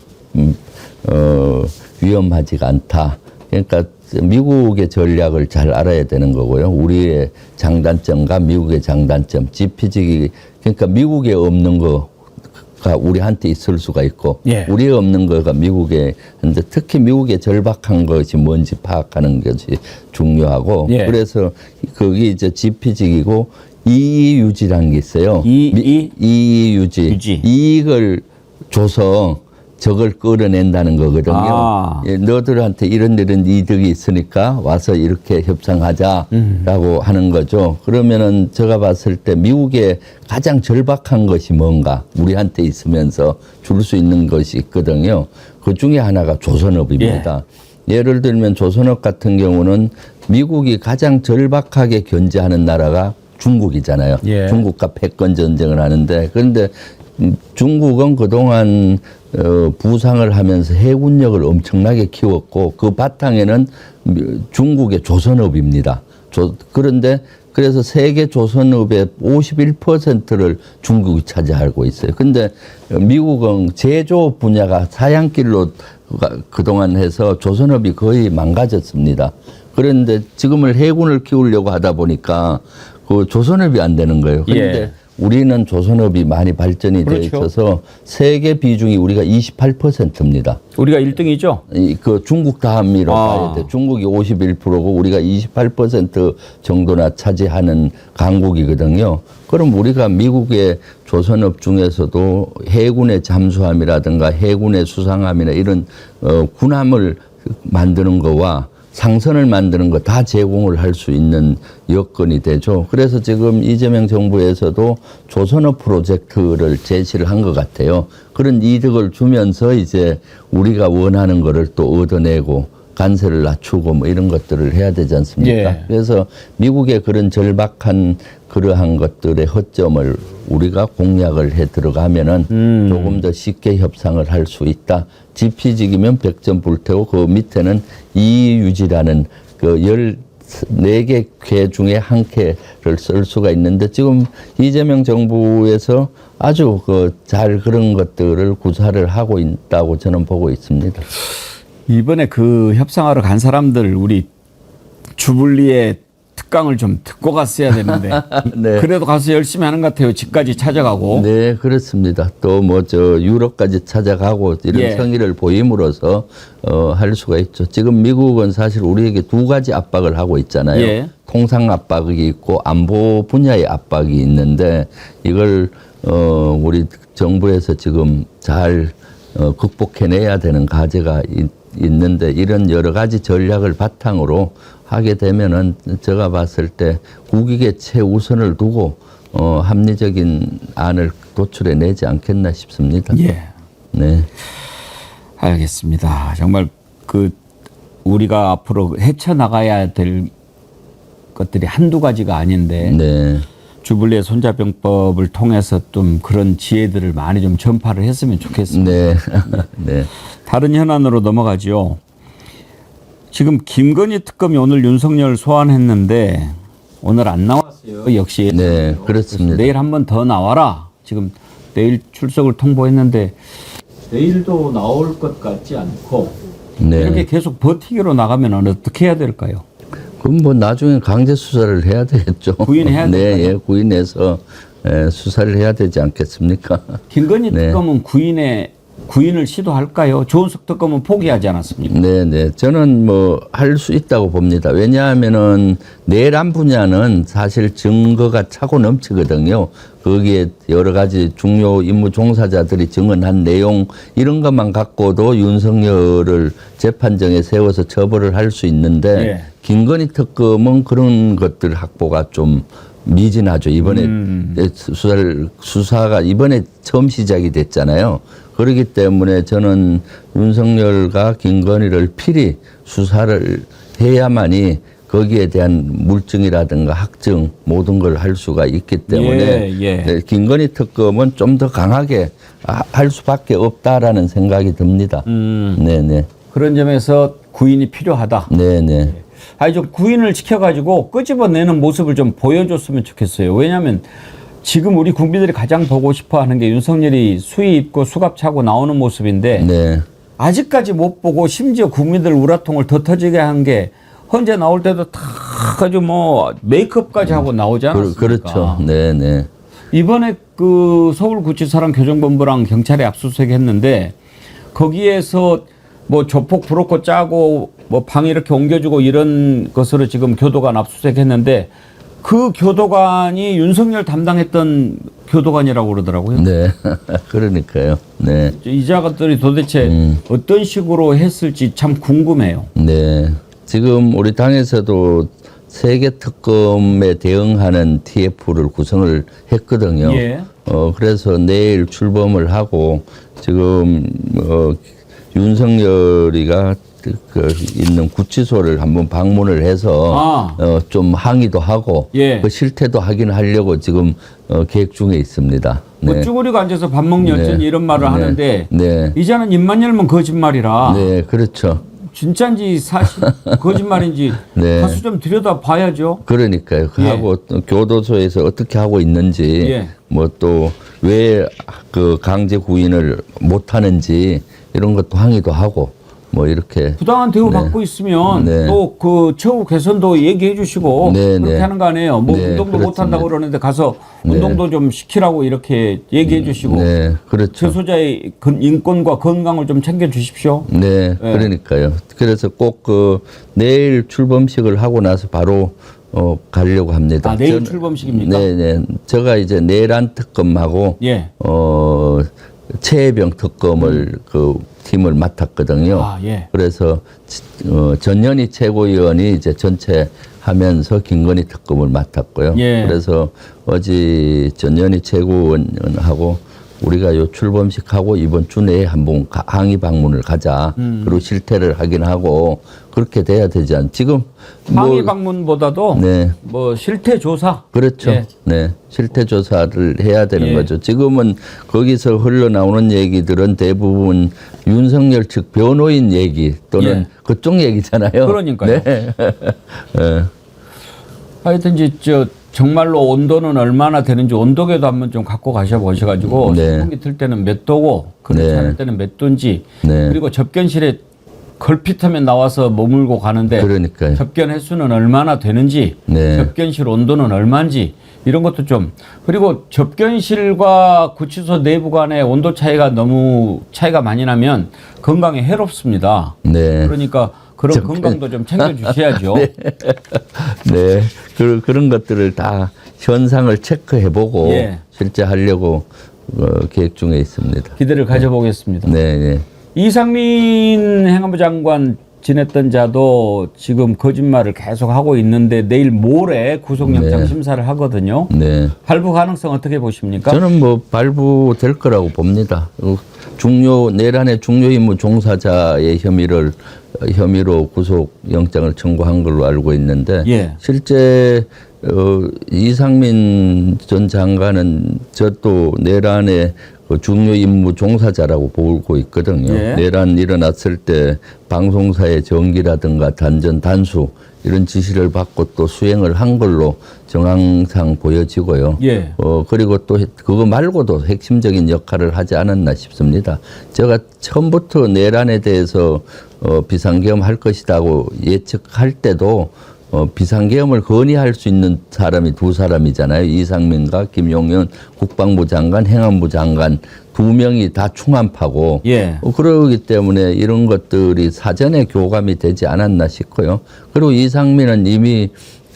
위험하지가 않다. 그러니까 미국의 전략을 잘 알아야 되는 거고요. 우리의 장단점과 미국의 장단점, 지피직이 그러니까 미국에 없는 거가 우리한테 있을 수가 있고, 예. 우리에 없는 거가 미국에 있는데 특히 미국에 절박한 것이 뭔지 파악하는 것이 중요하고, 예. 그래서 그게 이제 지피직이고 이익유지라는 게 있어요. 이익유지. 이익을 줘서 저걸 끌어낸다는 거거든요. 아. 예, 너들한테 이런 이득이 있으니까 와서 이렇게 협상하자라고 하는 거죠. 그러면은 제가 봤을 때 미국의 가장 절박한 것이 뭔가 우리한테 있으면서 줄 수 있는 것이 있거든요. 그 중에 하나가 조선업입니다. 예를 들면 조선업 같은 경우는 미국이 가장 절박하게 견제하는 나라가 중국이잖아요. 예. 중국과 패권 전쟁을 하는데 그런데 중국은 그동안 부상을 하면서 해군력을 엄청나게 키웠고 그 바탕에는 중국의 조선업입니다. 그런데 그래서 세계 조선업의 51%를 중국이 차지하고 있어요. 근데 미국은 제조업 분야가 사양길로 그동안 해서 조선업이 거의 망가졌습니다. 그런데 지금은 해군을 키우려고 하다 보니까 그 조선업이 안 되는 거예요. 그런데 예. 우리는 조선업이 많이 발전이 돼 그렇죠. 있어서 세계 비중이 우리가 28%입니다. 우리가 1등이죠? 그 중국 다음으로 봐야 돼. 중국이 51%고 우리가 28% 정도나 차지하는 강국이거든요. 그럼 우리가 미국의 조선업 중에서도 해군의 잠수함이라든가 해군의 수상함이나 이런 군함을 만드는 거와 상선을 만드는 거 다 제공을 할 수 있는 여건이 되죠. 그래서 지금 이재명 정부에서도 조선업 프로젝트를 제시를 한 것 같아요. 그런 이득을 주면서 이제 우리가 원하는 거를 또 얻어내고 관세를 낮추고 뭐 이런 것들을 해야 되지 않습니까? 예. 그래서 미국의 그런 절박한 그러한 것들의 허점을 우리가 공략을 해 들어가면은 조금 더 쉽게 협상을 할 수 있다. 지피지기면 100점 불태우고 그 밑에는 이유지라는 그 14개 쾌 중에 한 쾌를 쓸 수가 있는데 지금 이재명 정부에서 아주 잘 그런 것들을 구사를 하고 있다고 저는 보고 있습니다. 이번에 그 협상하러 간 사람들 우리 주불리의 특강을 좀 듣고 갔어야 되는데 네. 그래도 가서 열심히 하는 것 같아요. 집까지 찾아가고. 네, 그렇습니다. 또 뭐 유럽까지 찾아가고 이런 예. 성의를 보임으로써 할 수가 있죠. 지금 미국은 사실 우리에게 두 가지 압박을 하고 있잖아요. 예. 통상 압박이 있고 안보 분야의 압박이 있는데 이걸 우리 정부에서 지금 잘 극복해내야 되는 과제가 있는데 이런 여러 가지 전략을 바탕으로 하게 되면은 제가 봤을 때 국익의 최우선을 두고 합리적인 안을 도출해내지 않겠나 싶습니다. 예. 네. 알겠습니다. 정말 우리가 앞으로 헤쳐나가야 될 것들이 한두 가지가 아닌데 네. 주불리의 손자병법을 통해서 좀 그런 지혜들을 많이 좀 전파를 했으면 좋겠습니다. 네. 네. 다른 현안으로 넘어가죠. 지금 김건희 특검이 오늘 윤석열 소환했는데 오늘 안 나왔어요. 역시. 네, 그렇습니다. 내일 한 번 더 나와라. 지금 내일 출석을 통보했는데 내일도 나올 것 같지 않고 네. 이렇게 계속 버티기로 나가면 어떻게 해야 될까요? 그럼 뭐 나중에 강제 수사를 해야 되겠죠. 구인해야 네, 될까요? 예, 구인해서 수사를 해야 되지 않겠습니까? 김건희 네. 특검은 구인을 시도할까요? 조은석 특검은 포기하지 않았습니까? 네네. 저는 뭐 할 수 있다고 봅니다. 왜냐하면은 내란 분야는 사실 증거가 차고 넘치거든요. 거기에 여러 가지 중요 임무 종사자들이 증언한 내용 이런 것만 갖고도 윤석열을 재판정에 세워서 처벌을 할 수 있는데 예. 김건희 특검은 그런 것들 확보가 좀 미진하죠. 이번에 수사가 이번에 처음 시작이 됐잖아요. 그렇기 때문에 저는 윤석열과 김건희를 필히 수사를 해야만이 거기에 대한 물증이라든가 학증 모든 걸 할 수가 있기 때문에 네, 김건희 특검은 좀 더 강하게 할 수밖에 없다라는 생각이 듭니다. 네네. 그런 점에서 구인이 필요하다. 네네. 아니 좀 구인을 지켜가지고 끄집어내는 모습을 좀 보여줬으면 좋겠어요. 왜냐하면 지금 우리 국민들이 가장 보고 싶어하는 게 윤석열이 수의 입고 수갑 차고 나오는 모습인데 네. 아직까지 못 보고 심지어 국민들 우라통을 더 터지게 한 게 헌재 나올 때도 다 아주 뭐 메이크업까지 하고 나오지 않았습니까? 그렇죠. 네네. 이번에 서울구치소랑 교정본부랑 경찰에 압수수색했는데 거기에서 뭐 조폭 브로커 짜고 뭐 방 이렇게 옮겨주고 이런 것으로 지금 교도관 압수수색했는데 그 교도관이 윤석열 담당했던 교도관이라고 그러더라고요. 네. 그러니까요. 네. 이 자들이 도대체 어떤 식으로 했을지 참 궁금해요. 네. 지금 우리 당에서도 세계 특검에 대응하는 TF를 구성을 했거든요. 예. 그래서 내일 출범을 하고 지금 윤석열이가 있는 구치소를 한번 방문을 해서 좀 항의도 하고 예. 그 실태도 확인하려고 지금 계획 중에 있습니다. 뭐 쭈그리고 앉아서 밥 먹니 어쩌니 이런 말을 하는데 네. 이제는 입만 열면 거짓말이라 네, 그렇죠. 진짜인지 사실 거짓말인지 네. 가서 좀 들여다 봐야죠. 그러니까요. 예. 하고 또 교도소에서 어떻게 하고 있는지 예. 뭐 또 왜 그 강제 구인을 못 하는지 이런 것도 항의도 하고 뭐 이렇게 부당한 대우 네. 받고 있으면 네. 또 그 처우 개선도 얘기해 주시고 네, 그렇게 네. 하는 거 아니에요. 뭐 네, 운동도 못 한다고 그렇습니다. 그러는데 가서 네. 운동도 좀 시키라고 이렇게 얘기해 주시고 네, 그렇죠. 재소자의 인권과 건강을 좀 챙겨 주십시오. 네, 네. 그러니까요. 그래서 꼭 그 내일 출범식을 하고 나서 바로 가려고 합니다. 아, 내일 출범식입니까? 네, 네. 제가 이제 내란 특검하고 예. 최혜병 특검을 그 팀을 맡았거든요. 아, 예. 그래서 전현희 최고위원이 이제 전체 하면서 김건희 특검을 맡았고요. 예. 그래서 어제 전현희 최고위원하고 우리가 요 출범식하고 이번 주 내에 한번 항의 방문을 가자. 그리고 실태를 확인하고 그렇게 돼야 되지 않. 지금 항의 방문보다도 네. 뭐 실태 조사. 그렇죠. 예. 네. 실태 조사를 해야 되는 예. 거죠. 지금은 거기서 흘러나오는 얘기들은 대부분 윤석열 측 변호인 얘기 또는 예. 그쪽 얘기잖아요. 그러니까요. 네. 네. 하여튼 이제 정말로 온도는 얼마나 되는지 온도계도 한번 좀 갖고 가셔 보셔가지고 네. 선풍기 틀 때는 몇 도고 그렇지 네. 않을 때는 몇 도인지 네. 그리고 접견실에 걸핏하면 나와서 머물고 가는데 그러니까요. 접견 횟수는 얼마나 되는지 네. 접견실 온도는 얼마인지 이런 것도 좀 그리고 접견실과 구치소 내부 간의 온도 차이가 너무 차이가 많이 나면 건강에 해롭습니다. 네. 그러니까 그런 건강도 좀 챙겨주셔야죠. 네. 네. 그런 것들을 다 현상을 체크해보고 예. 실제 하려고 계획 중에 있습니다. 기대를 가져보겠습니다. 네. 네. 이상민 행안부 장관 지냈던 자도 지금 거짓말을 계속 하고 있는데 내일 모레 구속영장 네. 심사를 하거든요. 네. 발부 가능성 어떻게 보십니까? 저는 뭐 발부될 거라고 봅니다. 내란의 중요 임무 종사자의 혐의로 구속영장을 청구한 걸로 알고 있는데 예. 실제 이상민 전 장관은 저도 내란의 그 중요 임무 종사자라고 보고 있거든요. 예. 내란 일어났을 때 방송사의 정기라든가 단전 단수 이런 지시를 받고 또 수행을 한 걸로 정황상 보여지고요. 예. 그리고 또 그거 말고도 핵심적인 역할을 하지 않았나 싶습니다. 제가 처음부터 내란에 대해서 비상계엄 할 것이라고 예측할 때도 비상계엄을 건의할 수 있는 사람이 두 사람이잖아요. 이상민과 김용현 국방부 장관, 행안부 장관 두 명이 다 충암파고 예. 그러기 때문에 이런 것들이 사전에 교감이 되지 않았나 싶고요. 그리고 이상민은 이미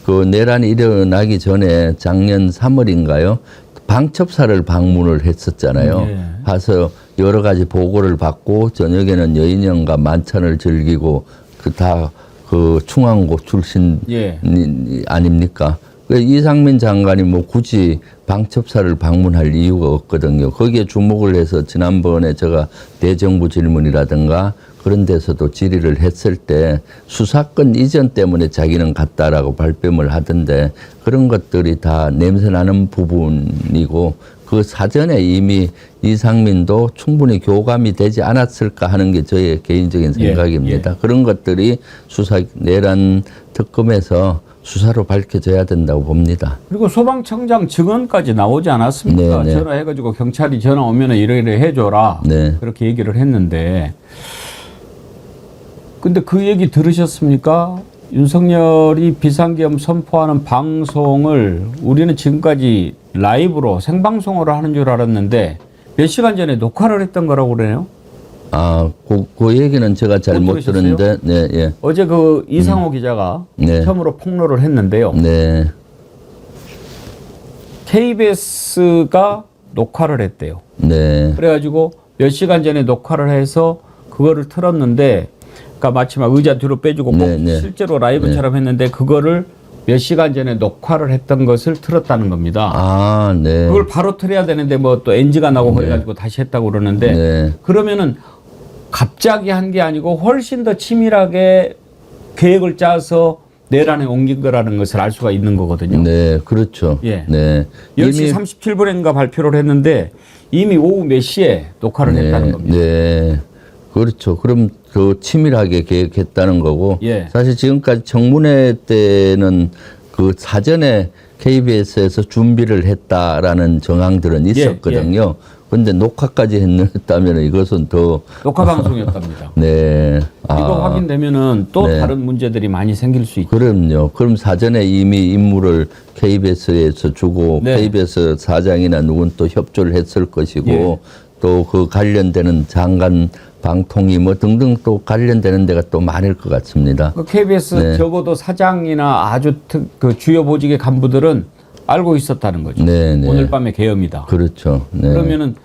그 내란이 일어나기 전에 작년 3월인가요? 방첩사를 방문을 했었잖아요. 예. 가서 여러 가지 보고를 받고 저녁에는 여인형과 만찬을 즐기고 그 충암고 출신 예. 아닙니까? 이상민 장관이 뭐 굳이 방첩사를 방문할 이유가 없거든요. 거기에 주목을 해서 지난번에 제가 대정부 질문이라든가 그런 데서도 질의를 했을 때 수사권 이전 때문에 자기는 갔다라고 발뺌을 하던데 그런 것들이 다 냄새나는 부분이고 그 사전에 이미 이상민도 충분히 교감이 되지 않았을까 하는 게 저의 개인적인 생각입니다. 예. 그런 것들이 내란 특검에서 수사로 밝혀져야 된다고 봅니다. 그리고 소방청장 증언까지 나오지 않았습니까? 네, 네. 전화해가지고 경찰이 전화 오면 이래 해줘라. 네. 그렇게 얘기를 했는데 근데 그 얘기 들으셨습니까? 윤석열이 비상계엄 선포하는 방송을 우리는 지금까지 라이브로 생방송으로 하는 줄 알았는데 몇 시간 전에 녹화를 했던 거라고 그러네요. 그 얘기는 제가 잘못 들으셨어요? 들었는데, 네, 예. 어제 그 이상호 기자가 네. 처음으로 폭로를 했는데요. 네. KBS가 녹화를 했대요. 네. 그래가지고 몇 시간 전에 녹화를 해서 그거를 틀었는데, 그러니까 마치 막 의자 뒤로 빼주고 꼭 실제로 라이브처럼 했는데 그거를 몇 시간 전에 녹화를 했던 것을 틀었다는 겁니다. 네. 그걸 바로 틀어야 되는데 뭐 또 NG가 나고 그래가지고 다시 했다고 그러는데 그러면은 갑자기 한 게 아니고 훨씬 더 치밀하게 계획을 짜서 내란에 옮긴 거라는 것을 알 수가 있는 거거든요. 네, 그렇죠. 예. 네. 10시 37분인가 발표를 했는데 이미 오후 몇 시에 녹화를 했다는 겁니다. 네. 그렇죠. 그럼 그 치밀하게 계획했다는 거고. 예. 사실 지금까지 청문회 때는 그 사전에 KBS에서 준비를 했다라는 정황들은 있었거든요. 근데 녹화까지 했다면 이것은 더 녹화 방송이었답니다. 네. 이거 확인되면은 또 네. 다른 문제들이 많이 생길 수 있죠. 그럼요. 그럼 사전에 이미 임무를 KBS에서 주고 네. KBS 사장이나 누군 또 협조를 했을 것이고 예. 또 그 관련되는 장관 방통위 뭐 등등 또 관련되는 데가 또 많을 것 같습니다. 그 KBS 네. 적어도 사장이나 아주 그 주요 보직의 간부들은 알고 있었다는 거죠. 네, 네. 오늘 밤에 계엄이다. 그렇죠. 네. 그러면은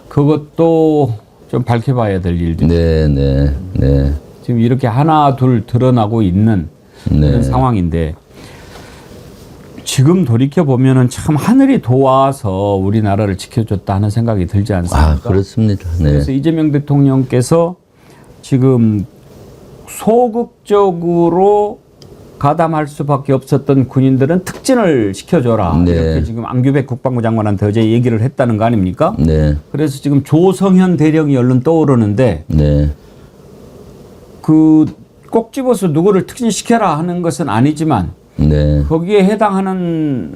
그것도 좀 밝혀봐야 될 일들. 네, 네, 네. 지금 이렇게 하나 둘 드러나고 있는 그런 상황인데 지금 돌이켜 보면은 참 하늘이 도와서 우리나라를 지켜줬다 하는 생각이 들지 않습니까? 아, 그렇습니다. 네. 그래서 이재명 대통령께서 지금 소극적으로 가담할 수밖에 없었던 군인들은 특진을 시켜줘라. 네. 이렇게 지금 안규백 국방부 장관한테 어제 얘기를 했다는 거 아닙니까? 네. 그래서 지금 조성현 대령이 얼른 떠오르는데 네. 그 꼭 집어서 누구를 특진시켜라 하는 것은 아니지만 네. 거기에 해당하는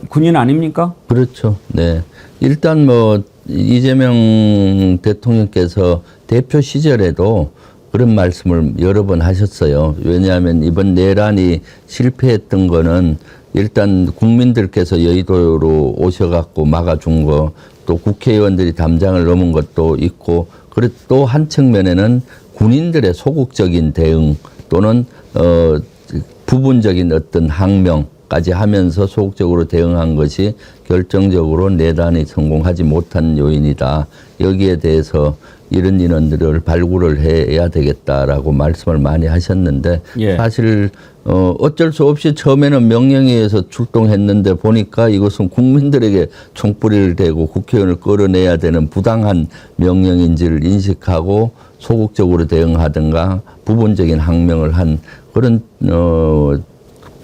군인 아닙니까? 그렇죠. 네. 일단 뭐 이재명 대통령께서 대표 시절에도 그런 말씀을 여러 번 하셨어요. 왜냐하면 이번 내란이 실패했던 거는 일단 국민들께서 여의도로 오셔갖고 막아준 거, 또 국회의원들이 담장을 넘은 것도 있고, 그리고 또 한 측면에는 군인들의 소극적인 대응 또는 부분적인 어떤 항명까지 하면서 소극적으로 대응한 것이 결정적으로 내란이 성공하지 못한 요인이다. 여기에 대해서 이런 인원들을 발굴을 해야 되겠다라고 말씀을 많이 하셨는데 예. 사실 어쩔 수 없이 처음에는 명령에 의해서 출동했는데 보니까 이것은 국민들에게 총뿌리를 대고 국회의원을 끌어내야 되는 부당한 명령인지를 인식하고 소극적으로 대응하든가 부분적인 항명을 한 그런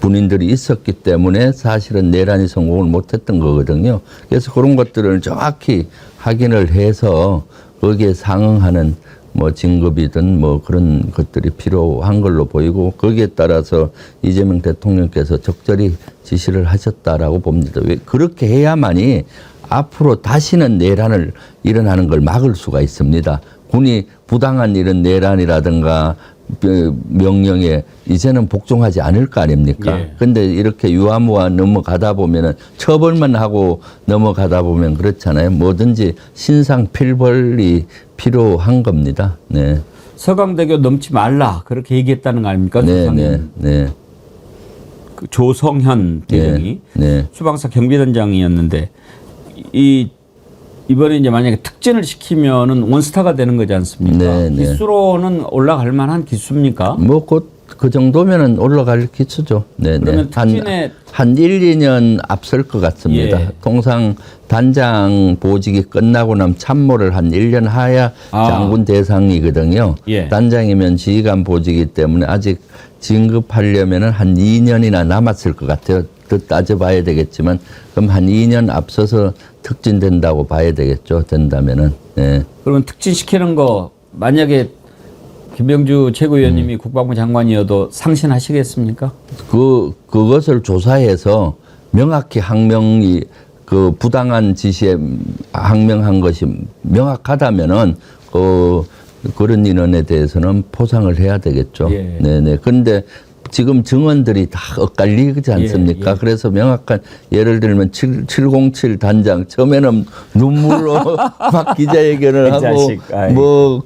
군인들이 있었기 때문에 사실은 내란이 성공을 못했던 거거든요. 그래서 그런 것들을 정확히 확인을 해서 거기에 상응하는 뭐 진급이든 뭐 그런 것들이 필요한 걸로 보이고 거기에 따라서 이재명 대통령께서 적절히 지시를 하셨다라고 봅니다. 왜 그렇게 해야만이 앞으로 다시는 내란을 일어나는 걸 막을 수가 있습니다. 군이 부당한 이런 내란이라든가 명령에 이제는 복종하지 않을 거 아닙니까? 예. 근데 이렇게 유아무아 넘어가다 보면은 처벌만 하고 넘어가다 보면 그렇잖아요. 뭐든지 신상필벌이 필요한 겁니다. 네. 서강대교 넘지 말라 그렇게 얘기했다는 거 아닙니까? 네, 네, 네. 그 조성현 대령이 네. 수방사 경비단장이었는데 이번에 이제 만약에 특진을 시키면은 원스타가 되는 거지 않습니까? 네, 네. 기수로는 올라갈 만한 기수입니까? 뭐 곧 그 정도면은 올라갈 기수죠. 네, 그러면 네. 특진에 한 1, 2년 앞설 것 같습니다. 예. 통상 단장 보직이 끝나고 나면 참모를 한 1년 하야 장군 대상이거든요. 예. 단장이면 지휘관 보직이기 때문에 아직 진급하려면은 한 2년이나 남았을 것 같아요. 더 따져봐야 되겠지만 그럼 한 2년 앞서서 특진된다고 봐야 되겠죠. 된다면은. 네. 그러면 특진시키는 거 만약에 김병주 최고위원님이 국방부 장관이어도 상신하시겠습니까? 그것을 조사해서 명확히 항명이 그 부당한 지시에 항명한 것이 명확하다면은 그런 인원에 대해서는 포상을 해야 되겠죠. 예. 네네. 그런데 지금 증언들이 다 엇갈리지 않습니까? 예. 그래서 명확한 예를 들면 707 단장 처음에는 눈물로 막 기자회견을 하고 자식, 아이. 뭐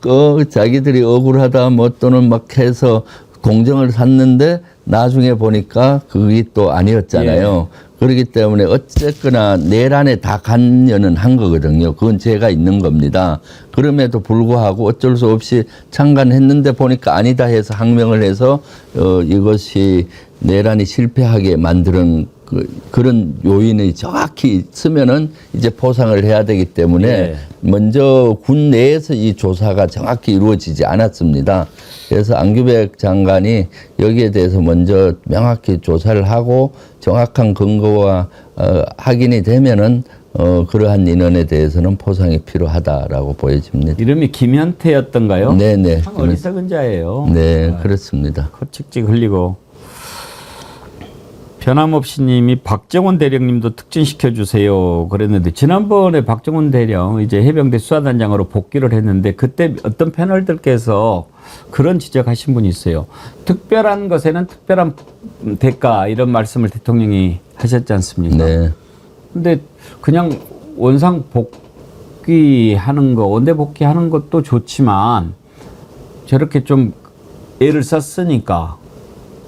자기들이 억울하다 뭐 또는 막 해서 공정을 샀는데 나중에 보니까 그게 또 아니었잖아요. 그렇기 때문에 어쨌거나 내란에 다 관여는 한 거거든요. 그건 죄가 있는 겁니다. 그럼에도 불구하고 어쩔 수 없이 참관했는데 보니까 아니다 해서 항명을 해서 이것이 내란이 실패하게 만드는 그런 요인이 정확히 있으면은 이제 포상을 해야 되기 때문에 예. 먼저 군 내에서 이 조사가 정확히 이루어지지 않았습니다. 그래서 안규백 장관이 여기에 대해서 먼저 명확히 조사를 하고 정확한 근거와 확인이 되면은 그러한 인원에 대해서는 포상이 필요하다라고 보여집니다. 이름이 김현태였던가요? 네네. 참 어리석은 자예요. 네, 그렇습니다. 컷찍찍 흘리고. 변함없이 님이 박정원 대령님도 특진시켜 주세요 그랬는데, 지난번에 박정원 대령 이제 해병대 수사단장으로 복귀를 했는데 그때 어떤 패널들께서 그런 지적하신 분이 있어요. 특별한 것에는 특별한 대가, 이런 말씀을 대통령이 하셨지 않습니까? 네. 근데 그냥 원상 복귀하는 거, 원대 복귀하는 것도 좋지만 저렇게 좀 애를 썼으니까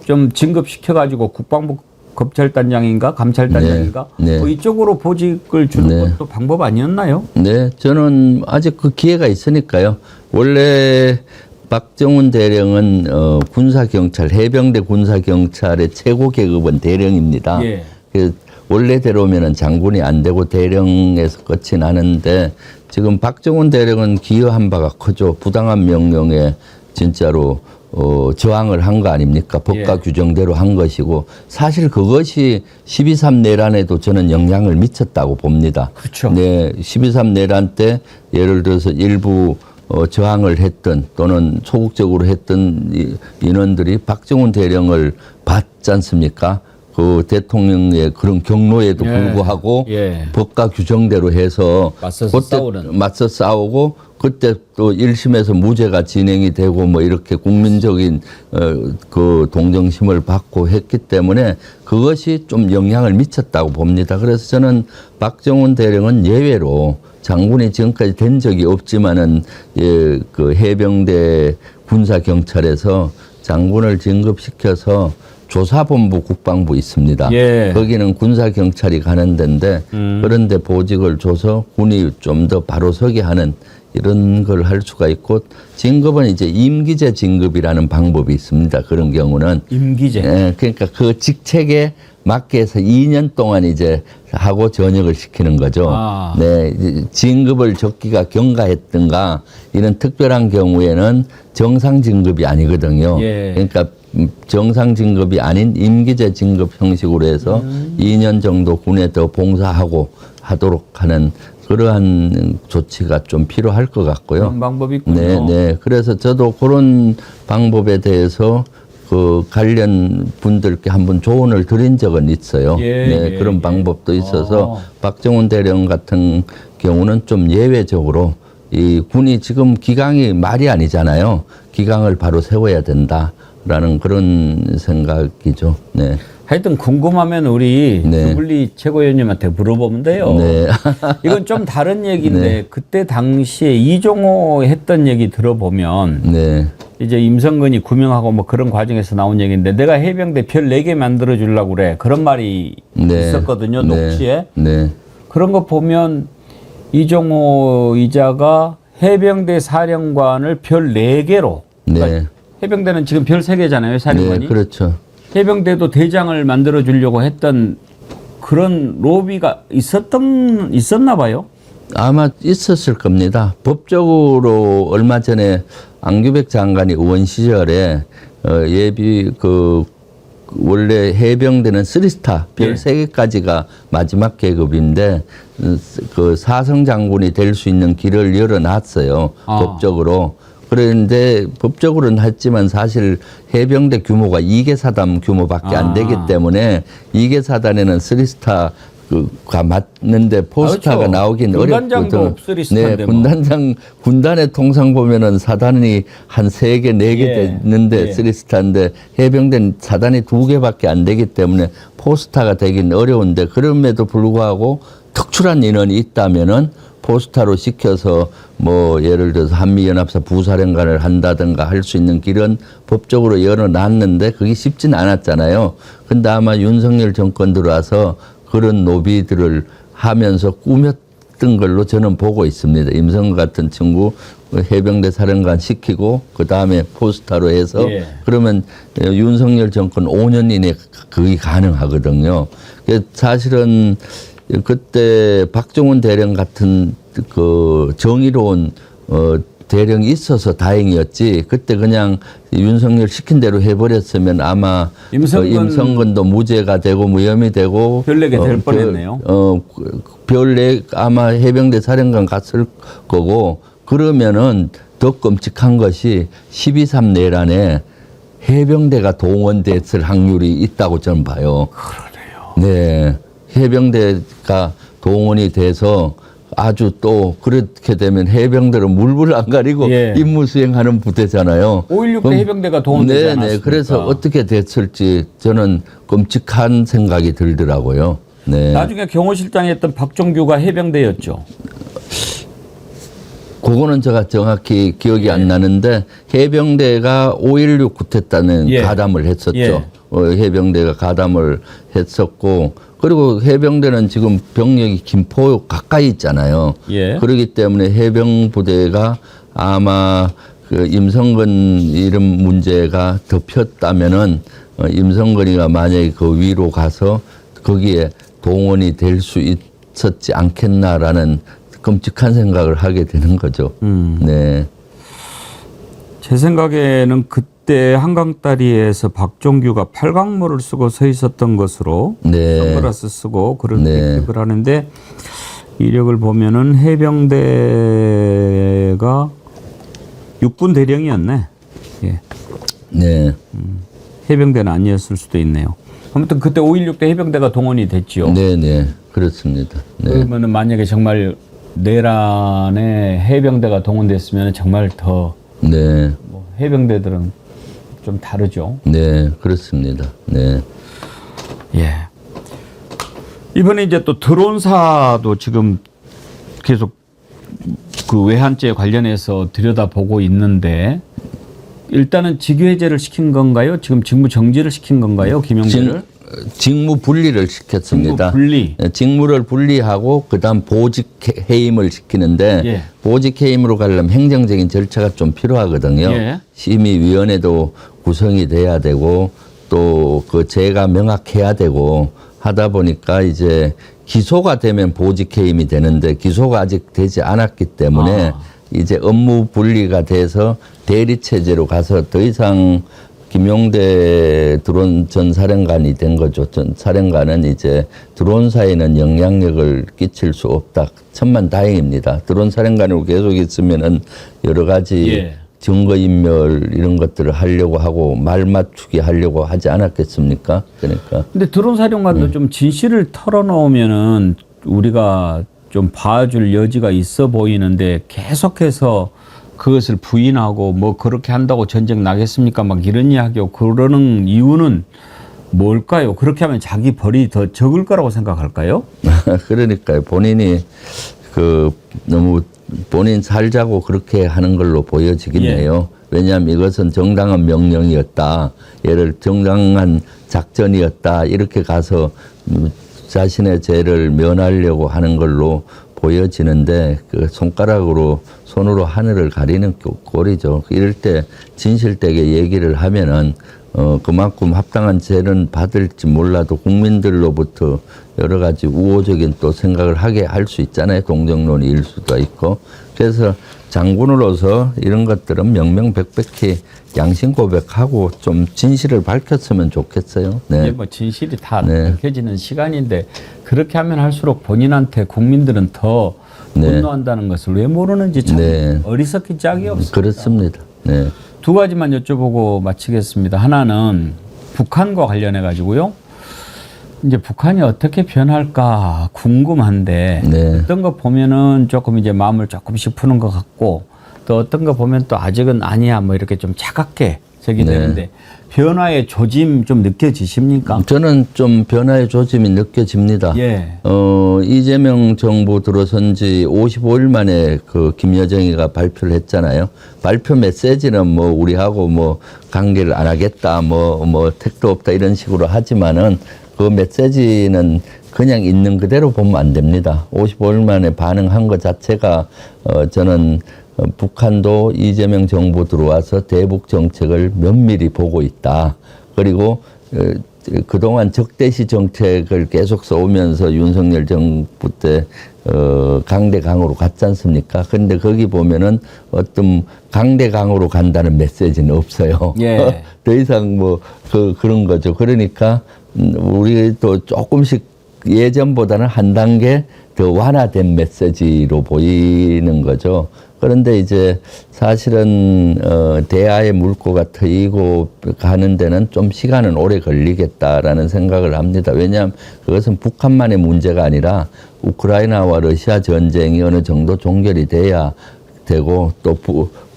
좀 진급시켜가지고 국방부 검찰단장인가 감찰단장인가 네. 뭐 이쪽으로 보직을 주는 것도 방법 아니었나요? 네, 저는 아직 그 기회가 있으니까요. 원래 박정훈 대령은 군사경찰, 해병대 군사경찰의 최고 계급은 대령입니다. 예. 원래대로면은 장군이 안 되고 대령에서 끝이 나는데, 지금 박정훈 대령은 기여한 바가 크죠. 부당한 명령에 진짜로 저항을 한 거 아닙니까? 법과 예. 규정대로 한 것이고, 사실 그것이 12.3 내란에도 저는 영향을 미쳤다고 봅니다. 그렇죠. 네, 12.3 내란 때 예를 들어서 일부 저항을 했던 또는 소극적으로 했던 인원들이 박정훈 대령을 받지 않습니까? 그 대통령의 그런 경로에도 불구하고 법과 규정대로 해서 맞서 싸우고 그때 또 1심에서 무죄가 진행이 되고 뭐 이렇게 국민적인 그 동정심을 받고 했기 때문에 그것이 좀 영향을 미쳤다고 봅니다. 그래서 저는 박정훈 대령은 예외로, 장군이 지금까지 된 적이 없지만은 그 해병대 군사경찰에서 장군을 진급시켜서 조사본부 국방부 있습니다. 예. 거기는 군사경찰이 가는 데인데 그런데 보직을 줘서 군이 좀 더 바로 서게 하는 이런 걸 할 수가 있고, 진급은 이제 임기제 진급이라는 방법이 있습니다. 그런 경우는. 임기제. 예, 그러니까 그 직책에 맞게 해서 2년 동안 이제 하고 전역을 시키는 거죠. 아. 네, 진급을 적기가 경과했든가 이런 특별한 경우에는 정상 진급이 아니거든요. 예. 그러니까 정상 진급이 아닌 임기제 진급 형식으로 해서 2년 정도 군에 더 봉사하고 하도록 하는 그러한 조치가 좀 필요할 것 같고요. 그런 방법이 있군요. 네, 네. 그래서 저도 그런 방법에 대해서 그 관련 분들께 한번 조언을 드린 적은 있어요. 네, 그런 방법도 있어서 박정훈 대령 같은 경우는 좀 예외적으로 이 군이 지금 기강이 말이 아니잖아요. 기강을 바로 세워야 된다라는 그런 생각이죠. 네. 하여튼 궁금하면 우리 주블리 최고위원님한테 물어보면 돼요. 네. 이건 좀 다른 얘기인데 그때 당시에 이종호 했던 얘기 들어보면 이제 임성근이 구명하고 뭐 그런 과정에서 나온 얘기인데, 내가 해병대 별 4개 만들어 주려고 그래, 그런 말이 있었거든요. 녹취에. 그런 거 보면 이종호 이자가 해병대 사령관을 별 4개로 그러니까 해병대는 지금 별 3개잖아요, 사령관이. 네, 그렇죠. 해병대도 대장을 만들어 주려고 했던 그런 로비가 있었나 봐요. 아마 있었을 겁니다. 법적으로 얼마 전에 안규백 장관이 의원 시절에 예비 원래 해병대는 3스타 별 3개까지가 마지막 계급인데 그 사성 장군이 될 수 있는 길을 열어놨어요. 법적으로. 그런데 법적으로는 했지만 사실 해병대 규모가 2개 사단 규모밖에 안 되기 때문에 2개 사단에는 3스타가 맞는데 포스타가 그렇죠. 나오긴 군단장도 어렵거든. 3스타인데 군단의 통상 보면은 사단이 한 3개, 4개 됐는데 3스타인데 해병대는 사단이 2개밖에 안 되기 때문에 포스타가 되긴 어려운데, 그럼에도 불구하고 특출한 인원이 있다면은 포스타로 시켜서 뭐 예를 들어서 한미연합사 부사령관을 한다든가 할 수 있는 길은 법적으로 열어놨는데 그게 쉽진 않았잖아요. 근데 아마 윤석열 정권 들어와서 그런 노비들을 하면서 했던 걸로 저는 보고 있습니다. 임성근 같은 친구 해병대 사령관 시키고 그 다음에 포스타로 해서 예. 그러면 윤석열 정권 5년 이내 그게 가능하거든요. 사실은 그때 박정훈 대령 같은 그 정의로운 대령이 있어서 다행이었지. 그때 그냥 윤석열 시킨 대로 해버렸으면 아마 임성근도 무죄가 되고 무혐의 되고 별내게 될 뻔했네요. 별내 아마 해병대 사령관 갔을 거고 그러면은 더 끔찍한 것이 12.3 내란에 해병대가 동원됐을 확률이 있다고 저는 봐요. 그러네요. 네, 해병대가 동원이 돼서 아주 또 그렇게 되면 해병대는 물불 안 가리고 예. 임무 수행하는 부대잖아요. 5.16대 해병대가 동원되지 네, 않았습니까? 그래서 어떻게 됐을지 저는 끔찍한 생각이 들더라고요. 네. 나중에 경호실장이 했던 박종규가 해병대였죠. 그거는 제가 정확히 기억이 안 나는데 해병대가 5.16 쿠데타는 예. 가담을 했었죠. 예. 해병대가 가담을 했었고 그리고 해병대는 지금 병력이 김포 가까이 있잖아요. 예. 그렇기 때문에 해병부대가 아마 그 임성근 이름 문제가 덮였다면은 임성근이가 만약에 그 위로 가서 거기에 동원이 될 수 있었지 않겠나라는 끔찍한 생각을 하게 되는 거죠. 네. 제 생각에는 그때 한강다리에서 박종규가 팔각모를 쓰고 서 있었던 것으로 네. 선글라스 쓰고 그런 네. 기억을 하는데 이력을 보면은 해병대가 육군 대령이었네. 예. 네. 해병대는 아니었을 수도 있네요. 아무튼 그때 5.16대 해병대가 동원이 됐지요. 네, 그렇습니다. 네. 그러면은 만약에 정말 내란에 해병대가 동원됐으면 정말 더 네. 뭐 해병대들은 좀 다르죠. 네, 그렇습니다. 네. 예. 이번에 이제 또 드론사도 지금 계속 그 외환죄 관련해서 들여다보고 있는데 일단은 직위해제를 시킨 건가요? 지금 직무 정지를 시킨 건가요? 김용배를? 직무 분리를 시켰습니다. 직무 분리. 네, 직무를 분리하고 그다음 보직 해임을 시키는데 예. 보직 해임으로 가려면 행정적인 절차가 좀 필요하거든요. 예. 심의위원회도 구성이 돼야 되고 또 그 죄가 명확해야 되고 하다 보니까 이제 기소가 되면 보직 해임이 되는데 기소가 아직 되지 않았기 때문에 이제 업무 분리가 돼서 대리 체제로 가서 더 이상 김용대 드론 전 사령관이 된 거죠. 전 사령관은 이제 드론사에는 영향력을 끼칠 수 없다. 천만다행입니다. 드론 사령관으로 계속 있으면은 여러 가지 예. 증거인멸 이런 것들을 하려고 하고 말 맞추기 하려고 하지 않았겠습니까? 그러니까. 근데 드론 사령관도 좀 진실을 털어놓으면은 우리가 좀 봐줄 여지가 있어 보이는데 계속해서 그것을 부인하고 뭐 그렇게 한다고 전쟁 나겠습니까? 막 이런 이야기하고 그러는 이유는 뭘까요? 그렇게 하면 자기 벌이 더 적을 거라고 생각할까요? 그러니까요. 본인이 그 너무 본인 살자고 그렇게 하는 걸로 보여지긴 해요. 왜냐하면 이것은 정당한 명령이었다. 예를 정당한 작전이었다. 이렇게 가서 자신의 죄를 면하려고 하는 걸로 보여지는데 그 손으로 하늘을 가리는 꼴이죠. 이럴 때 진실되게 얘기를 하면은 그만큼 합당한 죄는 받을지 몰라도 국민들로부터 여러 가지 우호적인 또 생각을 하게 할 수 있잖아요. 동정론일 수도 있고. 그래서 장군으로서 이런 것들은 명명백백히 양심 고백하고 좀 진실을 밝혔으면 좋겠어요. 네. 이게 뭐 진실이 다 밝혀지는 시간인데 그렇게 하면 할수록 본인한테 국민들은 더 분노한다는 것을 왜 모르는지 참 어리석기 짝이 없습니다. 그렇습니다. 네. 두 가지만 여쭤보고 마치겠습니다. 하나는 북한과 관련해 가지고요. 이제 북한이 어떻게 변할까 궁금한데 어떤 거 보면은 조금 이제 마음을 조금씩 푸는 것 같고 또 어떤 거 보면 또 아직은 아니야 뭐 이렇게 좀 차갑게 제기되는데 변화의 조짐 좀 느껴지십니까? 저는 좀 변화의 조짐이 느껴집니다. 예. 이재명 정부 들어선 지 55일 만에 그 김여정이가 발표를 했잖아요. 발표 메시지는 뭐 우리하고 뭐 관계를 안 하겠다, 뭐 택도 없다 이런 식으로 하지만은 그 메시지는 그냥 있는 그대로 보면 안 됩니다. 55일 만에 반응한 것 자체가 저는 북한도 이재명 정부 들어와서 대북 정책을 면밀히 보고 있다. 그리고 그동안 적대시 정책을 계속 써오면서 윤석열 정부 때 강대강으로 갔지 않습니까? 그런데 거기 보면은 어떤 강대강으로 간다는 메시지는 없어요. 예. 더 이상 뭐 그런 거죠. 그러니까 우리도 조금씩 예전보다는 한 단계 더 완화된 메시지로 보이는 거죠. 그런데 이제 사실은 대화의 물꼬가 트이고 가는 데는 좀 시간은 오래 걸리겠다라는 생각을 합니다. 왜냐하면 그것은 북한만의 문제가 아니라 우크라이나와 러시아 전쟁이 어느 정도 종결이 돼야 되고 또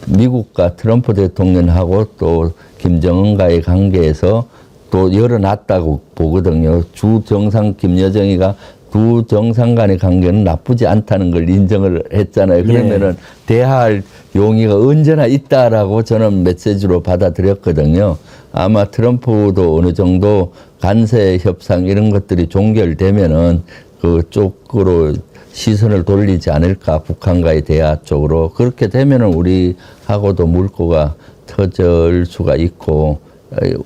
미국과 트럼프 대통령하고 또 김정은과의 관계에서 또 열어놨다고 보거든요. 주 정상 김여정이가 두 정상 간의 관계는 나쁘지 않다는 걸 인정을 했잖아요. 그러면은 대화할 용의가 언제나 있다라고 저는 메시지로 받아들였거든요. 아마 트럼프도 어느 정도 간세 협상 이런 것들이 종결되면은 그쪽으로 시선을 돌리지 않을까, 북한과의 대화 쪽으로. 그렇게 되면은 우리하고도 물꼬가 터질 수가 있고,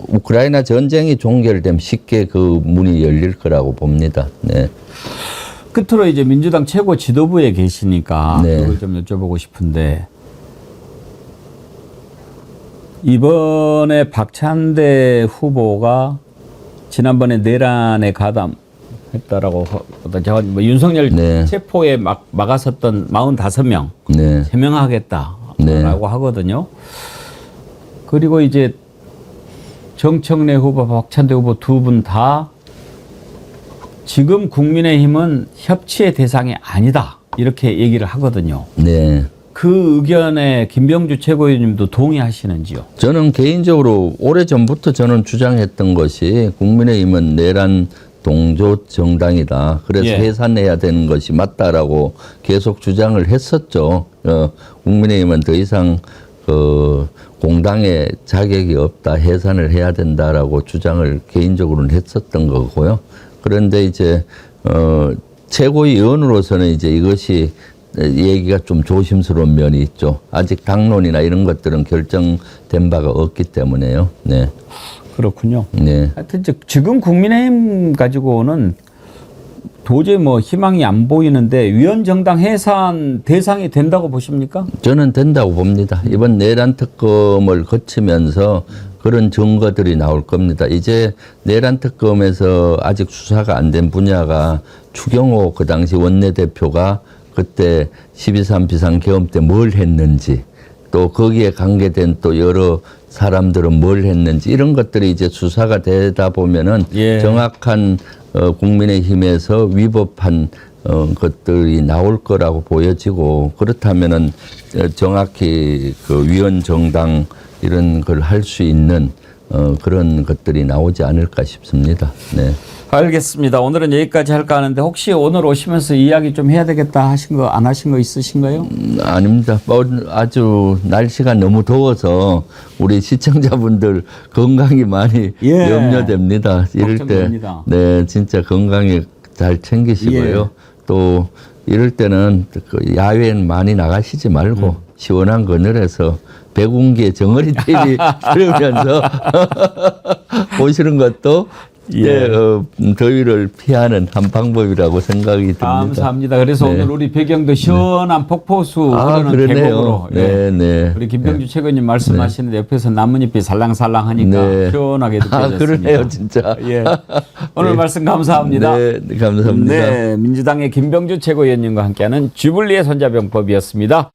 우크라이나 전쟁이 종결되면 쉽게 그 문이 열릴 거라고 봅니다. 네. 끝으로 이제 민주당 최고 지도부에 계시니까 네. 그걸 좀 여쭤보고 싶은데, 이번에 박찬대 후보가 지난번에 내란에 가담했다라고 제가 뭐 윤석열 네. 체포에 막았었던 45명 네. 제명하겠다라고 네. 하거든요. 그리고 이제 정청래 후보, 박찬대 후보 두 분 다 지금 국민의힘은 협치의 대상이 아니다 이렇게 얘기를 하거든요. 네. 그 의견에 김병주 최고위원님도 동의하시는지요? 저는 개인적으로 오래전부터 저는 주장했던 것이 국민의힘은 내란 동조 정당이다. 그래서 예. 해산해야 되는 것이 맞다라고 계속 주장을 했었죠. 국민의힘은 더 이상 공당의 자격이 없다, 해산을 해야 된다라고 주장을 개인적으로는 했었던 거고요. 그런데 이제 최고위원으로서는 이제 이것이 얘기가 좀 조심스러운 면이 있죠. 아직 당론이나 이런 것들은 결정된 바가 없기 때문에요. 네. 그렇군요. 네. 하여튼 지금 국민의힘 가지고는 도저히 뭐 희망이 안 보이는데 위원정당 해산 대상이 된다고 보십니까? 저는 된다고 봅니다. 이번 내란 특검을 거치면서 그런 증거들이 나올 겁니다. 이제 내란 특검에서 아직 수사가 안 된 분야가 추경호 그 당시 원내대표가 그때 12.3 비상계엄 때 뭘 했는지, 또 거기에 관계된 또 여러 사람들은 뭘 했는지, 이런 것들이 이제 수사가 되다 보면은 정확한 국민의힘에서 위법한 것들이 나올 거라고 보여지고, 그렇다면은 정확히 그 위원정당 이런 걸 할 수 있는 그런 것들이 나오지 않을까 싶습니다. 네. 알겠습니다. 오늘은 여기까지 할까 하는데 혹시 오늘 오시면서 이야기 좀 해야 되겠다 하신 거, 안 하신 거 있으신가요? 아닙니다. 아주 날씨가 너무 더워서 우리 시청자분들 건강이 많이 염려됩니다. 이럴 걱정됩니다. 때, 네, 진짜 건강에 잘 챙기시고요. 또 이럴 때는 그 야외는 많이 나가시지 말고 시원한 그늘에서 백운기의 정어리 TV 들으면서 보시는 것도 더위를 피하는 한 방법이라고 생각이 듭니다. 감사합니다. 그래서 오늘 우리 배경도 시원한 폭포수 흐르는 계곡으로 우리 김병주 최고님 말씀하시는데 옆에서 나뭇잎이 살랑살랑하니까 시원하게 느껴졌습니다. 그러네요, 진짜. 오늘 말씀 감사합니다. 네, 감사합니다. 네, 민주당의 김병주 최고위원님과 함께하는 주블리의 손자병법이었습니다.